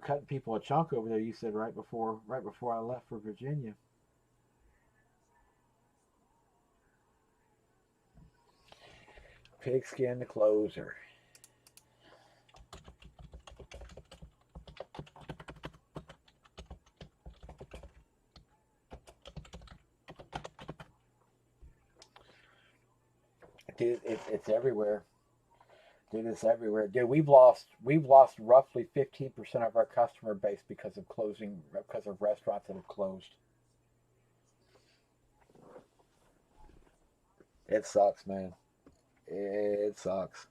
cutting people a chunk over there. You said right before I left for Virginia. Pigskin the closer. Dude, it's everywhere. Dude, it's everywhere. Dude, we've lost roughly 15% of our customer base because of restaurants that have closed. It sucks, man. It sucks.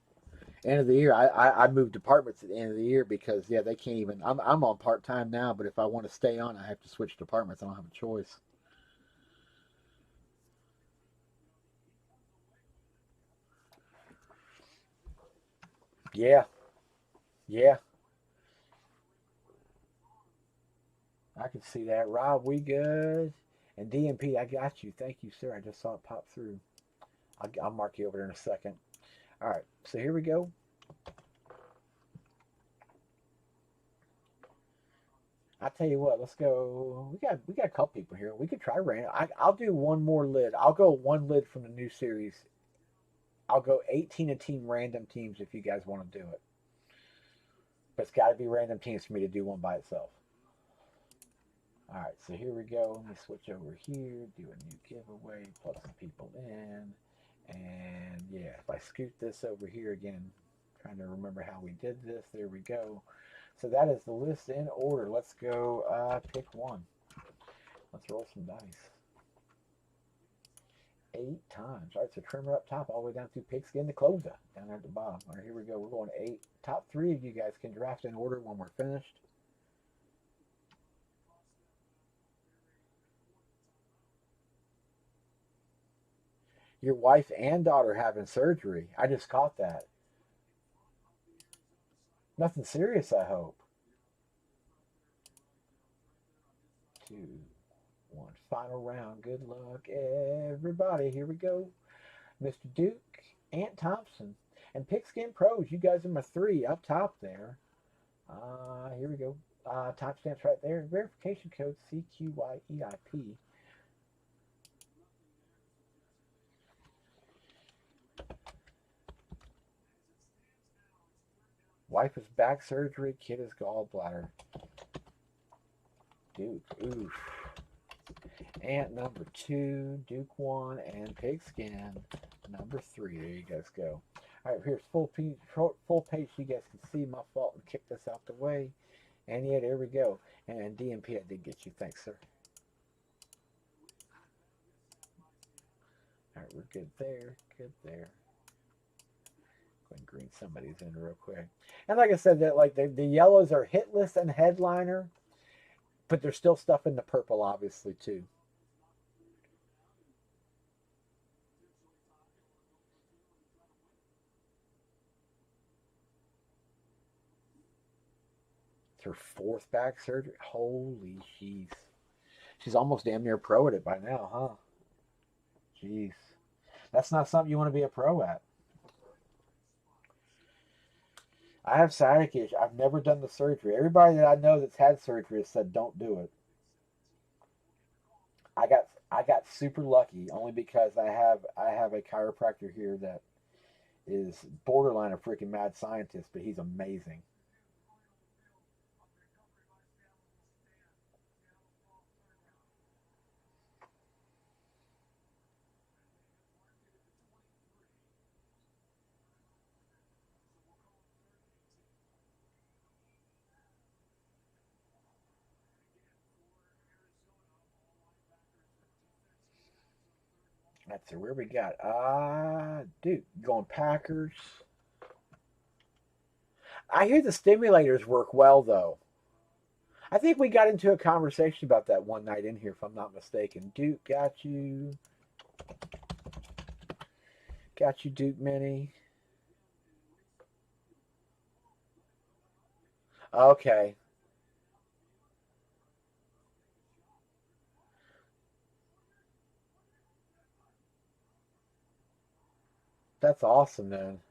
End of the year, I moved departments at the end of the year because yeah, they can't even. I'm on part time now, but if I want to stay on, I have to switch departments. I don't have a choice. Yeah, yeah, I can see that. Rob, we good? And DMP, I got you. Thank you, sir. I just saw it pop through. I'll mark you over there in a second. All right, so here we go. I tell you what, let's go. We got a couple people here. We could try random. I'll do one more lid. I'll go one lid from the new series. I'll go 18 a team random teams if you guys want to do it. But it's got to be random teams for me to do one by itself. All right, so here we go. Let me switch over here, do a new giveaway, plug some people in. And yeah, if I scoot this over here again, trying to remember how we did this. There we go. So that is the list in order. Let's go pick one. Let's roll some dice. 8 times. All right, so trimmer up top all the way down to pigskin to closer down there at the bottom. All right, here we go. We're going 8. Top 3 of you guys can draft in order when we're finished. Your wife and daughter having surgery. I just caught that. Nothing serious, I hope. 2, 1. Final round. Good luck, everybody. Here we go. Mr. Duke, Aunt Thompson, and Pigskin Pros. You guys are my 3 up top there. Here we go. Timestamps right there. Verification code CQYEIP. Wife is back surgery. Kid is gallbladder. Duke. Oof. Aunt number 2, Duke 1, and Pigskin number 3. There you guys go. All right, here's full page so you guys can see my fault and kick this out the way. And yeah, there we go. And DMP, I did get you. Thanks, sir. All right, we're good there. Good there. Go ahead and green somebody's in real quick. And like I said, that like the yellows are hit list and headliner, but there's still stuff in the purple, obviously, too. It's her 4th back surgery. Holy jeez. She's almost damn near pro at it by now, huh? Jeez. That's not something you want to be a pro at. I have sciatic issues. I've never done the surgery. Everybody that I know that's had surgery has said don't do it. I got super lucky only because I have a chiropractor here that is borderline a freaking mad scientist, but he's amazing. Let's see where we got. Dude, going Packers. I hear the stimulators work well though. I think we got into a conversation about that one night in here, if I'm not mistaken. Duke got you, Duke Mini. Okay, that's awesome, man.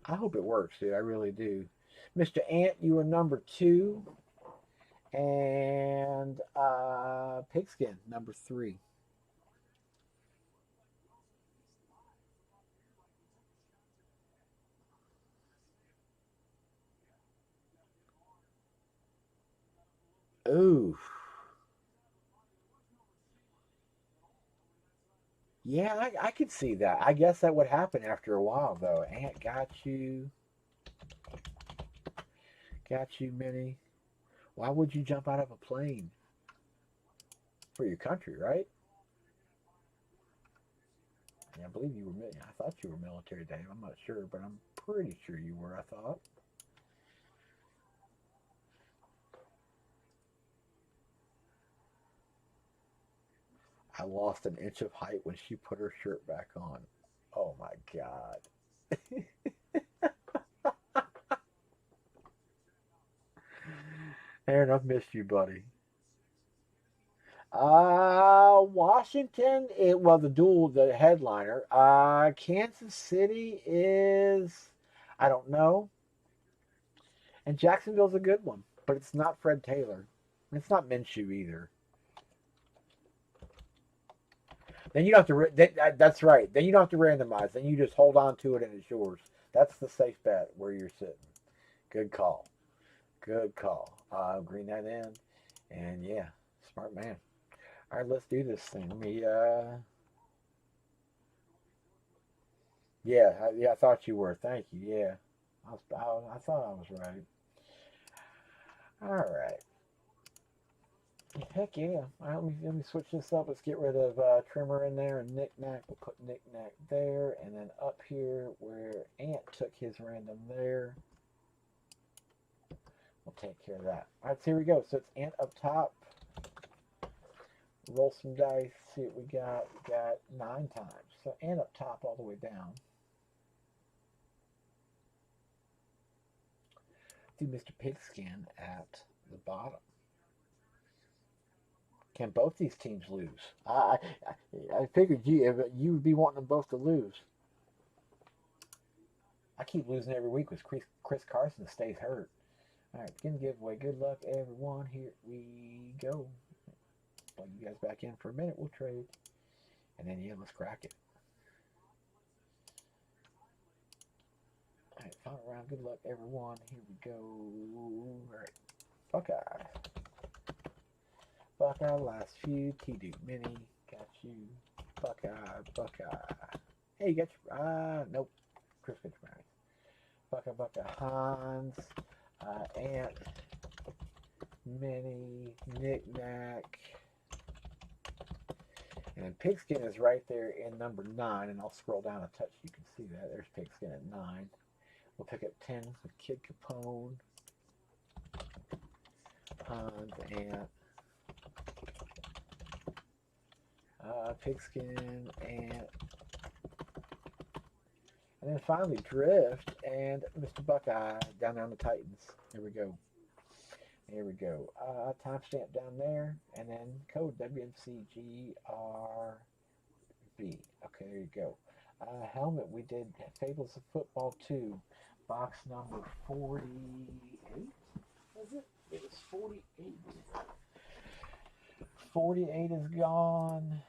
I hope it works, dude. I really do. Mr. Ant, you were number two, and Pigskin number three. Ooh, yeah, I could see that. I guess that would happen after a while, though. Ant got you, Minnie. Why would you jump out of a plane for your country, right? Yeah, I believe you were. I thought you were military, Dave. I'm not sure, but I'm pretty sure you were. I thought. I lost an inch of height when she put her shirt back on. Oh my God. Aaron, I've missed you, buddy. Washington, well, the headliner. Kansas City is, I don't know. And Jacksonville's a good one, but it's not Fred Taylor. It's not Minshew either. Then you don't have to. That's right. Then you don't have to randomize. Then you just hold on to it and it's yours. That's the safe bet where you're sitting. Good call. Good call. Green that in, and yeah, smart man. All right, let's do this thing. Let me. Yeah, yeah. I thought you were. Thank you. Yeah, I thought I was right. All right. Heck yeah. All right, let me switch this up. Let's get rid of Trimmer in there and Knick-Knack. We'll put Knick-Knack there. And then up here where Ant took his random there, we'll take care of that. All right, so here we go. So it's Ant up top. Roll some dice. See what we got. We got 9 times. So Ant up top all the way down. Do Mr. Pigskin at the bottom. Can both these teams lose? I figured you would be wanting them both to lose. I keep losing every week with Chris Carson stays hurt. All right, begin the giveaway. Good luck, everyone. Here we go. Plug you guys back in for a minute. We'll trade. And then, yeah, let's crack it. All right, final round. Good luck, everyone. Here we go. All right, Buckeye. Buckeye, last few. T-Duke Mini. Got you. Buckeye. Hey, you got your. Nope. Chris got your Buckeye Hans. Ant. Mini. Knick-Knack. And Pigskin is right there in number 9, and I'll scroll down a touch. You can see that. There's Pigskin at 9. We'll pick up 10 with Kid Capone, Hans, Ant, Pigskin, Ant, and then finally Drift and Mr. Buckeye down on the Titans. Here we go. Here we go. Timestamp down there, and then code WMCGRB. Okay, there you go. Helmet, we did Fables of Football 2, box number 48. Was it? It was 48. 48 is gone.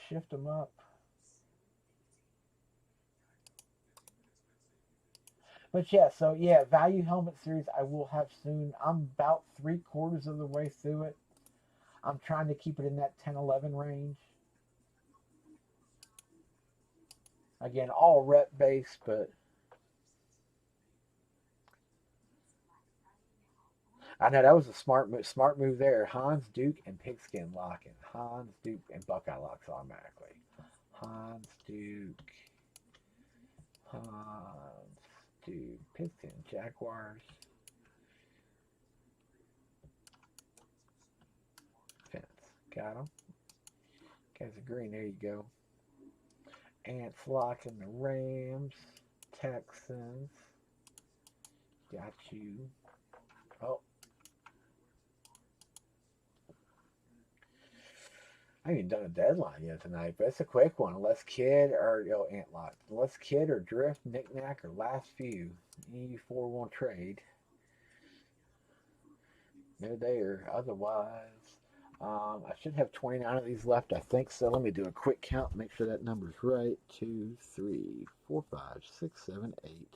Shift them up. But yeah, so yeah, Value Helmet Series I will have soon. I'm about 3/4 of the way through it. I'm trying to keep it in that 10-11 range. Again, all rep based, but I know that was a smart move there. Hans, Duke, and Pigskin locking. Hans, Duke, and Buckeye locks automatically. Hans, Duke, Hans, Duke, Pigskin, Jaguars, Fence. Got them. Guys agree. There you go. Ants locking the Rams, Texans. Got you. Oh, I haven't done a deadline yet tonight, but it's a quick one. Unless Kid or Ant Lock. Unless Kid or Drift, Knickknack, or Last Few. E4 won't trade. They're there. Otherwise, I should have 29 of these left, I think so. Let me do a quick count, make sure that number's right. 2, 3, 4, 5, 6, 7, 8,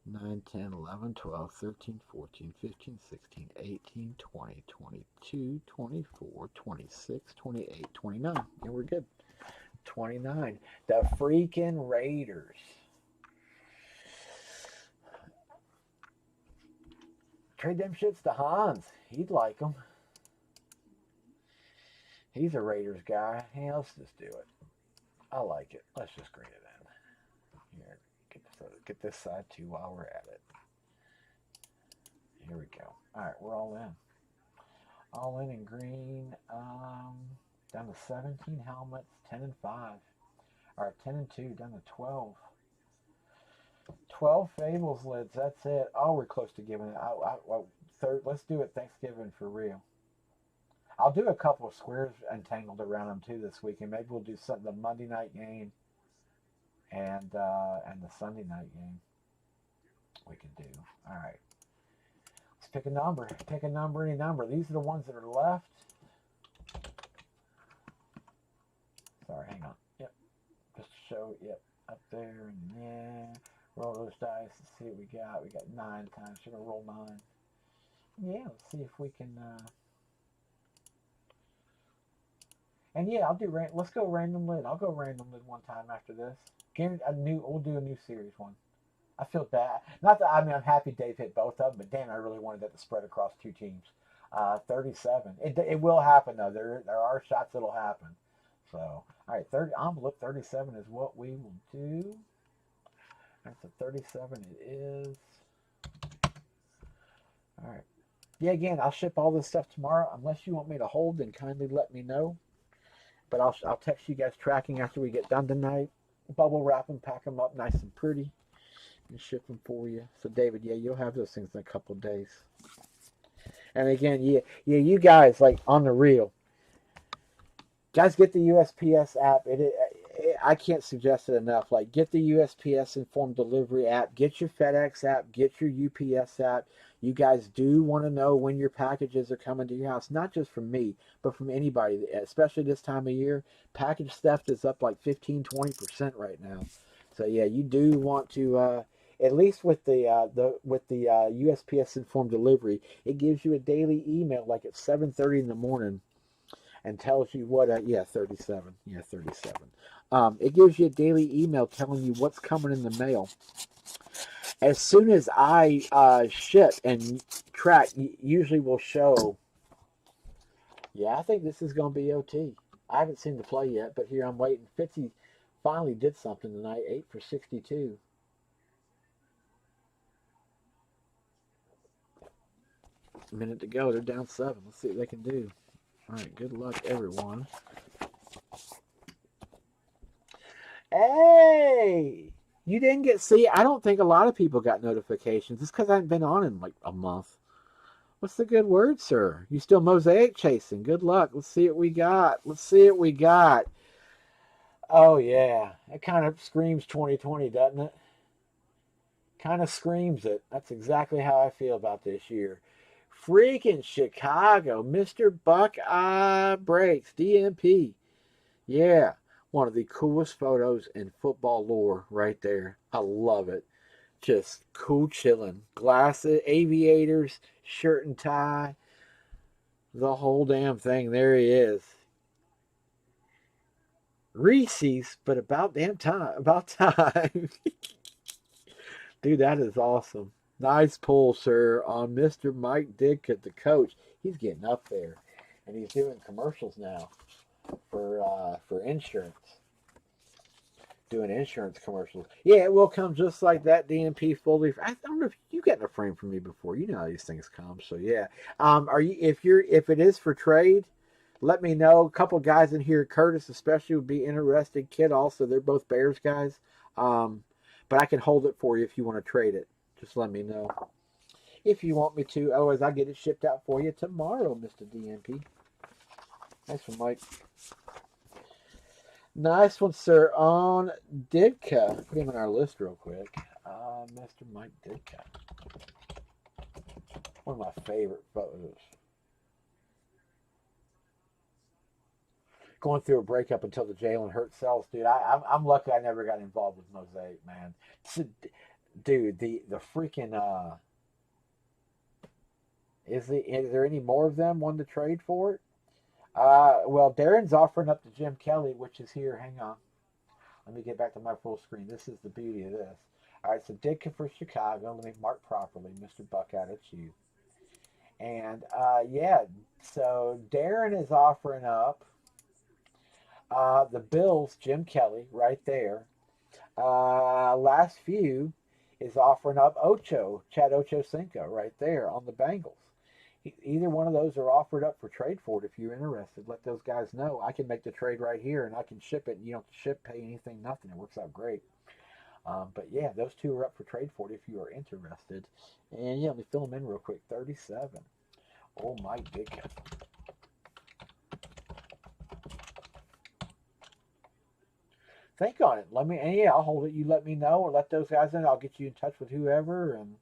9, 10, 11, 12, 13, 14, 15, 16, 18, 20, 22, 24, 26, 28, 29. And we're good. 29. The freaking Raiders. Trade them shits to Hans. He'd like them. He's a Raiders guy. Hey, let's just do it. I like it. Let's just green it in. Here, get this side too while we're at it. Here we go. All right, we're all in. All in green. Down to 17 helmets, 10 and 5. All right, 10 and 2, down to 12. 12 Fables lids. That's it. Oh, we're close to giving it. Third. Let's do it Thanksgiving for real. I'll do a couple of squares entangled around them too this weekend. Maybe we'll do something the Monday night game and the Sunday night game. We can do. All right. Let's pick a number. Pick a number, any number. These are the ones that are left. Sorry, hang on. Yep. Just to show. Yep. Up there and yeah. Roll those dice and see what we got. We got 9 times. Should I roll 9? Yeah, let's see if we can. And yeah, let's go random lid. I'll go random lid one time after this. We'll do a new series one. I feel bad. Not that, I mean, I'm happy Dave hit both of them, but damn, I really wanted that to spread across 2 teams. 37. It will happen though. There are shots that'll happen. So, all right, envelope 37 is what we will do. That's a 37 it is. All right. Yeah, again, I'll ship all this stuff tomorrow. Unless you want me to hold, then kindly let me know. But I'll text you guys tracking after we get done tonight. Bubble wrap them, pack them up nice and pretty, and ship them for you. So, David, yeah, you'll have those things in a couple of days. And again, yeah, you guys, like, on the real, guys, get the USPS app. I can't suggest it enough. Like, get the USPS Informed Delivery app. Get your FedEx app. Get your UPS app. You guys do want to know when your packages are coming to your house, not just from me, but from anybody, especially this time of year. Package theft is up like 15-20% right now. So, yeah, you do want to, at least with the USPS Informed Delivery, it gives you a daily email like at 7:30 in the morning and tells you what, 37. Yeah, 37. It gives you a daily email telling you what's coming in the mail. As soon as I ship and track, usually will show, yeah, I think this is going to be OT. I haven't seen the play yet, but here I'm waiting. Fitzy finally did something tonight, 8 for 62. A minute to go. They're down 7. Let's see what they can do. All right, good luck, everyone. Hey! You didn't I don't think a lot of people got notifications. It's because I haven't been on in like a month. What's the good word, sir? You still mosaic chasing. Good luck. Let's see what we got. Oh, yeah. It kind of screams 2020, doesn't it? Kind of screams it. That's exactly how I feel about this year. Freaking Chicago. Mr. Buckeye Breaks. DMP. Yeah. One of the coolest photos in football lore right there. I love it. Just cool chilling. Glasses, aviators, shirt and tie. The whole damn thing. There he is. Reese's, but about damn time. About time. Dude, that is awesome. Nice pull, sir, on Mr. Mike Ditka, the coach. He's getting up there, and he's doing commercials now for insurance. Doing insurance commercials. Yeah, it will come just like that. DNP fully. I don't know if you got in a frame from me before. You know how these things come. So yeah. Are you if it is for trade? Let me know. A couple guys in here, Curtis especially, would be interested. Kid also. They're both Bears guys. But I can hold it for you if you want to trade it. Just let me know if you want me to. Otherwise, I'll get it shipped out for you tomorrow, Mr. DNP. Thanks for Mike. Nice one, sir. On Ditka. Put him in our list real quick. Mr. Mike Ditka. One of my favorite photos. Going through a breakup until the Jalen Hurts sells, dude. I'm lucky I never got involved with Mosaic, man. Dude, the freaking is there any more of them wanting to trade for it? Well, Darren's offering up to Jim Kelly, which is here. Hang on. Let me get back to my full screen. This is the beauty of this. All right, so Ditka for Chicago. Let me mark properly. Mr. Buckout, it's you. And, yeah, so Darren is offering up the Bills, Jim Kelly, right there. Last few is offering up Chad Ochocinco, right there on the Bengals. Either one of those are offered up for trade for it. If you're interested, let those guys know. I can make the trade right here, and I can ship it. You don't have to ship, pay anything, nothing. It works out great. But yeah, those two are up for trade for it if you are interested. And yeah, let me fill them in real quick. 37. Oh my goodness. Think on it. Let me. And yeah, I'll hold it. You let me know, or let those guys in. I'll get you in touch with whoever. And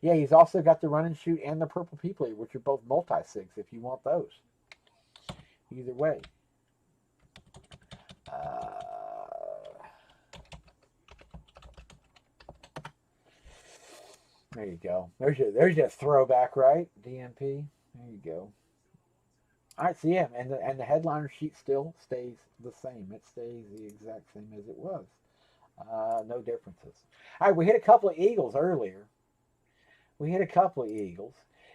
yeah, he's also got the run and shoot and the purple people, which are both multi-sigs if you want those. Either way. There you go. There's your throwback, right? DNP. There you go. All right, so yeah, and the headliner sheet still stays the same. It stays the exact same as it was. No differences. All right, we hit a couple of Eagles earlier.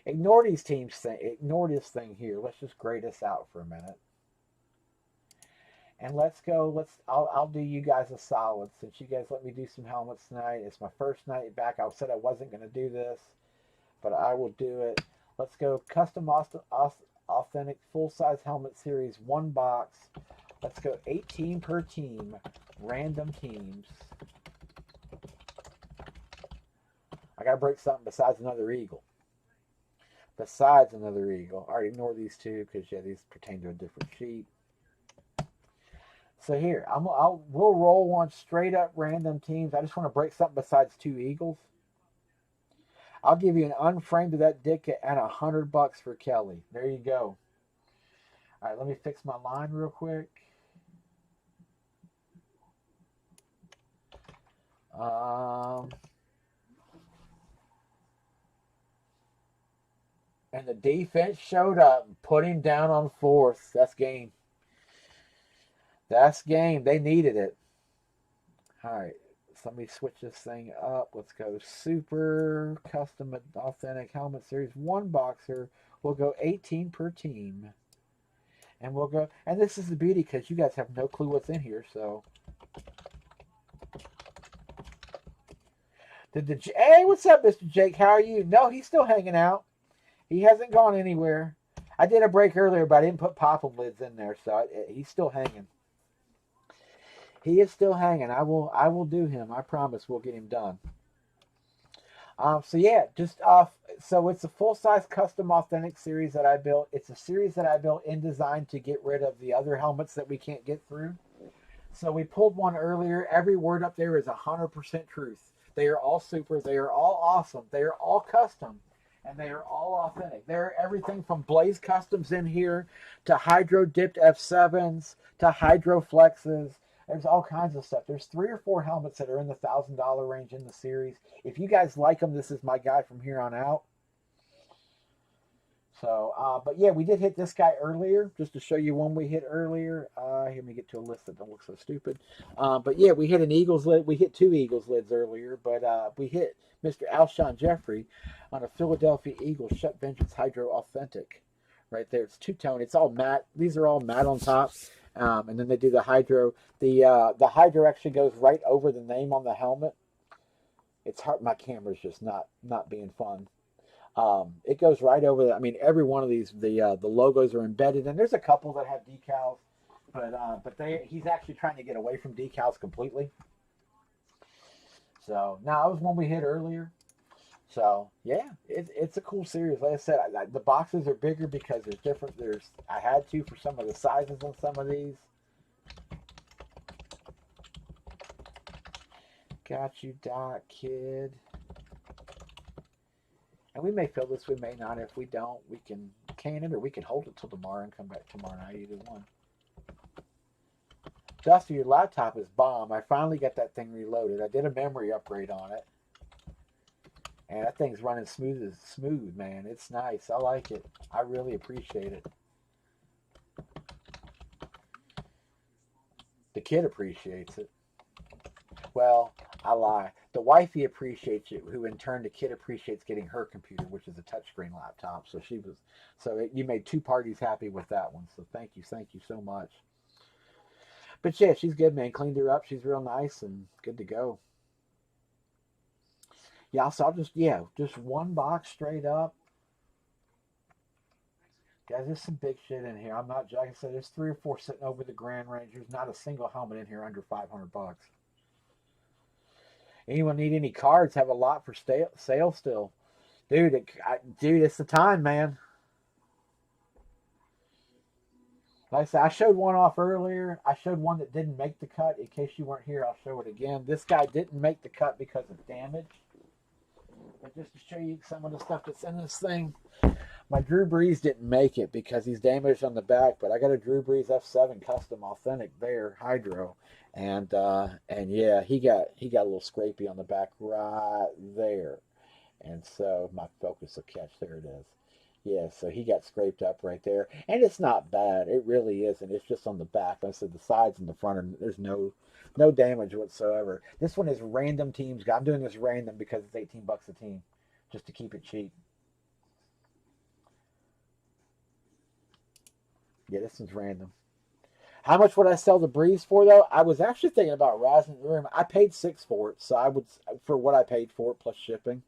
Ignore these teams. Ignore this thing here. Let's just grade this out for a minute. And let's go. I'll do you guys a solid since you guys let me do some helmets tonight. It's my first night back. I said I wasn't going to do this, but I will do it. Let's go custom authentic full-size helmet series, 1 box. Let's go 18 per team. Random teams. I got to break something besides another eagle. All right, ignore these two because, yeah, these pertain to a different sheet. So here, we'll roll one straight up random teams. I just want to break something besides 2 eagles. I'll give you an unframed of that Ditka and $100 for Kelly. There you go. All right, let me fix my line real quick. And the defense showed up and put him down on 4th. That's game. They needed it. All right. So let me switch this thing up. Let's go super custom authentic helmet series, 1 boxer. We'll go 18 per team. And we'll go, and this is the beauty because you guys have no clue what's in here. So, hey, what's up, Mr. Jake? How are you? No, he's still hanging out. He hasn't gone anywhere. I did a break earlier, but I didn't put pop-up lids in there, so he's still hanging. He is still hanging. I will do him. I promise we'll get him done. So yeah, so it's a full-size custom authentic series that I built. It's a series that I built in design to get rid of the other helmets that we can't get through. So we pulled one earlier. Every word up there is 100% truth. They are all super. They are all awesome. They are all custom. And they are all authentic. There are everything from Blaze Customs in here to Hydro Dipped F7s to Hydro Flexes. There's all kinds of stuff. There's 3 or 4 helmets that are in the $1,000 range in the series. If you guys like them, this is my guy from here on out. So, but yeah, we did hit this guy earlier, just to show you one we hit earlier. by here. Let me get to a list that don't look so stupid. But yeah, we hit an Eagles lid. We hit two Eagles lids earlier, but we hit Mr. Alshon Jeffrey on a Philadelphia Eagles Shut Vengeance Hydro Authentic. Right there, it's two-tone. It's all matte. These are all matte on top, and then they do the hydro. The hydro actually goes right over the name on the helmet. It's hard. My camera's just not being fun. It goes right over the, I mean, every one of these, the logos are embedded, and there's a couple that have decals, but he's actually trying to get away from decals completely. So now that was one we hit earlier. So yeah, it's a cool series. Like I said, the boxes are bigger because there's different. I had to for some of the sizes on some of these. Got you, Doc Kid. And we may fill this, we may not. If we don't, we can can it, or we can hold it till tomorrow and come back tomorrow night, either one. Dusty, your laptop is bomb. I finally got that thing reloaded. I did a memory upgrade on it. And that thing's running smooth, man. It's nice. I like it. I really appreciate it. The kid appreciates it. Well, I lie. The wifey appreciates it, who in turn the kid appreciates getting her computer, which is a touchscreen laptop. So you made two parties happy with that one. So thank you so much. But yeah, she's good, man. Cleaned her up. She's real nice and good to go. Yeah, so just one box straight up. Guys, there's some big shit in here. I'm not, like I said, there's 3 or 4 sitting over the Grand Range. There's not a single helmet in here under $500. Anyone need any cards? Have a lot for sale still. Dude, it's the time, man. Like I said, I showed one off earlier. I showed one that didn't make the cut. In case you weren't here, I'll show it again. This guy didn't make the cut because of damage. But just to show you some of the stuff that's in this thing, my Drew Brees didn't make it because he's damaged on the back. But I got a Drew Brees F7 custom authentic Bear Hydro, and yeah, he got a little scrapey on the back right there, and so my focus will catch. There it is. Yeah, so he got scraped up right there, and it's not bad. It really isn't. It's just on the back. Like I said, the sides and the front, and there's no damage whatsoever. This one is random teams. I'm doing this random because it's $18 a team, just to keep it cheap. Yeah, this one's random. How much would I sell the Breeze for, though? I was actually thinking about rising the room. I paid $6 for it, so I would, for what I paid for it plus shipping.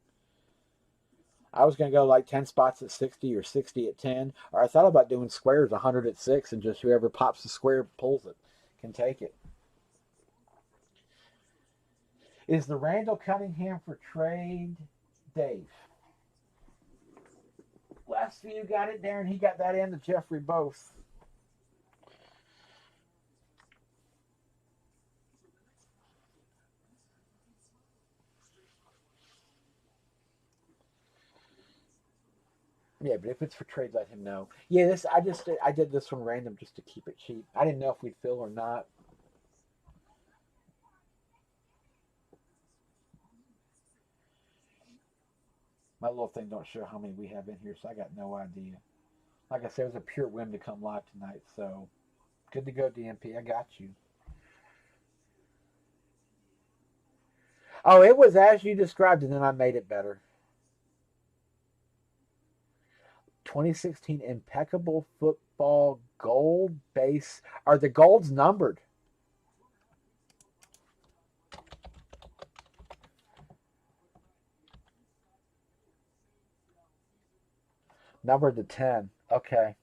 I was going to go like 10 spots at 60 or 60 at 10. Or I thought about doing squares 100 at 6, and just whoever pops the square pulls it can take it. Is the Randall Cunningham for trade, Dave? Last few got it, Darren. He got that and the Jeffrey both. Yeah, but if it's for trade, let him know. Yeah, I did this one random just to keep it cheap. I didn't know if we'd fill or not. My little thing don't show how many we have in here, so I got no idea. Like I said, it was a pure whim to come live tonight, so good to go, DMP. I got you. Oh, it was as you described, and then I made it better. 2016 Impeccable Football Gold Base. Are the golds numbered? Numbered to 10. Okay.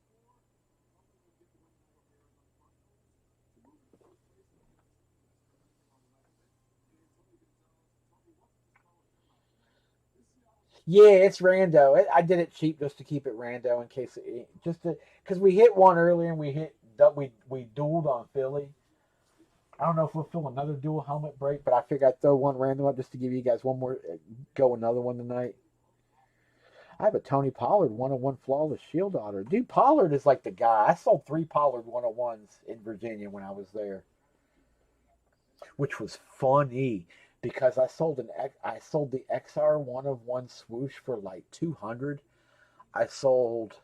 Yeah, it's rando. I did it cheap just to keep it rando in case because we hit one earlier and we dueled on Philly. I don't know if we'll fill another dual helmet break, but I figured I'd throw one random up just to give you guys one more go another one tonight. I have a Tony Pollard 101 Flawless Shield Otter. Dude, Pollard is like the guy. I sold 3 Pollard 101s in Virginia when I was there, which was funny because I sold the XR 101 swoosh for like 200. I sold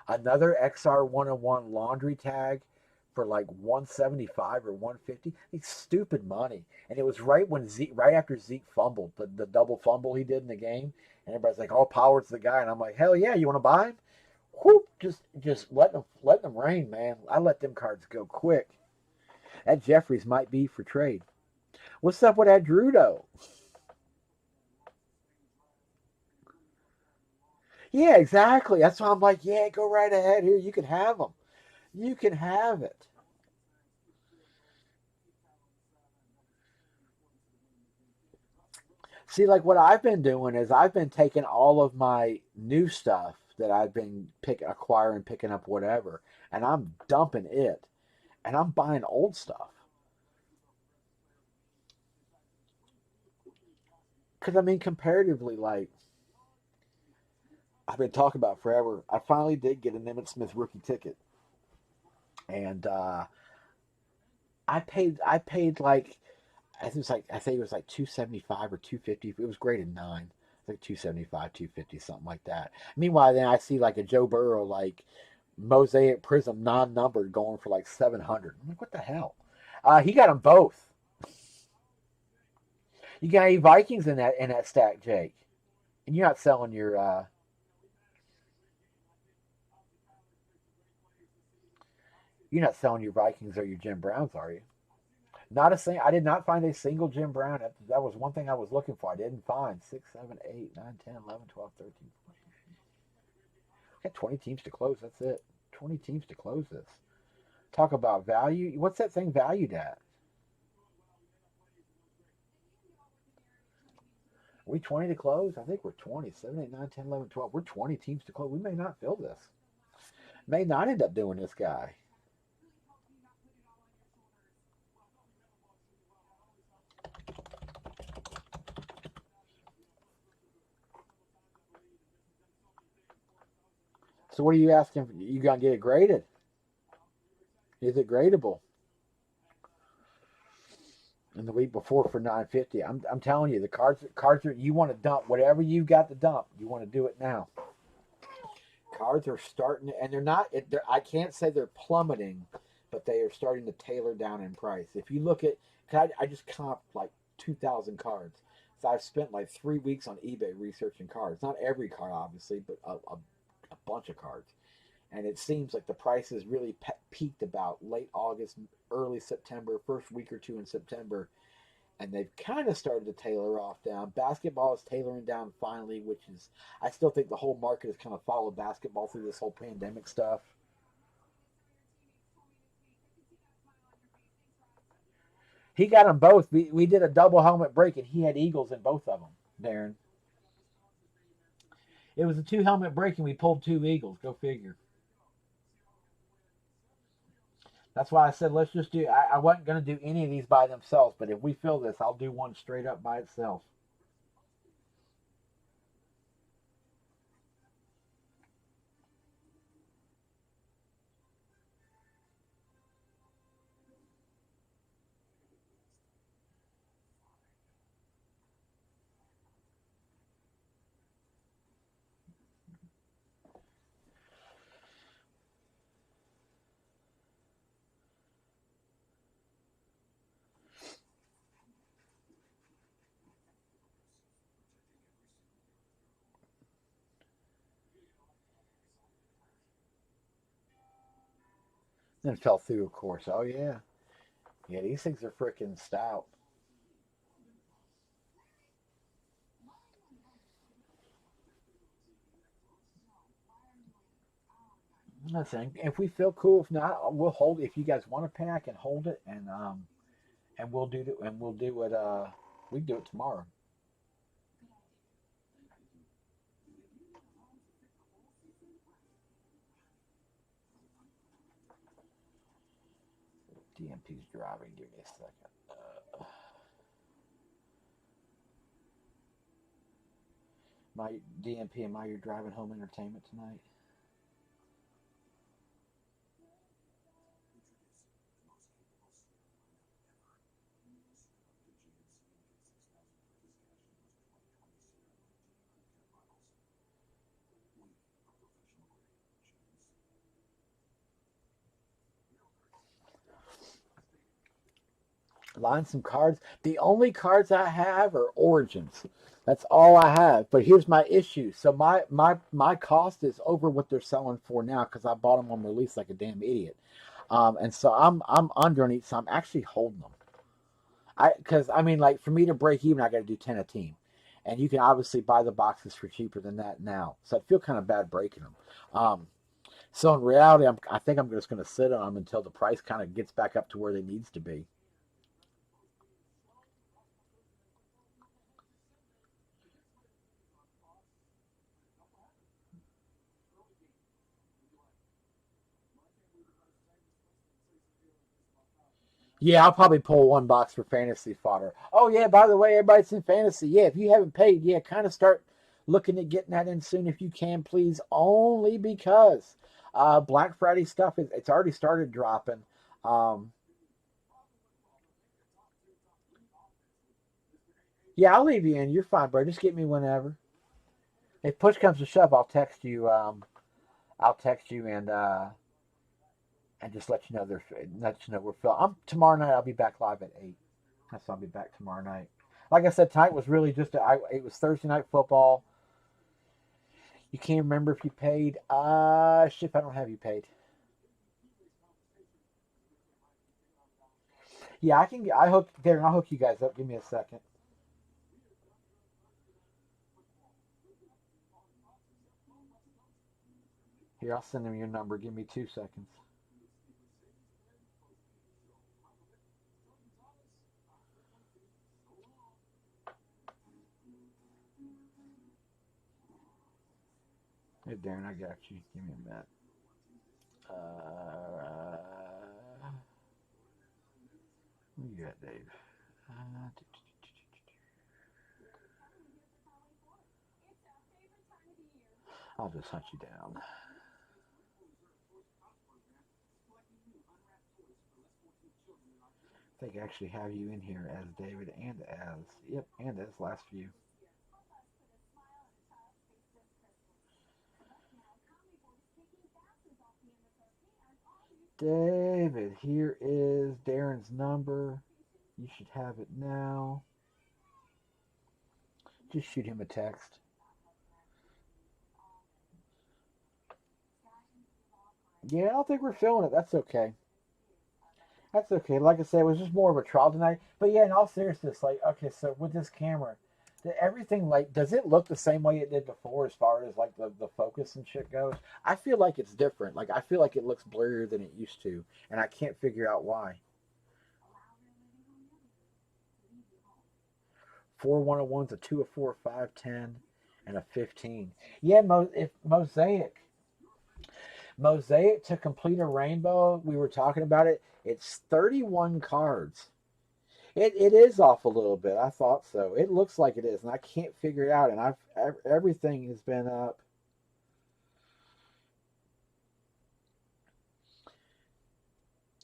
another XR 101 laundry tag for like 175 or 150. It's stupid money. And it was right when right after Zeke fumbled, the double fumble he did in the game. And everybody's like, "All power to the guy." And I'm like, "Hell yeah, you want to buy him?" Whoop, just let them rain, man. I let them cards go quick. That Jeffries might be for trade. What's up with that Drudo? Yeah, exactly. That's why I'm like, yeah, go right ahead here. You can have them. You can have it. See, like what I've been doing is I've been taking all of my new stuff that I've been acquiring, picking up, whatever, and I'm dumping it, and I'm buying old stuff. Because I mean, comparatively, like I've been talking about forever, I finally did get a Nimitz Smith rookie ticket, and I paid like I think it was like 275 or 250. It was graded 9. I think 275, 250, something like that. Meanwhile, then I see like a Joe Burrow like Mosaic Prism non-numbered going for like 700. I'm like, what the hell? He got them both. You got any Vikings in that stack, Jake? And you're not selling your Vikings or your Jim Browns, are you? Not a single. I did not find a single Jim Brown. That was one thing I was looking for. I didn't find 6, 7, 8, 9, 10, 11, 12, 13. Got 20 teams to close. That's it. 20 teams to close this. Talk about value. What's that thing valued at? Are we 20 to close? I think we're 20. 7, 8, 9, 10, 11, 12. We're 20 teams to close. We may not fill this. May not end up doing this guy. So what are you asking? You gonna get it graded? Is it gradable? In the week before for 950. I'm telling you, the cards are you want to dump whatever you've got to dump. You want to do it now. Cards are starting, and they're not. I can't say they're plummeting, but they are starting to tailor down in price. If you look at, I just comped like 2,000 cards. So I've spent like 3 weeks on eBay researching cards. Not every card, obviously, but a bunch of cards. And it seems like the prices really peaked about late August, early September, first week or two in September, and they've kind of started to tailor off down. Basketball is tailoring down finally, which is I still think the whole market has kind of followed basketball through this whole pandemic stuff. He got them both. We did a double helmet break, and he had Eagles in both of them. Darren, it was a two helmet break, and we pulled two Eagles. Go figure. That's why I said let's just do. I wasn't going to do any of these by themselves, but if we fill this, I'll do one straight up by itself. Then fell through, of course. Oh yeah, yeah. These things are freaking stout. Listen, if we feel cool, if not, we'll hold it. If you guys want to pack and hold it, and we'll do it. We can do it tomorrow. DMP's driving. Give me a second. My DMP, am I your driving home entertainment tonight? line some cards. The only cards I have are Origins. That's all I have. But here's my issue. So my cost is over what they're selling for now because I bought them on release like a damn idiot. And so I'm underneath. So I'm actually holding them. Because I mean, like for me to break even, I got to do 10 a team, and you can obviously buy the boxes for cheaper than that now. So I feel kind of bad breaking them. So in reality, I think I'm just going to sit on them until the price kind of gets back up to where it needs to be. Yeah, I'll probably pull one box for fantasy fodder. Oh yeah, by the way, everybody's in fantasy. Yeah, if you haven't paid, yeah, kind of start looking at getting that in soon if you can, please. Only because Black Friday stuff it's already started dropping. Um, yeah, I'll leave you in. You're fine, bro. Just get me whenever. If push comes to shove, I'll text you. I'll text you and just let you know let you know we're filming. Tomorrow night. I'll be back live at 8. That's I'll be back tomorrow night. Like I said, tonight was really just it was Thursday night football. You can't remember if you paid. Shit, I don't have you paid. Yeah, I can. I hook Darren. I'll hook you guys up. Give me a second. Here, I'll send him your number. Give me 2 seconds. Hey, Darren, I got you. Give me a minute. Uh, where you at, Dave? Uh, I'll just hunt you down. I think I actually have you in here as David and as yep and as last view. David, here is Darren's number. You should have it now. Just shoot him a text. Yeah, I don't think we're feeling it. That's okay. That's okay. Like I said, it was just more of a trial tonight. But yeah, in all seriousness, like, okay, so with this camera, everything, like, does it look the same way it did before as far as, like, the focus and shit goes? I feel like it's different. Like, I feel like it looks blurrier than it used to, and I can't figure out why. Four 101s, a two, a four, a 510, and a 15. Yeah, if Mosaic to complete a rainbow, we were talking about it. It's 31 cards. It is off a little bit. I thought so. It looks like it is, and I can't figure it out. And everything has been up.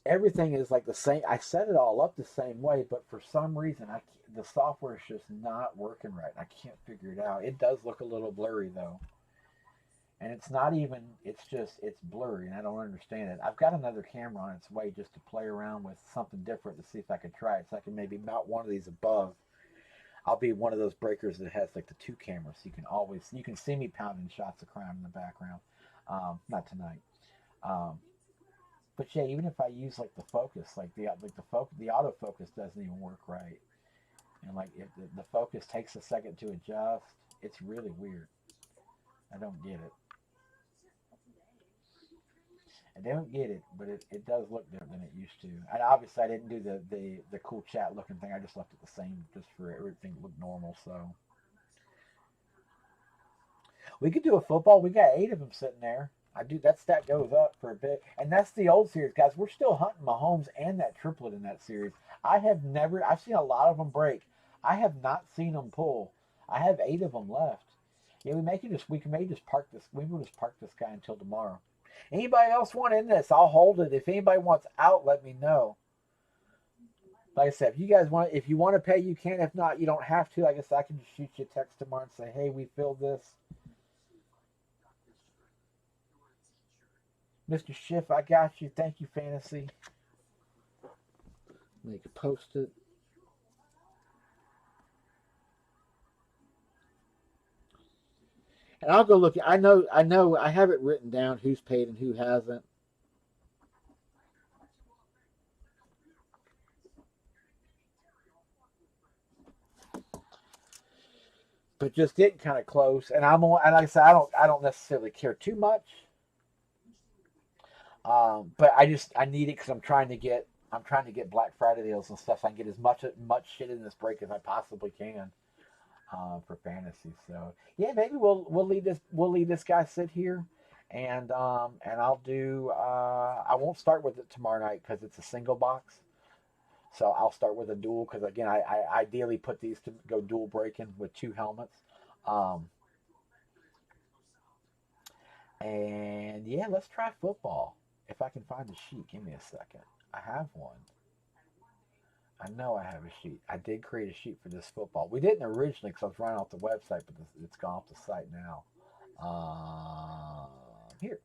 Everything is like the same. I set it all up the same way, but for some reason, the software is just not working right. I can't figure it out. It does look a little blurry though, and it's not even. It's just it's blurry, and I don't understand it. I've got another camera on its way just to play around with something different to see if I can try it, so I can maybe mount one of these above. I'll be one of those breakers that has like the two cameras. So you can see me pounding shots of crime in the background. Not tonight. Um, but yeah, even if I use like the focus, the autofocus doesn't even work right, and like if the focus takes a second to adjust, it's really weird. I don't get it. I don't get it, but it does look different than it used to. And obviously, I didn't do the cool chat looking thing. I just left it the same, just for everything to look normal. So we could do a football. We got 8 of them sitting there. I do that stat goes up for a bit, and that's the old series, guys. We're still hunting Mahomes and that triplet in that series. I've seen a lot of them break. I have not seen them pull. I have 8 of them left. Yeah, we can maybe just park this. We will just park this guy until tomorrow. Anybody else want in this? I'll hold it. If anybody wants out, let me know. Like I said, if you want to pay, you can. If not, you don't have to. I guess I can just shoot you a text tomorrow and say, hey, we filled this. Mr. Schiff, I got you. Thank you, Fantasy. Make a post it. And I'll go look. I know. I have it written down who's paid and who hasn't. But just getting kind of close. And and like I said, I don't necessarily care too much. But I need it because I'm trying to get Black Friday deals and stuff. So I can get as much shit in this break as I possibly can for fantasy. So yeah, maybe we'll leave this guy sit here, and I'll do. I won't start with it tomorrow night because it's a single box. So I'll start with a dual because again, I ideally put these to go dual breaking with two helmets. Um, and yeah, let's try football. If I can find the sheet, give me a second. I have one. I know I have a sheet. I did create a sheet for this football. We didn't originally because I was running off the website, but it's gone off the site now. Here,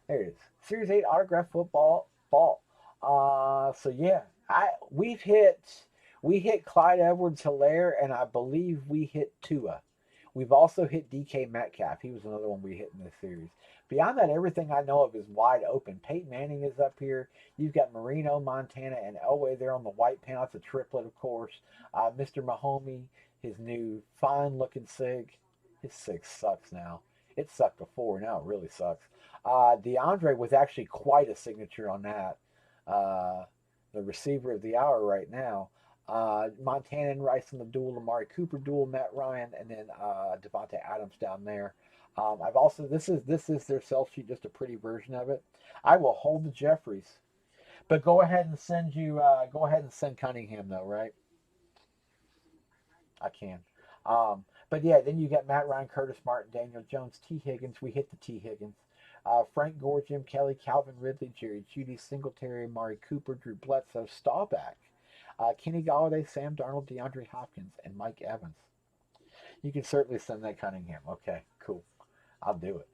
there it is. Series 8 autograph football ball. So yeah, we hit Clyde Edwards-Helaire, and I believe we hit Tua. We've also hit DK Metcalf. He was another one we hit in this series. Beyond that, everything I know of is wide open. Peyton Manning is up here. You've got Marino, Montana, and Elway there on the white panel. It's a triplet, of course. Mr. Mahomey, his new fine-looking SIG. His SIG sucks now. It sucked before. Now it really sucks. DeAndre was actually quite a signature on that. The receiver of the hour right now. Montana and Rice in the duel, Amari Cooper duel, Matt Ryan, and then Devontae Adams down there. I've also this is their sell sheet, just a pretty version of it. I will hold the Jeffries, but go ahead and send Cunningham though, right? I can. But yeah, then you got Matt Ryan, Curtis Martin, Daniel Jones, T. Higgins. We hit the T. Higgins. Frank Gore, Jim Kelly, Calvin Ridley, Jerry Judy, Singletary, Mari Cooper, Drew Bledsoe, Staubach, Kenny Galladay, Sam Darnold, DeAndre Hopkins, and Mike Evans. You can certainly send that Cunningham. Okay, cool. I'll do it.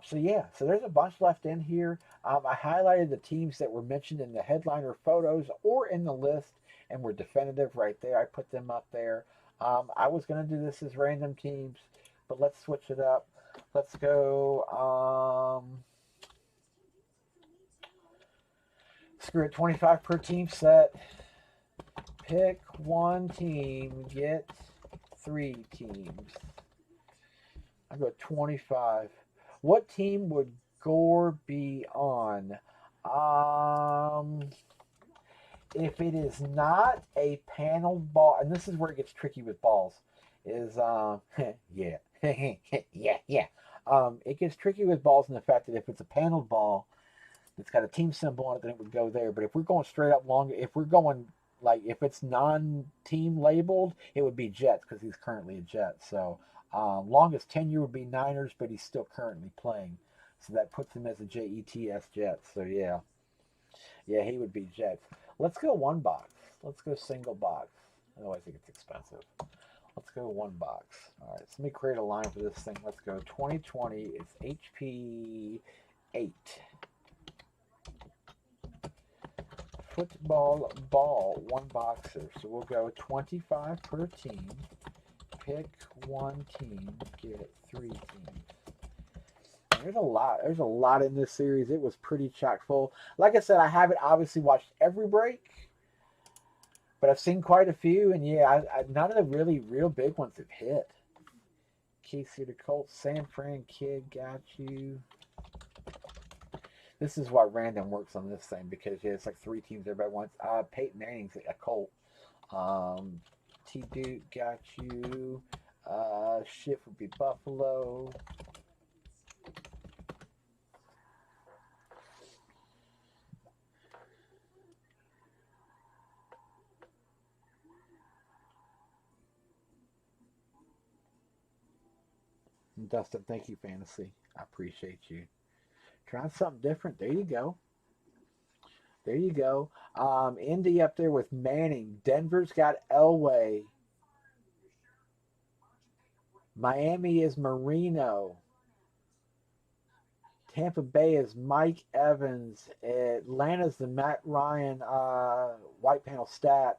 So yeah, so there's a bunch left in here. I highlighted the teams that were mentioned in the headliner photos or in the list and were definitive right there. I put them up there. I was going to do this as random teams, but let's switch it up. Let's go. Screw it. 25 per team set. Pick one team. Get three teams. I go 25. What team would Gore be on? Um, if it is not a paneled ball, and this is where it gets tricky with balls, is yeah, yeah. It gets tricky with balls in the fact that if it's a paneled ball that's got a team symbol on it, then it would go there. But if we're going straight up long, if we're going like if it's non-team labeled, it would be Jets because he's currently a Jet. So longest tenure would be Niners, but he's still currently playing. So that puts him as a Jets Jets. So yeah, yeah, he would be Jets. Let's go one box. Let's go single box. Otherwise, it gets expensive. Let's go one box. All right, so let me create a line for this thing. Let's go 2020. It's HP 8. Football ball, one boxer. So we'll go 25 per team. Pick one team. Get three teams. There's a lot. There's a lot in this series. It was pretty chock full. Like I said, I haven't obviously watched every break, but I've seen quite a few, and yeah, none of the really real big ones have hit. Casey the Colts, San Fran Kid got you. This is why random works on this thing because yeah, it's like three teams everybody wants. Peyton Manning's a Colt. T Duke got you. Shift would be Buffalo. Dustin, thank you, Fantasy. I appreciate you. Trying something different. There you go. There you go. Indy up there with Manning. Denver's got Elway. Miami is Marino. Tampa Bay is Mike Evans. Atlanta's the Matt Ryan white panel stat.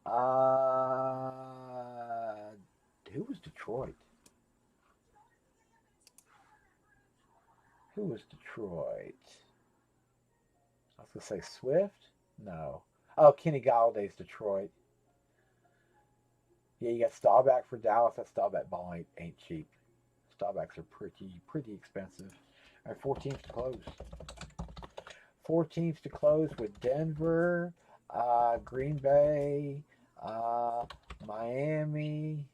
Uh, who was Detroit? Who was Detroit? I was going to say Swift? No. Oh, Kenny Galladay's Detroit. Yeah, you got Staubach for Dallas. That Staubach ball ain't cheap. Staubachs are pretty expensive. All right, 4 teams to close. 4 teams to close with Denver, Green Bay, Miami.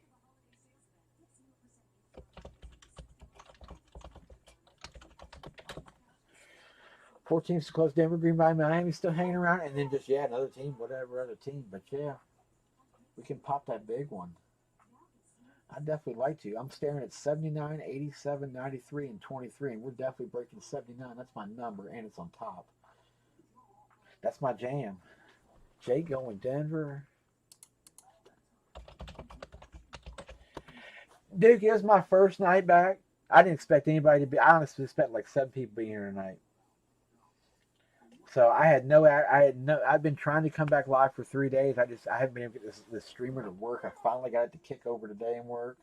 Four teams to close. Denver, Green Bay, Miami still hanging around. And then just, another team, whatever other team. But yeah, we can pop that big one. I'd definitely like to. I'm staring at 79, 87, 93, and 23. And we're definitely breaking 79. That's my number. And it's on top. That's my jam. Jay going Denver. Duke, it was my first night back. I didn't expect anybody to be. I honestly expect like 7 people being here tonight. So I've been trying to come back live for 3 days. I haven't been able to get this streamer to work. I finally got it to kick over today and work.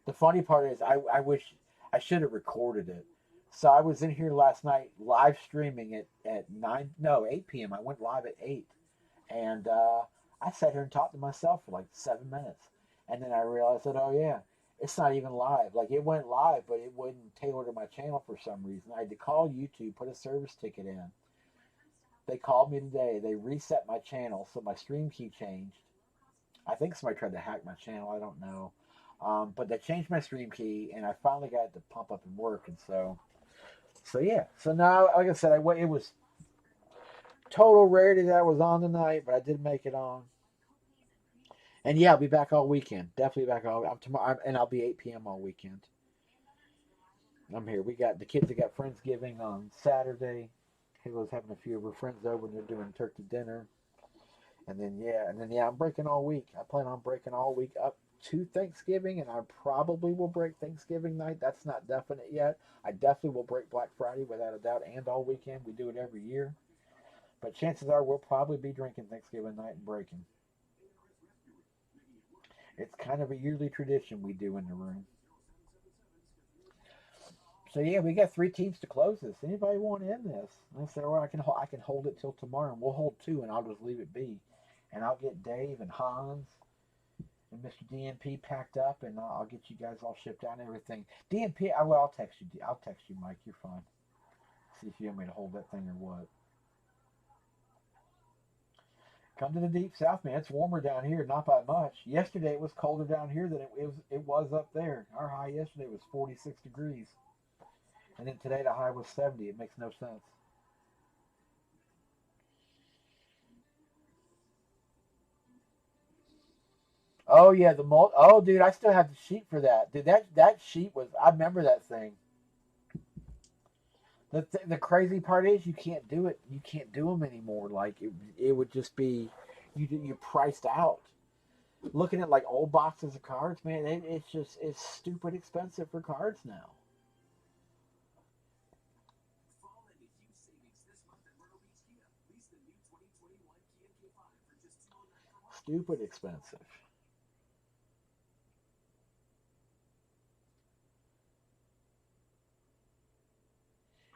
The funny part is I wish I should have recorded it. So I was in here last night live streaming at 8 p.m. I went live at 8. And I sat here and talked to myself for like 7 minutes. And then I realized that, oh yeah, it's not even live. Like it went live, but it wouldn't tailor to my channel for some reason. I had to call YouTube, put a service ticket in. They called me today. They reset my channel, so my stream key changed. I think somebody tried to hack my channel. I don't know. But they changed my stream key, and I finally got it to pump up and work. And so yeah. So now, like I said, it was total rarity that I was on tonight, but I did make it on. And yeah, I'll be back all weekend. Definitely back all tomorrow, and I'll be 8 p.m. all weekend. I'm here. We got the kids that got Friendsgiving on Saturday. Halo's having a few of her friends over, and they're doing turkey dinner. And then I'm breaking all week. I plan on breaking all week up to Thanksgiving, and I probably will break Thanksgiving night. That's not definite yet. I definitely will break Black Friday without a doubt, and all weekend. We do it every year. But chances are we'll probably be drinking Thanksgiving night and breaking. It's kind of a yearly tradition we do in the room. So yeah, we got 3 teams to close this. Anybody want to end this? I said, well, I can hold it till tomorrow, and we'll hold 2, and I'll just leave it be, and I'll get Dave and Hans and Mr. DNP packed up, and I'll get you guys all shipped out and everything. DNP, I'll text you. I'll text you, Mike. You're fine. See if you want me to hold that thing or what. Come to the deep south, man. It's warmer down here, not by much. Yesterday it was colder down here than it was up there. Our high yesterday was 46 degrees. And then today the high was 70. It makes no sense. Oh yeah, oh dude, I still have the sheet for that. Dude, that sheet was, I remember that thing. The crazy part is you can't do it. You can't do them anymore. Like it would just be you're priced out. Looking at like old boxes of cards, man, it's stupid expensive for cards now. Stupid expensive.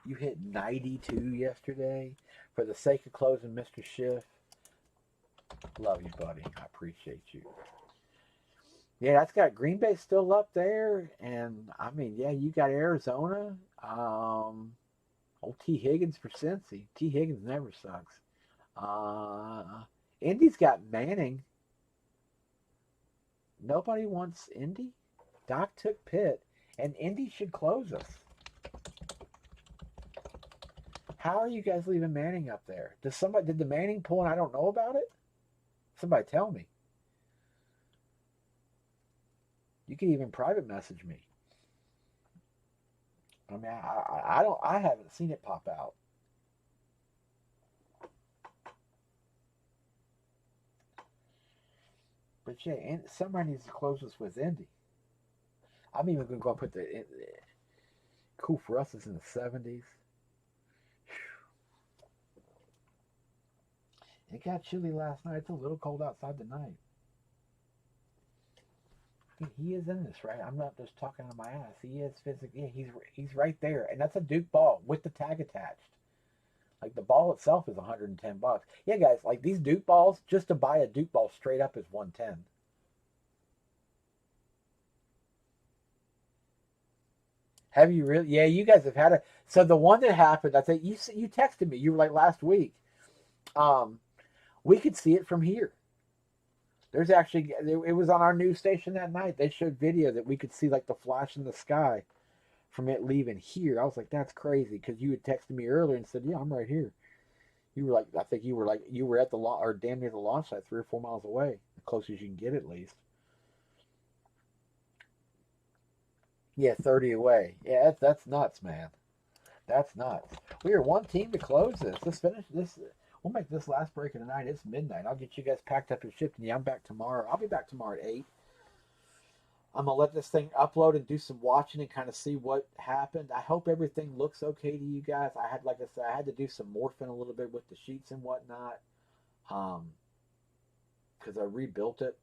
You hit 92 yesterday. For the sake of closing Mr. Schiff, love you, buddy. I appreciate you. Yeah, that's got Green Bay still up there. And, I mean, yeah, you got Arizona. Old T. Higgins for Cincy. T. Higgins never sucks. Indy's got Manning. Nobody wants Indy. Doc took Pitt. And Indy should close us. How are you guys leaving Manning up there? Did the Manning pull and I don't know about it? Somebody tell me. You can even private message me. I mean, I haven't seen it pop out. But yeah, and somebody needs to close us with Indy. I'm even going to go put cool for us is in the 70s. It got chilly last night. It's a little cold outside tonight. He is in this, right? I'm not just talking on my ass. He is physically. Yeah, he's right there, and that's a Duke ball with the tag attached. Like the ball itself is 110 bucks. Yeah, guys, like these Duke balls, just to buy a Duke ball straight up is 110. Have you really? Yeah, you guys have had a. So the one that happened, I think you texted me. You were like last week. Um, we could see it from here. There's actually it was on our news station that night. They showed video that we could see like the flash in the sky from it leaving here. I was like, that's crazy because you had texted me earlier and said, yeah, I'm right here. You were like, I think you were at the launch or damn near the launch site, 3 or 4 miles away, as close as you can get at least. Yeah, 30 away. Yeah, that's nuts, man. That's nuts. We are one team to close this. Let's finish this. We'll make this last break of the night. It's midnight. I'll get you guys packed up and shipped. Yeah, I'm back tomorrow. I'll be back tomorrow at 8. I'm gonna let this thing upload and do some watching and kind of see what happened. I hope everything looks okay to you guys. I had, like I said, I had to do some morphing a little bit with the sheets and whatnot, because I rebuilt it.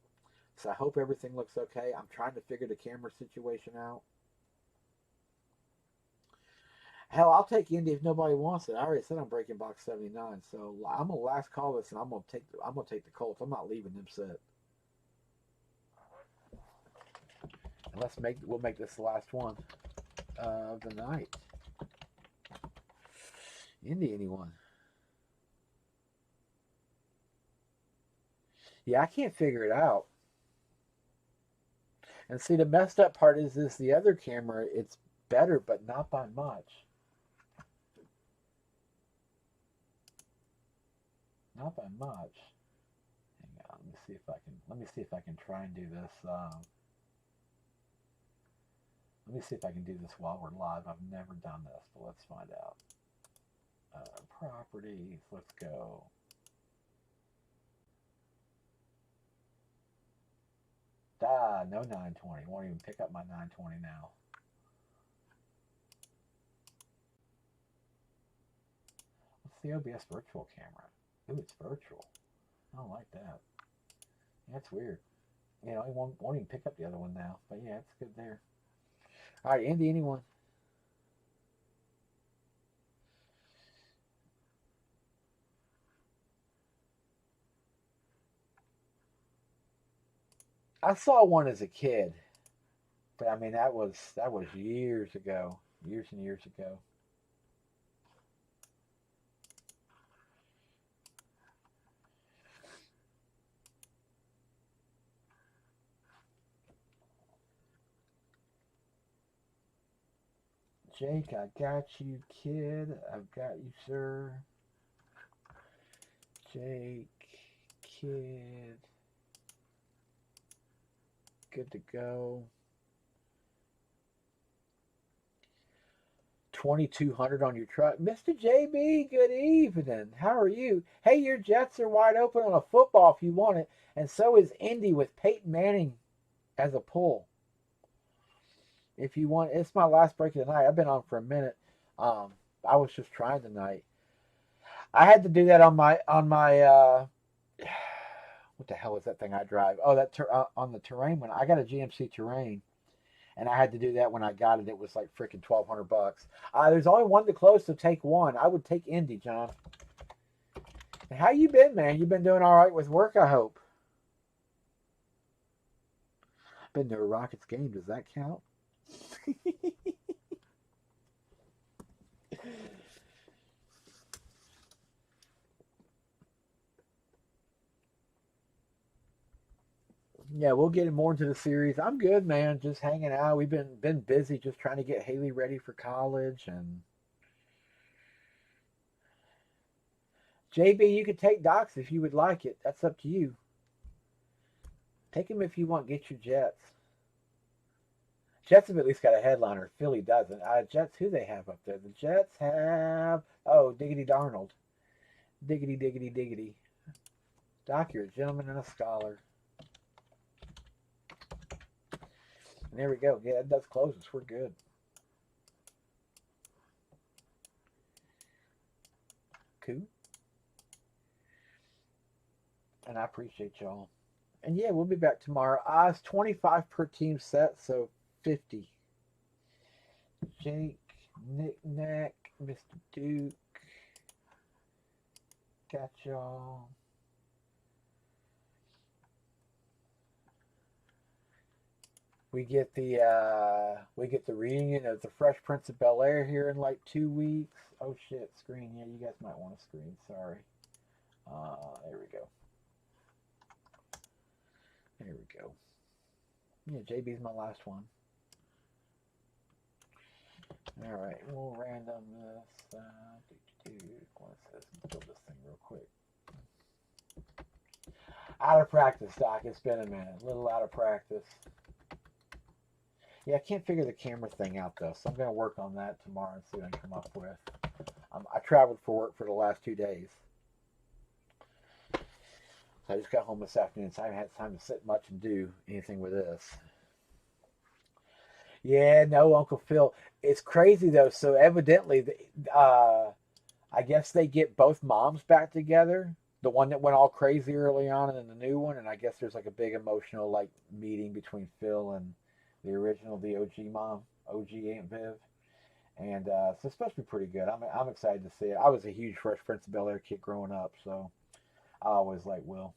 So I hope everything looks okay. I'm trying to figure the camera situation out. Hell, I'll take Indy if nobody wants it. I already said I'm breaking box 79, so I'm gonna last call this, and I'm gonna take the Colts. I'm not leaving them set. And we'll make this the last one of the night. Indy, anyone? Yeah, I can't figure it out. And see, the messed up part is this: the other camera, it's better, but not by much. Not by much. Hang on, let me see if I can. Let me see if I can try and do this. Let me see if I can do this while we're live. I've never done this, but let's find out. Properties. Let's go. No 920. Won't even pick up my 920 now. What's the OBS virtual camera? Ooh, it's virtual. I don't like that. That's weird. You know, it won't even pick up the other one now. But yeah, it's good there. All right, Andy, anyone? I saw one as a kid, but I mean that was years ago, years and years ago. Jake, I got you, kid. I've got you, sir. Jake, kid, good to go. 2200 on your truck. Mr. JB, good evening. How are you? Hey, your Jets are wide open on a football if you want it. And so is Indy with Peyton Manning as a pull. If you want, it's my last break of the night. I've been on for a minute. Um, I was just trying tonight. I had to do that on my what the hell is that thing I drive? Oh, on the terrain one. I got a GMC Terrain, and I had to do that when I got it. It was like freaking 1,200 bucks. There's only one to close, so take one. I would take Indy, John. And how you been, man? You been doing all right with work, I hope. Been to a Rockets game. Does that count? Yeah, we'll get more into the series. I'm good, man. Just hanging out. We've been busy just trying to get Haley ready for college. And JB, you could take Docs if you would like it. That's up to you. Take him if you want. Get your Jets. Jets have at least got a headliner. Philly doesn't. Jets, who they have up there? The Jets have, oh, Diggity Darnold. Diggity, diggity, diggity. Doc, you're a gentleman and a scholar. And there we go. Yeah, it does close us. We're good. Cool. And I appreciate y'all. And yeah, we'll be back tomorrow. It's 25 per team set, so 50. Jake, Nick Nack, Mr. Duke, got y'all. We get the reunion of the Fresh Prince of Bel Air here in like 2 weeks. Oh shit, screen. Yeah, you guys might want to screen. Sorry. There we go. There we go. Yeah, JB's my last one. All right, we'll random this. What's this? Build this thing real quick. Out of practice, Doc. It's been a minute. A little out of practice. Yeah, I can't figure the camera thing out though, so I'm going to work on that tomorrow and see what I can come up with. I traveled for work for the last 2 days. So I just got home this afternoon, so I haven't had time to sit much and do anything with this. Yeah, no, Uncle Phil. It's crazy though. So evidently, I guess they get both moms back together. The one that went all crazy early on, and then the new one. And I guess there's like a big emotional like meeting between Phil and the original, the OG mom, OG Aunt Viv. And so it's supposed to be pretty good. I'm excited to see it. I was a huge Fresh Prince of Bel Air kid growing up, so I always like Will.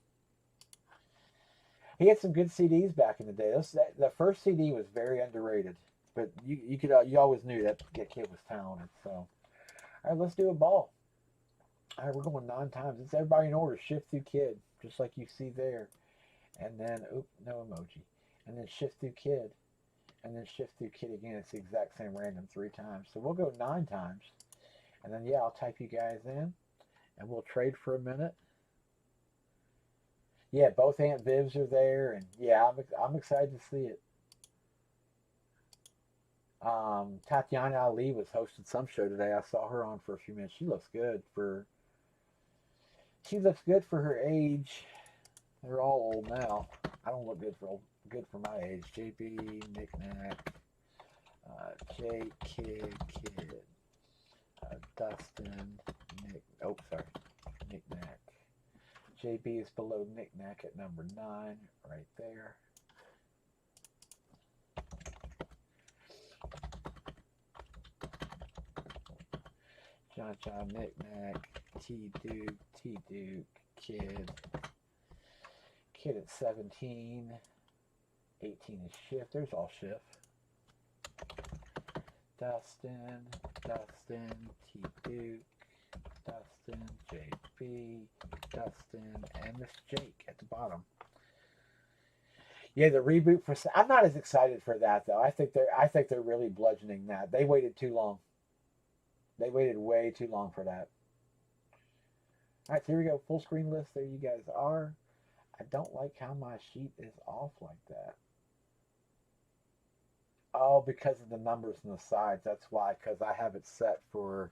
He had some good CDs back in the day. The first CD was very underrated, but you always knew that kid was talented. So, all right, let's do a ball. All right, we're going 9 times. It's everybody in order. Shift through kid, just like you see there, and then no emoji, and then shift through kid, and then shift through kid again. It's the exact same random 3 times. So we'll go 9 times, and then yeah, I'll type you guys in, and we'll trade for a minute. Yeah, both Aunt Vivs are there, and yeah, I'm excited to see it. Tatiana Ali was hosting some show today. I saw her on for a few minutes. She looks good for her age. They're all old now. I don't look good for my age. JB, Nick Nack, J Kid, Dustin, Nick. Oh, sorry, Nick Nack. JB is below Nick Nack at number 9, right there. John, Nick Nack, T Duke, Kid at 17, 18 is Shift. There's all Shift. Dustin, T Duke, Dustin, JB, Dustin, and Miss Jake at the bottom. Yeah, the reboot for. I'm not as excited for that though. I think they're really bludgeoning that. They waited too long. They waited way too long for that. All right, so here we go. Full screen list. There you guys are. I don't like how my sheet is off like that. Oh, because of the numbers on the sides. That's why. Because I have it set for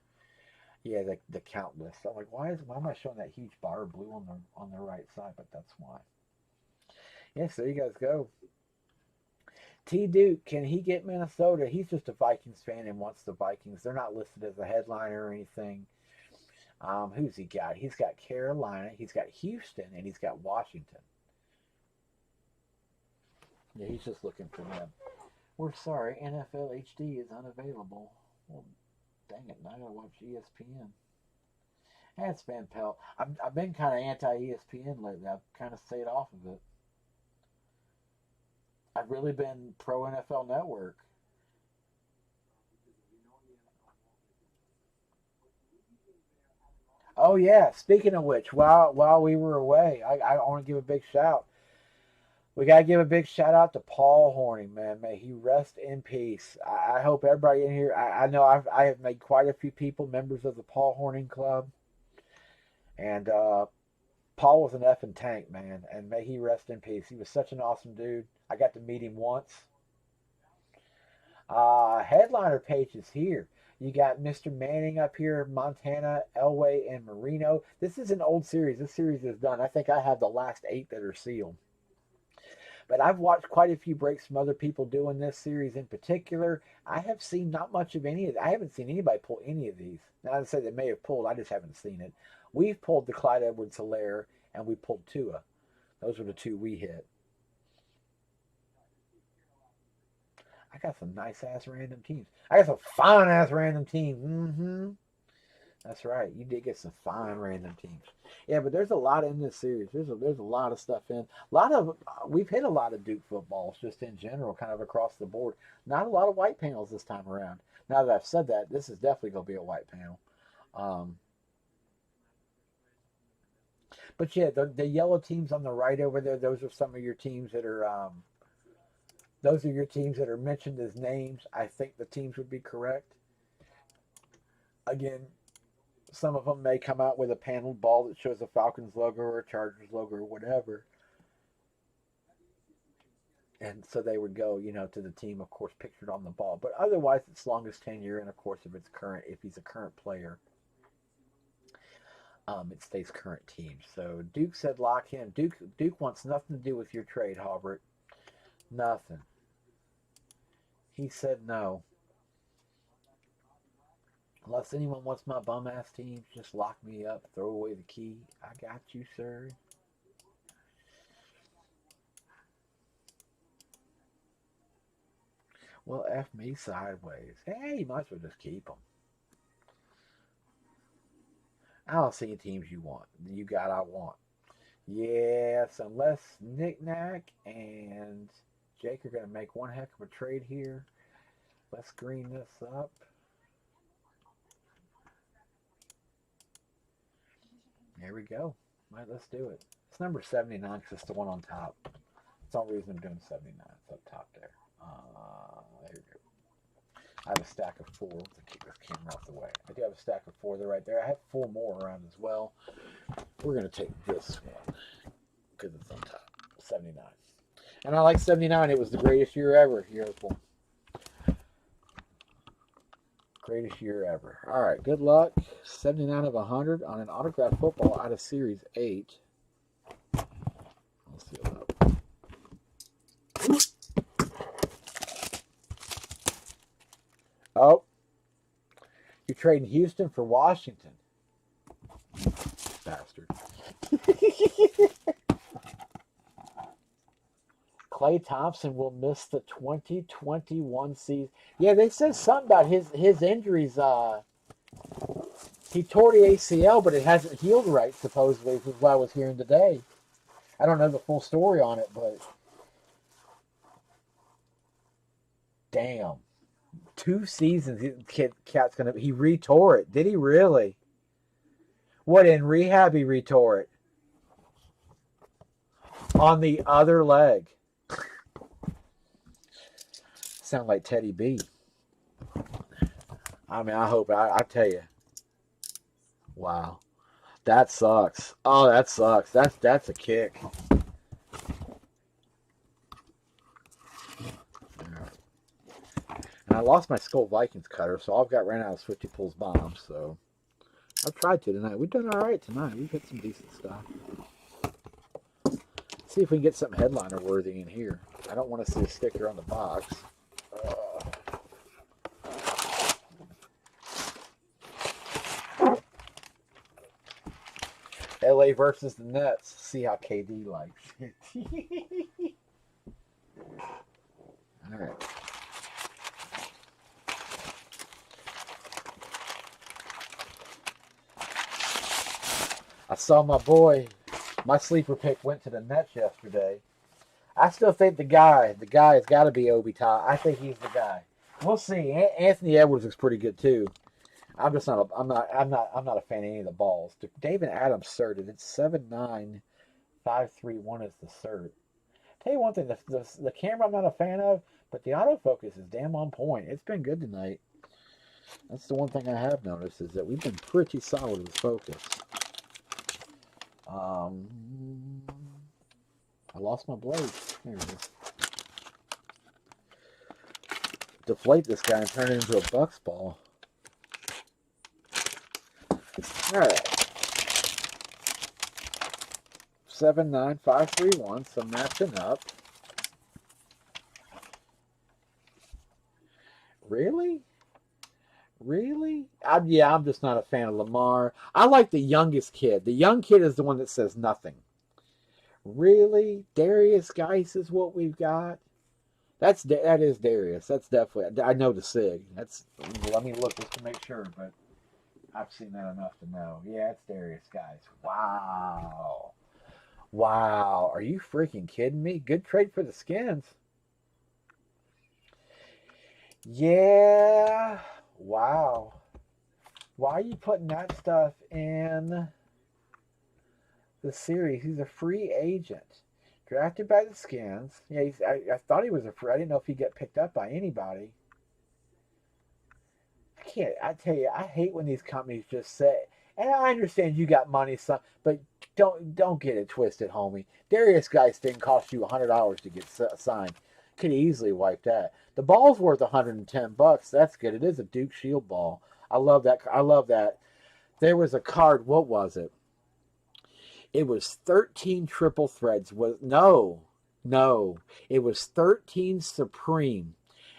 yeah the count list. So I'm like, why am I showing that huge bar of blue on the right side? But that's why. Yes, there you guys go. T Duke, can he get Minnesota? He's just a Vikings fan and wants the Vikings. They're not listed as a headliner or anything. Who's he got? He's got Carolina, he's got Houston, and he's got Washington. Yeah, he's just looking for them. We're sorry, NFL HD is unavailable. Well, dang it, now I gotta watch ESPN. That's Van Pelt. I've been kind of anti-ESPN lately. I've kind of stayed off of it. I've really been pro NFL Network. Oh yeah. Speaking of which, while we were away, I want to give a big shout. We gotta give a big shout out to Paul Horning, man. May he rest in peace. I hope everybody in here. I know I have made quite a few people members of the Paul Horning Club, and Paul was an effing tank, man. And may he rest in peace. He was such an awesome dude. I got to meet him once. Headliner page is here. You got Mr. Manning up here, Montana, Elway, and Marino. This is an old series. This series is done. I think I have the last 8 that are sealed. But I've watched quite a few breaks from other people doing this series in particular. I have seen not much of any of it. I haven't seen anybody pull any of these. Now, I say they may have pulled. I just haven't seen it. We've pulled the Clyde Edwards-Helaire, and we pulled Tua. Those were the two we hit. I got some nice ass random teams. I got some fine ass random teams. Mm-hmm. That's right. You did get some fine random teams. Yeah, but there's a lot in this series. There's a lot of stuff in. A lot of we've hit a lot of Duke footballs just in general, kind of across the board. Not a lot of white panels this time around. Now that I've said that, this is definitely going to be a white panel. Um, but yeah, the yellow teams on the right over there. Those are some of your teams that are. Those are your teams that are mentioned as names. I think the teams would be correct. Again, some of them may come out with a paneled ball that shows a Falcons logo or a Chargers logo or whatever. And so they would go, to the team, of course, pictured on the ball. But otherwise, it's longest tenure, and of course, if he's a current player, it stays current team. So Duke said lock him. Duke wants nothing to do with your trade, Halbert. Nothing. He said no. Unless anyone wants my bum ass team, just lock me up, throw away the key. I got you, sir. Well, F me sideways. Hey, you might as well just keep them. I don't see any teams you want. You got I want. Yes, unless Nick Nack and Jake are going to make one heck of a trade here. Let's green this up. There we go. All right, let's do it. It's number 79 because it's the one on top. That's the only reason I'm doing 79. It's up top there. There we go. I have a stack of 4 to keep this camera off the way. I do have a stack of 4 there right there. I have 4 more around as well. We're going to take this one because it's on top. 79. And I like 79. It was the greatest year ever. Here's one. Greatest year ever. All right, good luck. 79 of 100 on an autographed football out of Series 8. Let's see what up. Oh, you're trading Houston for Washington. Bastard. Klay Thompson will miss the 2021 season. Yeah, they said something about his injuries. He tore the ACL, but it hasn't healed right, supposedly, is what I was hearing today. I don't know the full story on it, but damn. 2 seasons, Cat's gonna. He retore it. Did he really? What, in rehab he retore it? On the other leg. Sound like Teddy B. I mean, I hope. I tell you. Wow. That sucks. Oh, that sucks. That's a kick. And I lost my Skull Vikings cutter, so I've got ran out of Swifty Pulls bombs. So I've tried to tonight. We've done all right tonight. We've hit some decent stuff. See if we can get something headliner worthy in here. I don't want to see a sticker on the box. LA versus the Nets. See how KD likes it. All right. I saw my boy. My sleeper pick went to the Nets yesterday. I still think the guy's got to be Obi Toppin. I think he's the guy. We'll see. Anthony Edwards looks pretty good too. I'm not a fan of any of the balls. David Adams certed. It's 79531 is the cert. Tell you one thing, the camera I'm not a fan of, but the autofocus is damn on point. It's been good tonight. That's the one thing I have noticed is that we've been pretty solid with focus. I lost my blade. There it is. Deflate this guy and turn it into a Bucks ball. Alright. 79531, so matching up. Really? Really? I'm just not a fan of Lamar. I like the youngest kid. The young kid is the one that says nothing. Really? Darius Geis is what we've got? That is Darius. That's definitely, I know the SIG. Let me look just to make sure, but I've seen that enough to know. Yeah, it's Darius Geis. Wow. Wow. Are you freaking kidding me? Good trade for the skins. Yeah. Wow. Why are you putting that stuff in the series? He's a free agent. Drafted by the Skins. Yeah, I thought he was a free. I didn't know if he'd get picked up by anybody. I tell you, I hate when these companies just say, and I understand you got money, son, but don't get it twisted, homie. Darius Geis didn't cost you $100 to get signed. Could easily wipe that. The ball's worth $110. That's good. It is a Duke Shield ball. I love that. I love that. There was a card. What was it? It was 13 triple threads. No. It was 13 Supreme,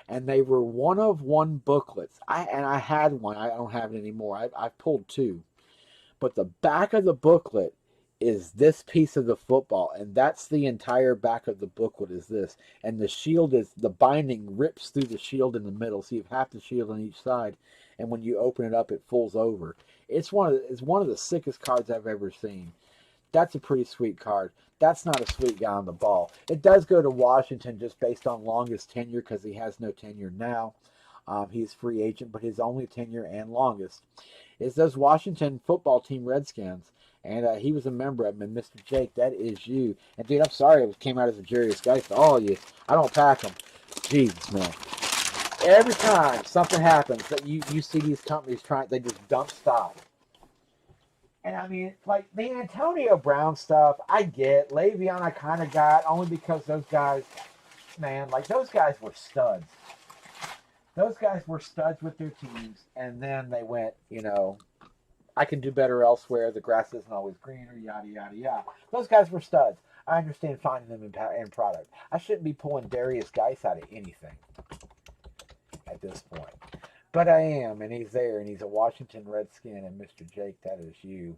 and they were one of one booklets. I had one. I don't have it anymore. I've pulled two, but the back of the booklet is this piece of the football, and that's the entire back of the booklet is this. And the shield is the binding rips through the shield in the middle, so you have half the shield on each side. And when you open it up, it folds over. It's one of the sickest cards I've ever seen. That's a pretty sweet card. That's not a sweet guy on the ball. It does go to Washington just based on longest tenure because he has no tenure now. He's free agent, but his only tenure and longest is those Washington football team Redskins. And he was a member of them. And Mr. Jake, that is you. And dude, I'm sorry it came out as a Jarius Geis to all of you. I don't pack them. Jesus, man. Every time something happens that you see these companies trying, they just dump stock. And I mean, like the Antonio Brown stuff, I get. Le'Veon, I kind of got only because those guys, man, like those guys were studs. Those guys were studs with their teams, and then they went, I can do better elsewhere. The grass isn't always greener, yada, yada, yada. Those guys were studs. I understand finding them in product. I shouldn't be pulling Darius Geis out of anything at this point. But I am, and he's there, and he's a Washington Redskin, and Mr. Jake, that is you.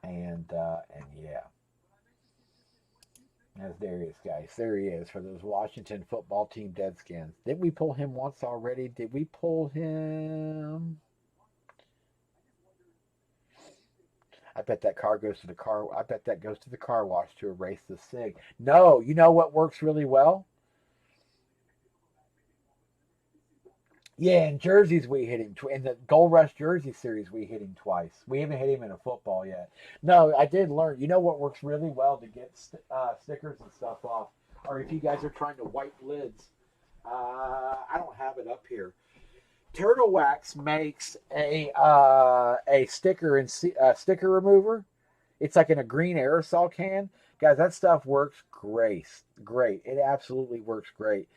And yeah. That's Darius Geis. There he is for those Washington football team Deadskins. Didn't we pull him once already? Did we pull him? I bet that car goes to the car. I bet that goes to the car wash to erase the SIG. No, you know what works really well? Yeah, in jerseys we hit him. In the Gold Rush Jersey series, we hit him twice. We haven't hit him in a football yet. No, I did learn. You know what works really well to get stickers and stuff off? Or if you guys are trying to wipe lids. I don't have it up here. Turtle Wax makes a sticker and sticker remover. It's like in a green aerosol can. Guys, that stuff works great. Great. It absolutely works great.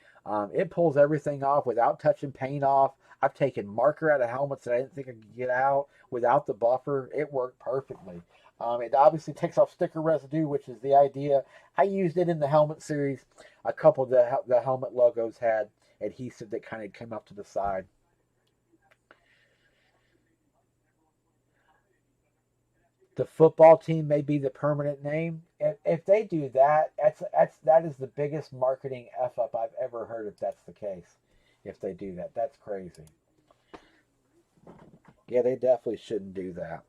It pulls everything off without touching paint off. I've taken marker out of helmets that I didn't think I could get out without the buffer. It worked perfectly. It obviously takes off sticker residue, which is the idea. I used it in the helmet series. A couple of the helmet logos had adhesive that kind of came up to the side. The football team may be the permanent name. If they do that, that is the biggest marketing f up I've ever heard. If that's the case, if they do that, that's crazy. Yeah, they definitely shouldn't do that.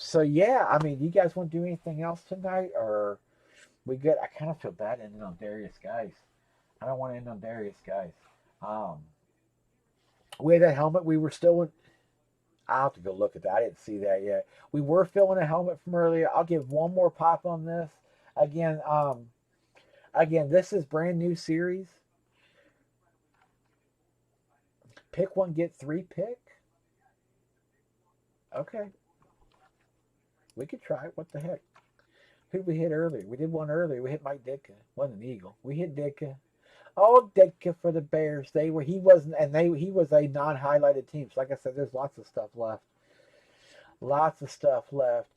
So yeah, I mean, you guys want to do anything else tonight, or we good? I kind of feel bad ending on Darius Geis. I don't want to end on Darius Geis. Um, we had a helmet. We were still in. I'll have to go look at that. I didn't see that yet. We were filling a helmet from earlier. I'll give one more pop on this. Again, this is brand new series. Pick one, get three pick. Okay. We could try it. What the heck? Who did we hit earlier? We did one earlier. We hit Mike Ditka. Wasn't an Eagle. We hit Ditka. Oh, Ditka for the Bears. He was a non-highlighted team. So like I said, there's lots of stuff left. Lots of stuff left.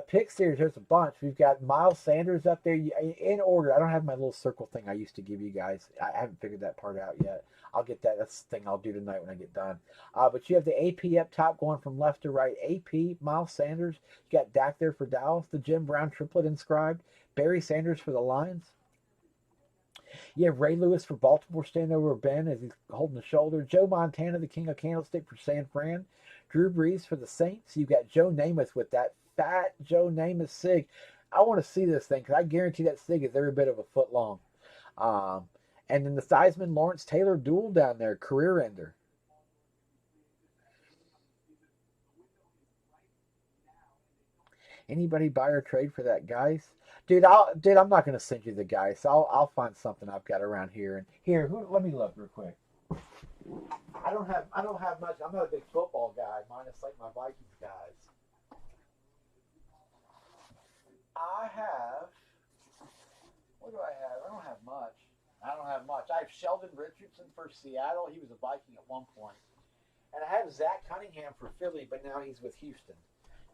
Pick series, there's a bunch. We've got Miles Sanders up there in order. I don't have my little circle thing I used to give you guys. I haven't figured that part out yet. I'll get that. That's the thing I'll do tonight when I get done. But you have the AP up top going from left to right. AP, Miles Sanders. You got Dak there for Dallas. The Jim Brown triplet inscribed. Barry Sanders for the Lions. You have Ray Lewis for Baltimore standing over Ben as he's holding the shoulder. Joe Montana, the King of Candlestick for San Fran. Drew Brees for the Saints. You've got Joe Namath with that fat Joe Namath SIG. I want to see this thing because I guarantee that SIG is every bit of a foot long. And then the Theismann Lawrence Taylor duel down there, career ender. Anybody buy or trade for that Geis? Dude, I'm not gonna send you the Geis. I'll find something I've got around here. And here, let me look real quick. I don't have much. I'm not a big football guy, minus like my Vikings guys. I have. What do I have? I don't have much. I don't have much. I have Sheldon Richardson for Seattle. He was a Viking at one point. And I have Zach Cunningham for Philly, but now he's with Houston.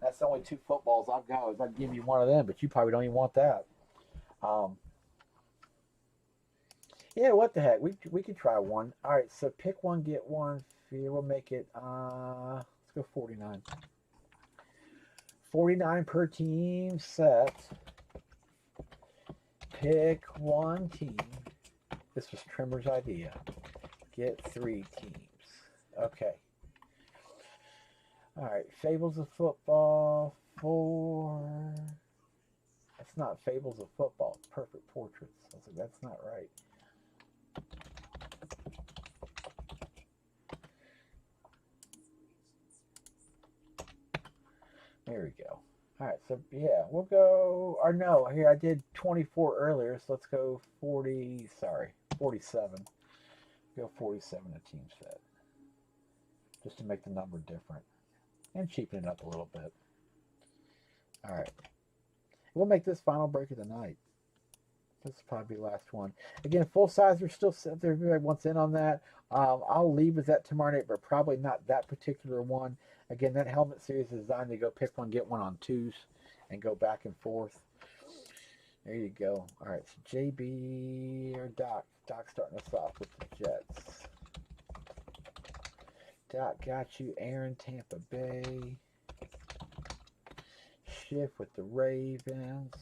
That's the only two footballs I've got. I'd give you one of them, but you probably don't even want that. Um, yeah, what the heck? We could try one. All right, so pick one, get one. We'll make it. Let's go 49. 49 per team set. Pick one team. This was Trimmer's idea. Get 3 teams. Okay. All right, Fables of Football 4. That's not Fables of Football. It's Perfect Portraits. I was like, that's not right. There we go. All right, so yeah, we'll go. Or no, here I did 24 earlier, so let's go 40. Sorry, 47. Go 47 a team set, just to make the number different and cheapen it up a little bit. All right, we'll make this final break of the night. This will probably be the last one. Again, full size are still set. There, everybody wants in on that. I'll leave with that tomorrow night, but probably not that particular one. Again, that helmet series is designed to go pick one, get one on twos, and go back and forth. There you go. All right, so JB or Doc. Doc's starting us off with the Jets. Doc got you. Aaron, Tampa Bay. Schiff with the Ravens.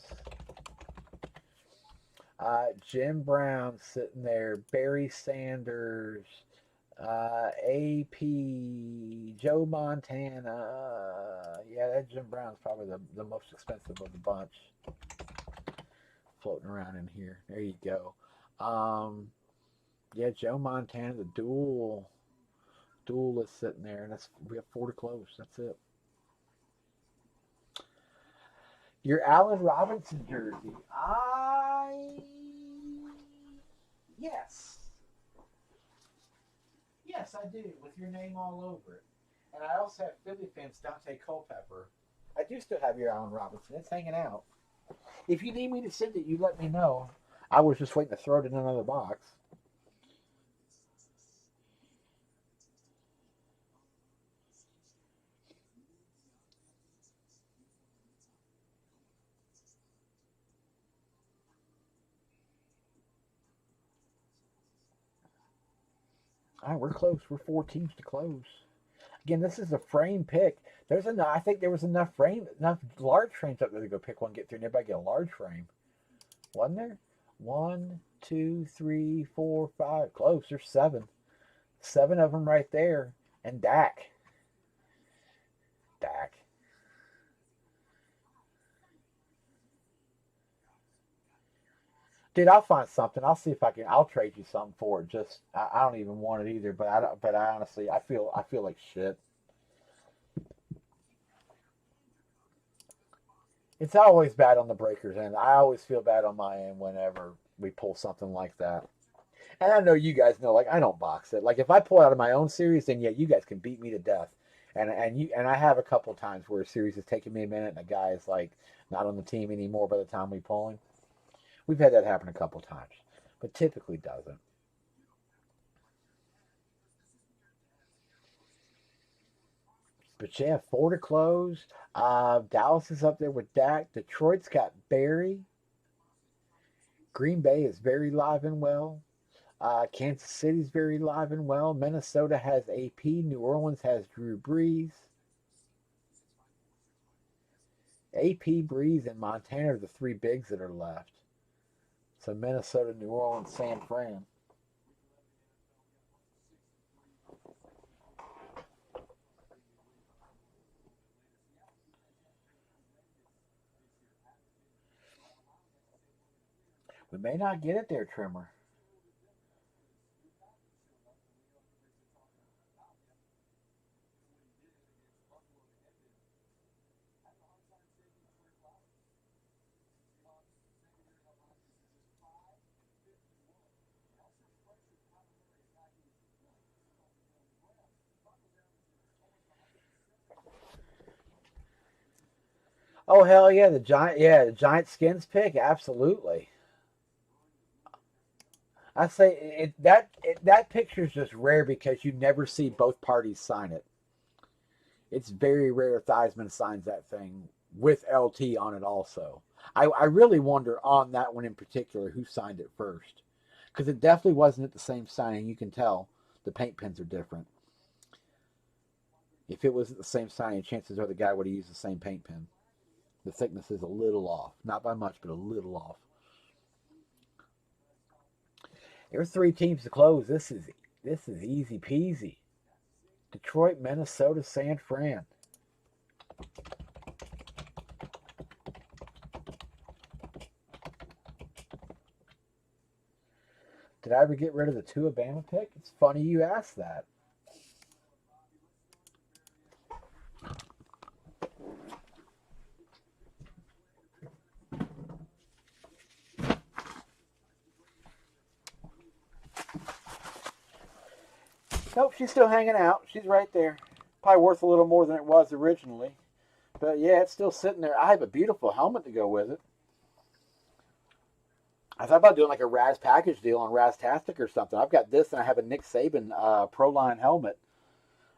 Jim Brown sitting there. Barry Sanders. AP. Joe Montana. Yeah, that Jim Brown's probably the most expensive of the bunch. Floating around in here. There you go. Yeah, Joe Montana, the duel is sitting there, and we have 4 to close. That's it. Your Allen Robinson jersey. Yes. Yes, I do, with your name all over it. And I also have Philly fans Dante Culpepper. I do still have your Allen Robinson. It's hanging out. If you need me to send it, you let me know. I was just waiting to throw it in another box. All right, we're close. We're 4 teams to close. Again, this is a frame pick. There's enough. I think there was enough large frames up there to go pick one, get through, and everybody get a large frame. Wasn't there? 1, 2, 3, 4, 5. Close. There's 7. 7 of them right there. And Dak. Dak. Dude, I'll find something. I'll see if I can. I'll trade you something for it. Just I don't even want it either. But I don't. But I honestly, I feel like shit. It's always bad on the breakers end. I always feel bad on my end whenever we pull something like that. And I know you guys know, like I don't box it. Like if I pull out of my own series, then yeah, you guys can beat me to death. And I have a couple of times where a series has taken me a minute, and a guy is like not on the team anymore by the time we pull him. We've had that happen a couple of times, but typically doesn't. But yeah, 4 to close. Dallas is up there with Dak. Detroit's got Barry. Green Bay is very live and well. Kansas City's very live and well. Minnesota has AP. New Orleans has Drew Brees. AP, Brees, and Montana are the three bigs that are left. So Minnesota, New Orleans, San Fran. We may not get it there, Trimmer. Oh hell yeah, the giant skins pick, absolutely. I say that picture is just rare because you never see both parties sign it. It's very rare Theismann signs that thing with LT on it also. I really wonder on that one in particular who signed it first. Because it definitely wasn't at the same signing. You can tell the paint pens are different. If it was at the same signing, chances are the guy would have used the same paint pen. The thickness is a little off. Not by much, but a little off. There's 3 teams to close. This is easy peasy. Detroit, Minnesota, San Fran. Did I ever get rid of the Tua Bama pick? It's funny you asked that. Nope, she's still hanging out. She's right there. Probably worth a little more than it was originally. But yeah, it's still sitting there. I have a beautiful helmet to go with it. I thought about doing like a Raz package deal on Raztastic or something. I've got this and I have a Nick Saban Pro Line helmet.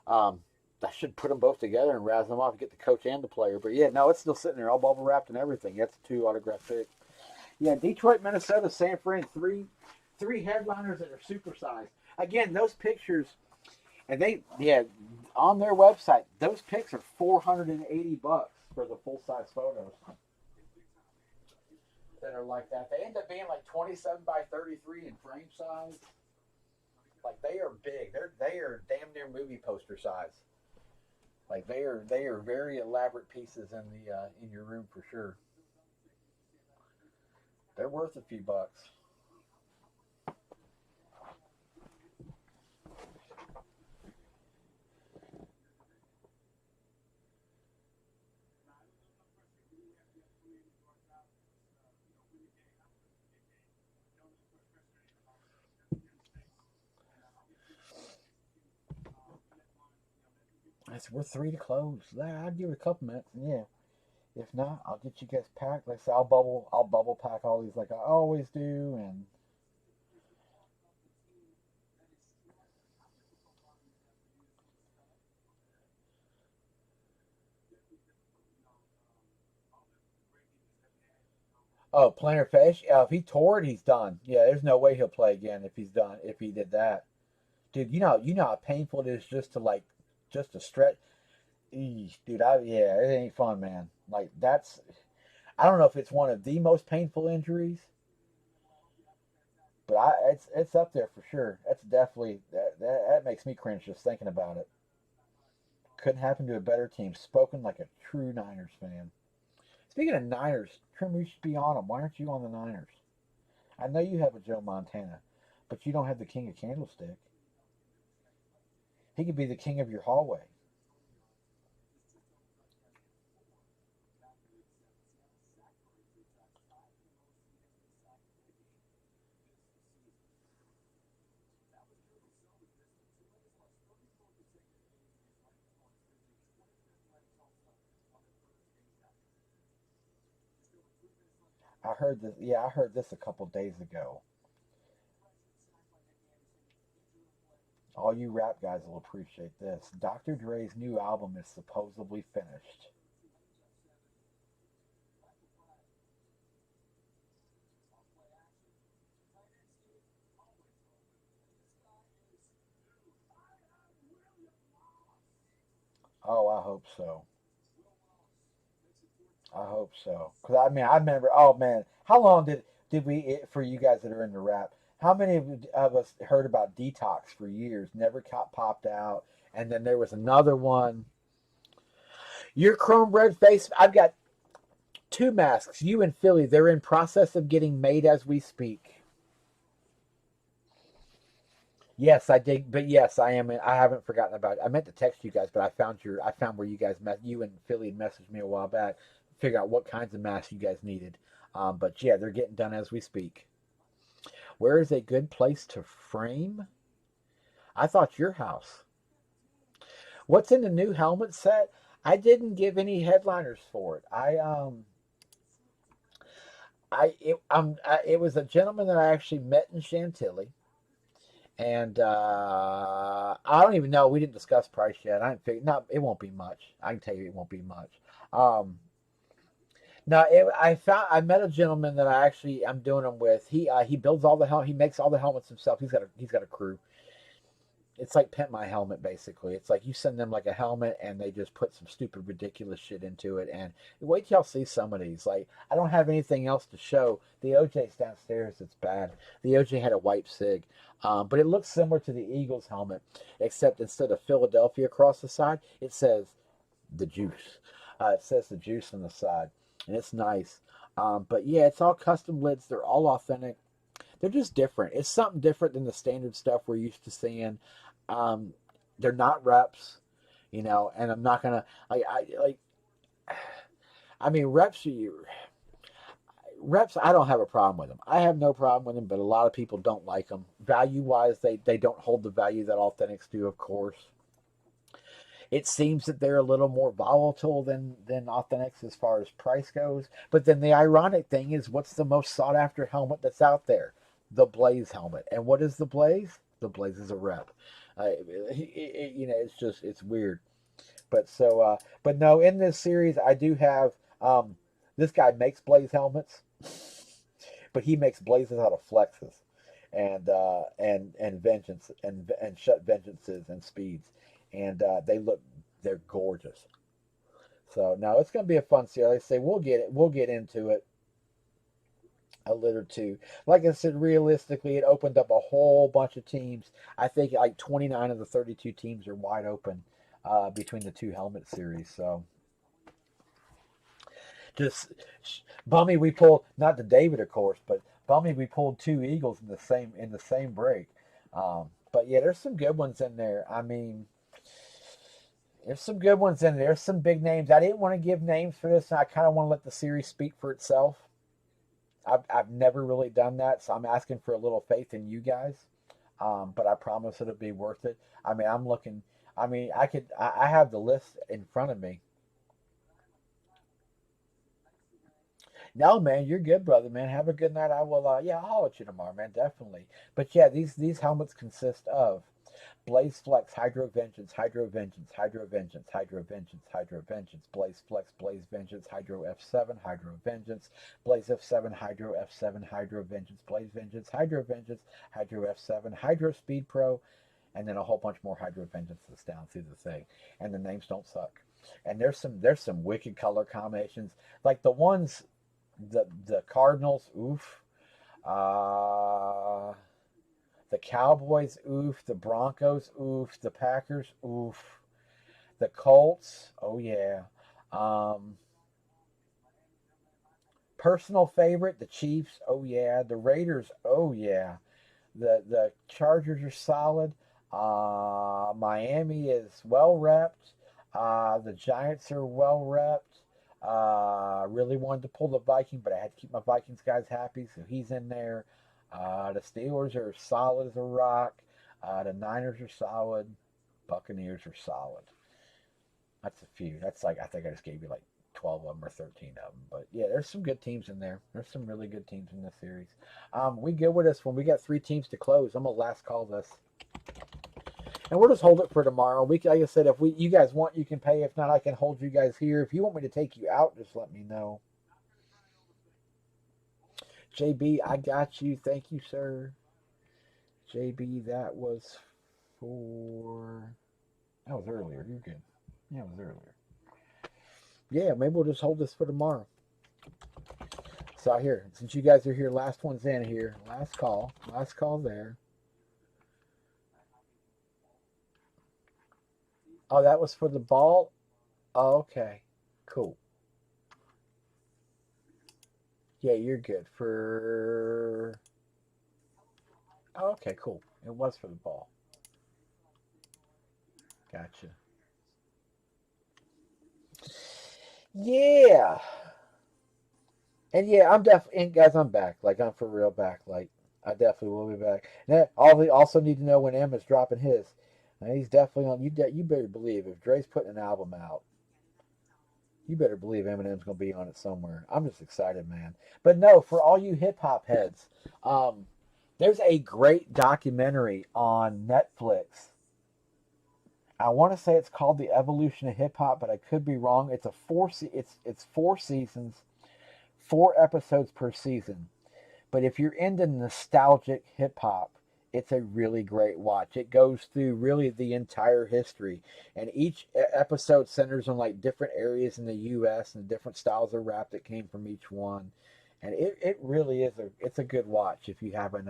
Um, I should put them both together and razz them off and get the coach and the player. But yeah, no, it's still sitting there, all bubble wrapped and everything. That's a 2 autograph pick. Yeah, Detroit, Minnesota, San Fran, three headliners that are supersized. Again, those pictures, and on their website, those pics are $480 for the full size photos that are like that. They end up being like 27 by 33 in frame size. Like they are big. They are damn near movie poster size. Like they are very elaborate pieces in your room for sure. They're worth a few bucks. I said we're 3 to close. I'll give it a couple minutes, and yeah. If not, I'll get you guys packed. Like I said, I'll bubble pack all these like I always do, and oh, plantar fascia. Yeah, if he tore it, he's done. Yeah, there's no way he'll play again if he's done. If he did that, dude, you know how painful it is just to stretch. Eesh, dude, yeah, it ain't fun, man. Like that's, I don't know if it's one of the most painful injuries, but it's up there for sure. That's definitely that makes me cringe just thinking about it. Couldn't happen to a better team. Spoken like a true Niners fan. Speaking of Niners, Trim, you should be on them. Why aren't you on the Niners? I know you have a Joe Montana, but you don't have the King of Candlestick. He could be the king of your hallway. I heard this. Yeah, I heard this a couple days ago. All you rap guys will appreciate this. Dr. Dre's new album is supposedly finished. Oh, I hope so. I hope so. Cause I mean, I remember. Oh man, how long did we for you guys that are into rap? How many of us heard about Detox for years? Never got popped out, and then there was another one. Your chrome red face. I've got two masks. You in Philly. They're in process of getting made as we speak. Yes, I did. But yes, I am. I haven't forgotten about it. I meant to text you guys, but I found where you guys met. You and Philly messaged me a while back. Figure out what kinds of masks you guys needed. But yeah, they're getting done as we speak. Where is a good place to frame? I thought your house. What's in the new helmet set? I didn't give any headliners for it. It was a gentleman that I actually met in Chantilly, and I don't even know. We didn't discuss price yet. I didn't figure. No, it won't be much. I can tell you, it won't be much. Um, no, I met a gentleman that I'm doing them with. He builds all the he makes all the helmets himself. He's got a crew. It's like Pimp My Helmet, basically. It's like you send them like a helmet and they just put some stupid, ridiculous shit into it. And wait till y'all see some of these. Like, I don't have anything else to show. The OJ's downstairs. It's bad. The OJ had a white SIG. But it looks similar to the Eagles helmet, except instead of Philadelphia across the side, it says the juice. It says the juice on the side. And it's nice. But yeah, it's all custom lids. They're all authentic. They're just different. It's something different than the standard stuff we're used to seeing. Um, they're not reps, and I'm not gonna I mean reps. I don't have a problem with them. I have no problem with them, but a lot of people don't like them. Value wise, they don't hold the value that authentics do, of course. It seems that they're a little more volatile than authentics as far as price goes. But then the ironic thing is, what's the most sought after helmet that's out there? The Blaze helmet. And what is the Blaze? The Blaze is a rep. It's weird. But no, in this series, I do have this guy makes Blaze helmets, but he makes Blazes out of flexes and vengeance and shut vengeances and speeds, and they're gorgeous. So now it's going to be a fun series. Like I say, we'll get into it a little too. Like I said, realistically, it opened up a whole bunch of teams. I think like 29 of the 32 teams are wide open between the two helmet series. So just bummy we pulled not the David of course, but bummy we pulled two Eagles in the same break. But yeah, there's some good ones in there. I mean, there's some good ones in there. There's some big names. I didn't want to give names for this. I kind of want to let the series speak for itself. I've never really done that, so I'm asking for a little faith in you guys. But I promise it'll be worth it. I mean, I'm looking. I mean, I have the list in front of me. No, man, you're good, brother, man. Have a good night. I will. Yeah, I'll holler at you tomorrow, man. Definitely. But yeah, these helmets consist of Blaze Flex, Hydro Vengeance, Hydro Vengeance, Hydro Vengeance, Hydro Vengeance, Hydro Vengeance, Blaze Flex, Blaze Vengeance, Hydro F7, Hydro Vengeance, Blaze F7, Hydro F7, Hydro Vengeance, Blaze Vengeance, Hydro Vengeance, Hydro F7, Hydro Speed Pro, and then a whole bunch more Hydro Vengeances down through the thing. And the names don't suck. And there's some wicked color combinations, like the ones the Cardinals, oof. Uh, the Cowboys, oof. The Broncos, oof. The Packers, oof. The Colts, oh yeah. Um, Personal favorite, the Chiefs, oh yeah. The Raiders, oh yeah. The Chargers are solid. Miami is well repped. The Giants are well repped. Really wanted to pull the Viking, but I had to keep my Vikings guys happy, so he's in there. The Steelers are solid as a rock. The Niners are solid. Buccaneers are solid. That's a few. That's like I think I just gave you like 12 of them or 13 of them. But yeah, there's some good teams in there. There's some really good teams in this series. We good with us when we got three teams to close. I'm gonna last call this. And we'll just hold it for tomorrow. Like I said, if you guys want, you can pay. If not, I can hold you guys here. If you want me to take you out, just let me know. JB, I got you. Thank you, sir. JB, that was for. That was earlier. You're good. Yeah, it was earlier. Yeah, maybe we'll just hold this for tomorrow. So here, since you guys are here, last one's in here. Last call. Last call there. Oh, that was for the ball? Oh, okay. Cool. Yeah, you're good. For. Oh, okay, cool. It was for the ball. Gotcha. Yeah. And yeah, I'm definitely, and guys, I'm back. Like, I'm for real back. Like, I definitely will be back. And also need to know when Emma's dropping his. And he's definitely on. You better believe if Dre's putting an album out, you better believe Eminem's gonna be on it somewhere. I'm just excited, man. But no, for all you hip hop heads, um, there's a great documentary on Netflix. I want to say it's called The Evolution of Hip Hop, but I could be wrong. It's 4 seasons, 4 episodes per season. But if you're into nostalgic hip hop, it's a really great watch. It goes through really the entire history, and each episode centers on like different areas in the U.S. and different styles of rap that came from each one. And it really is it's a good watch if you haven't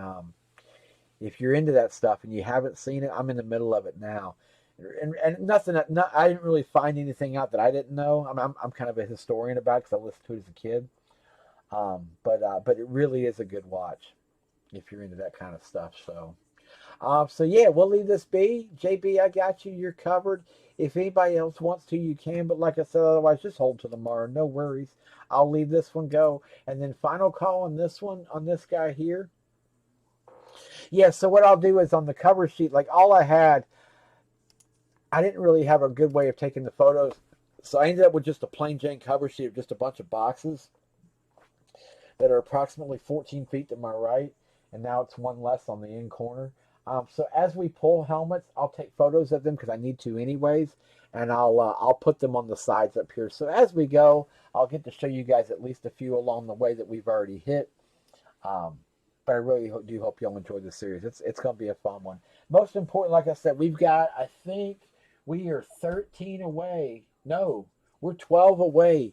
if you're into that stuff and you haven't seen it. I'm in the middle of it now, and nothing. I didn't really find anything out that I didn't know. I'm kind of a historian about it because I listened to it as a kid. But it really is a good watch if you're into that kind of stuff. So yeah, we'll leave this be. JB, I got you. You're covered. If anybody else wants to, you can. But like I said, otherwise, just hold to tomorrow. No worries. I'll leave this one go. And then final call on this one, on this guy here. Yeah, so what I'll do is on the cover sheet, like all I didn't really have a good way of taking the photos. So I ended up with just a plain Jane cover sheet of just a bunch of boxes that are approximately 14 feet to my right, and now it's one less on the end corner. So as we pull helmets, I'll take photos of them because I need to anyways, and I'll put them on the sides up here. So as we go, I'll get to show you guys at least a few along the way that we've already hit. Um, but I really do hope y'all enjoy this series. It's going to be a fun one. Most important, like I said, I think we are 13 away. No, we're 12 away.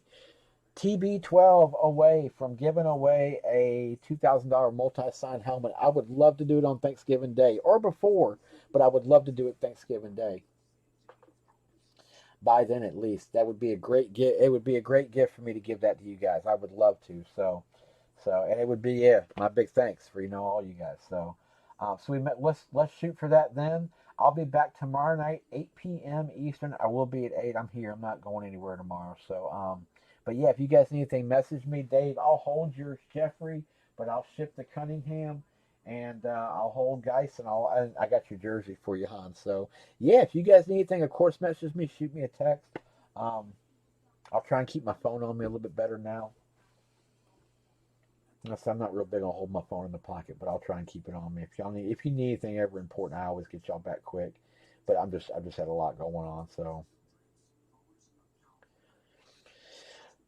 TB12 away from giving away a $2,000 multi-sign helmet. I would love to do it on Thanksgiving Day or before, but I would love to do it Thanksgiving Day. By then, at least, that would be a great gift. It would be a great gift for me to give that to you guys. I would love to. And it would be my big thanks for all you guys. So we met. Let's shoot for that then. I'll be back tomorrow night, 8 p.m. Eastern. I will be at 8. I'm here. I'm not going anywhere tomorrow. But yeah, if you guys need anything, message me, Dave. I'll hold yours, Jeffrey, but I'll ship the Cunningham, and I'll hold Geis, and I got your jersey for you, Han. So yeah, if you guys need anything, of course, message me, shoot me a text. Um, I'll try and keep my phone on me a little bit better now. I'm not real big on holding my phone in the pocket, but I'll try and keep it on me. If you need anything ever important, I always get y'all back quick. But I've just had a lot going on, so.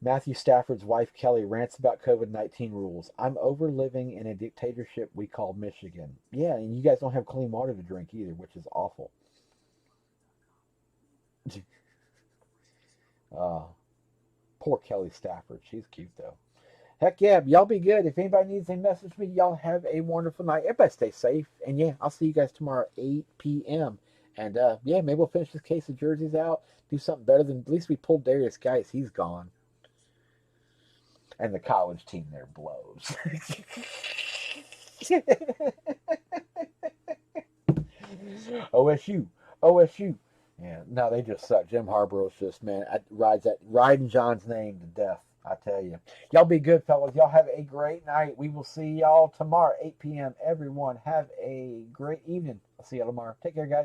Matthew Stafford's wife Kelly rants about COVID-19 rules. I'm over living in a dictatorship we call Michigan. Yeah, and you guys don't have clean water to drink either, which is awful. Uh, Poor Kelly Stafford. She's cute though. Heck yeah, y'all be good. If anybody needs a message me, y'all have a wonderful night. Everybody stay safe. And yeah, I'll see you guys tomorrow at 8 p.m. And yeah, maybe we'll finish this case of jerseys out. Do something better than at least we pulled Darius Geis. He's gone. And the college team there blows. OSU, OSU. Yeah, no, they just suck. Jim Harbaugh's just riding John's name to death. I tell you, y'all be good, fellas. Y'all have a great night. We will see y'all tomorrow, 8 p.m. Everyone, have a great evening. I'll see y'all tomorrow. Take care, guys.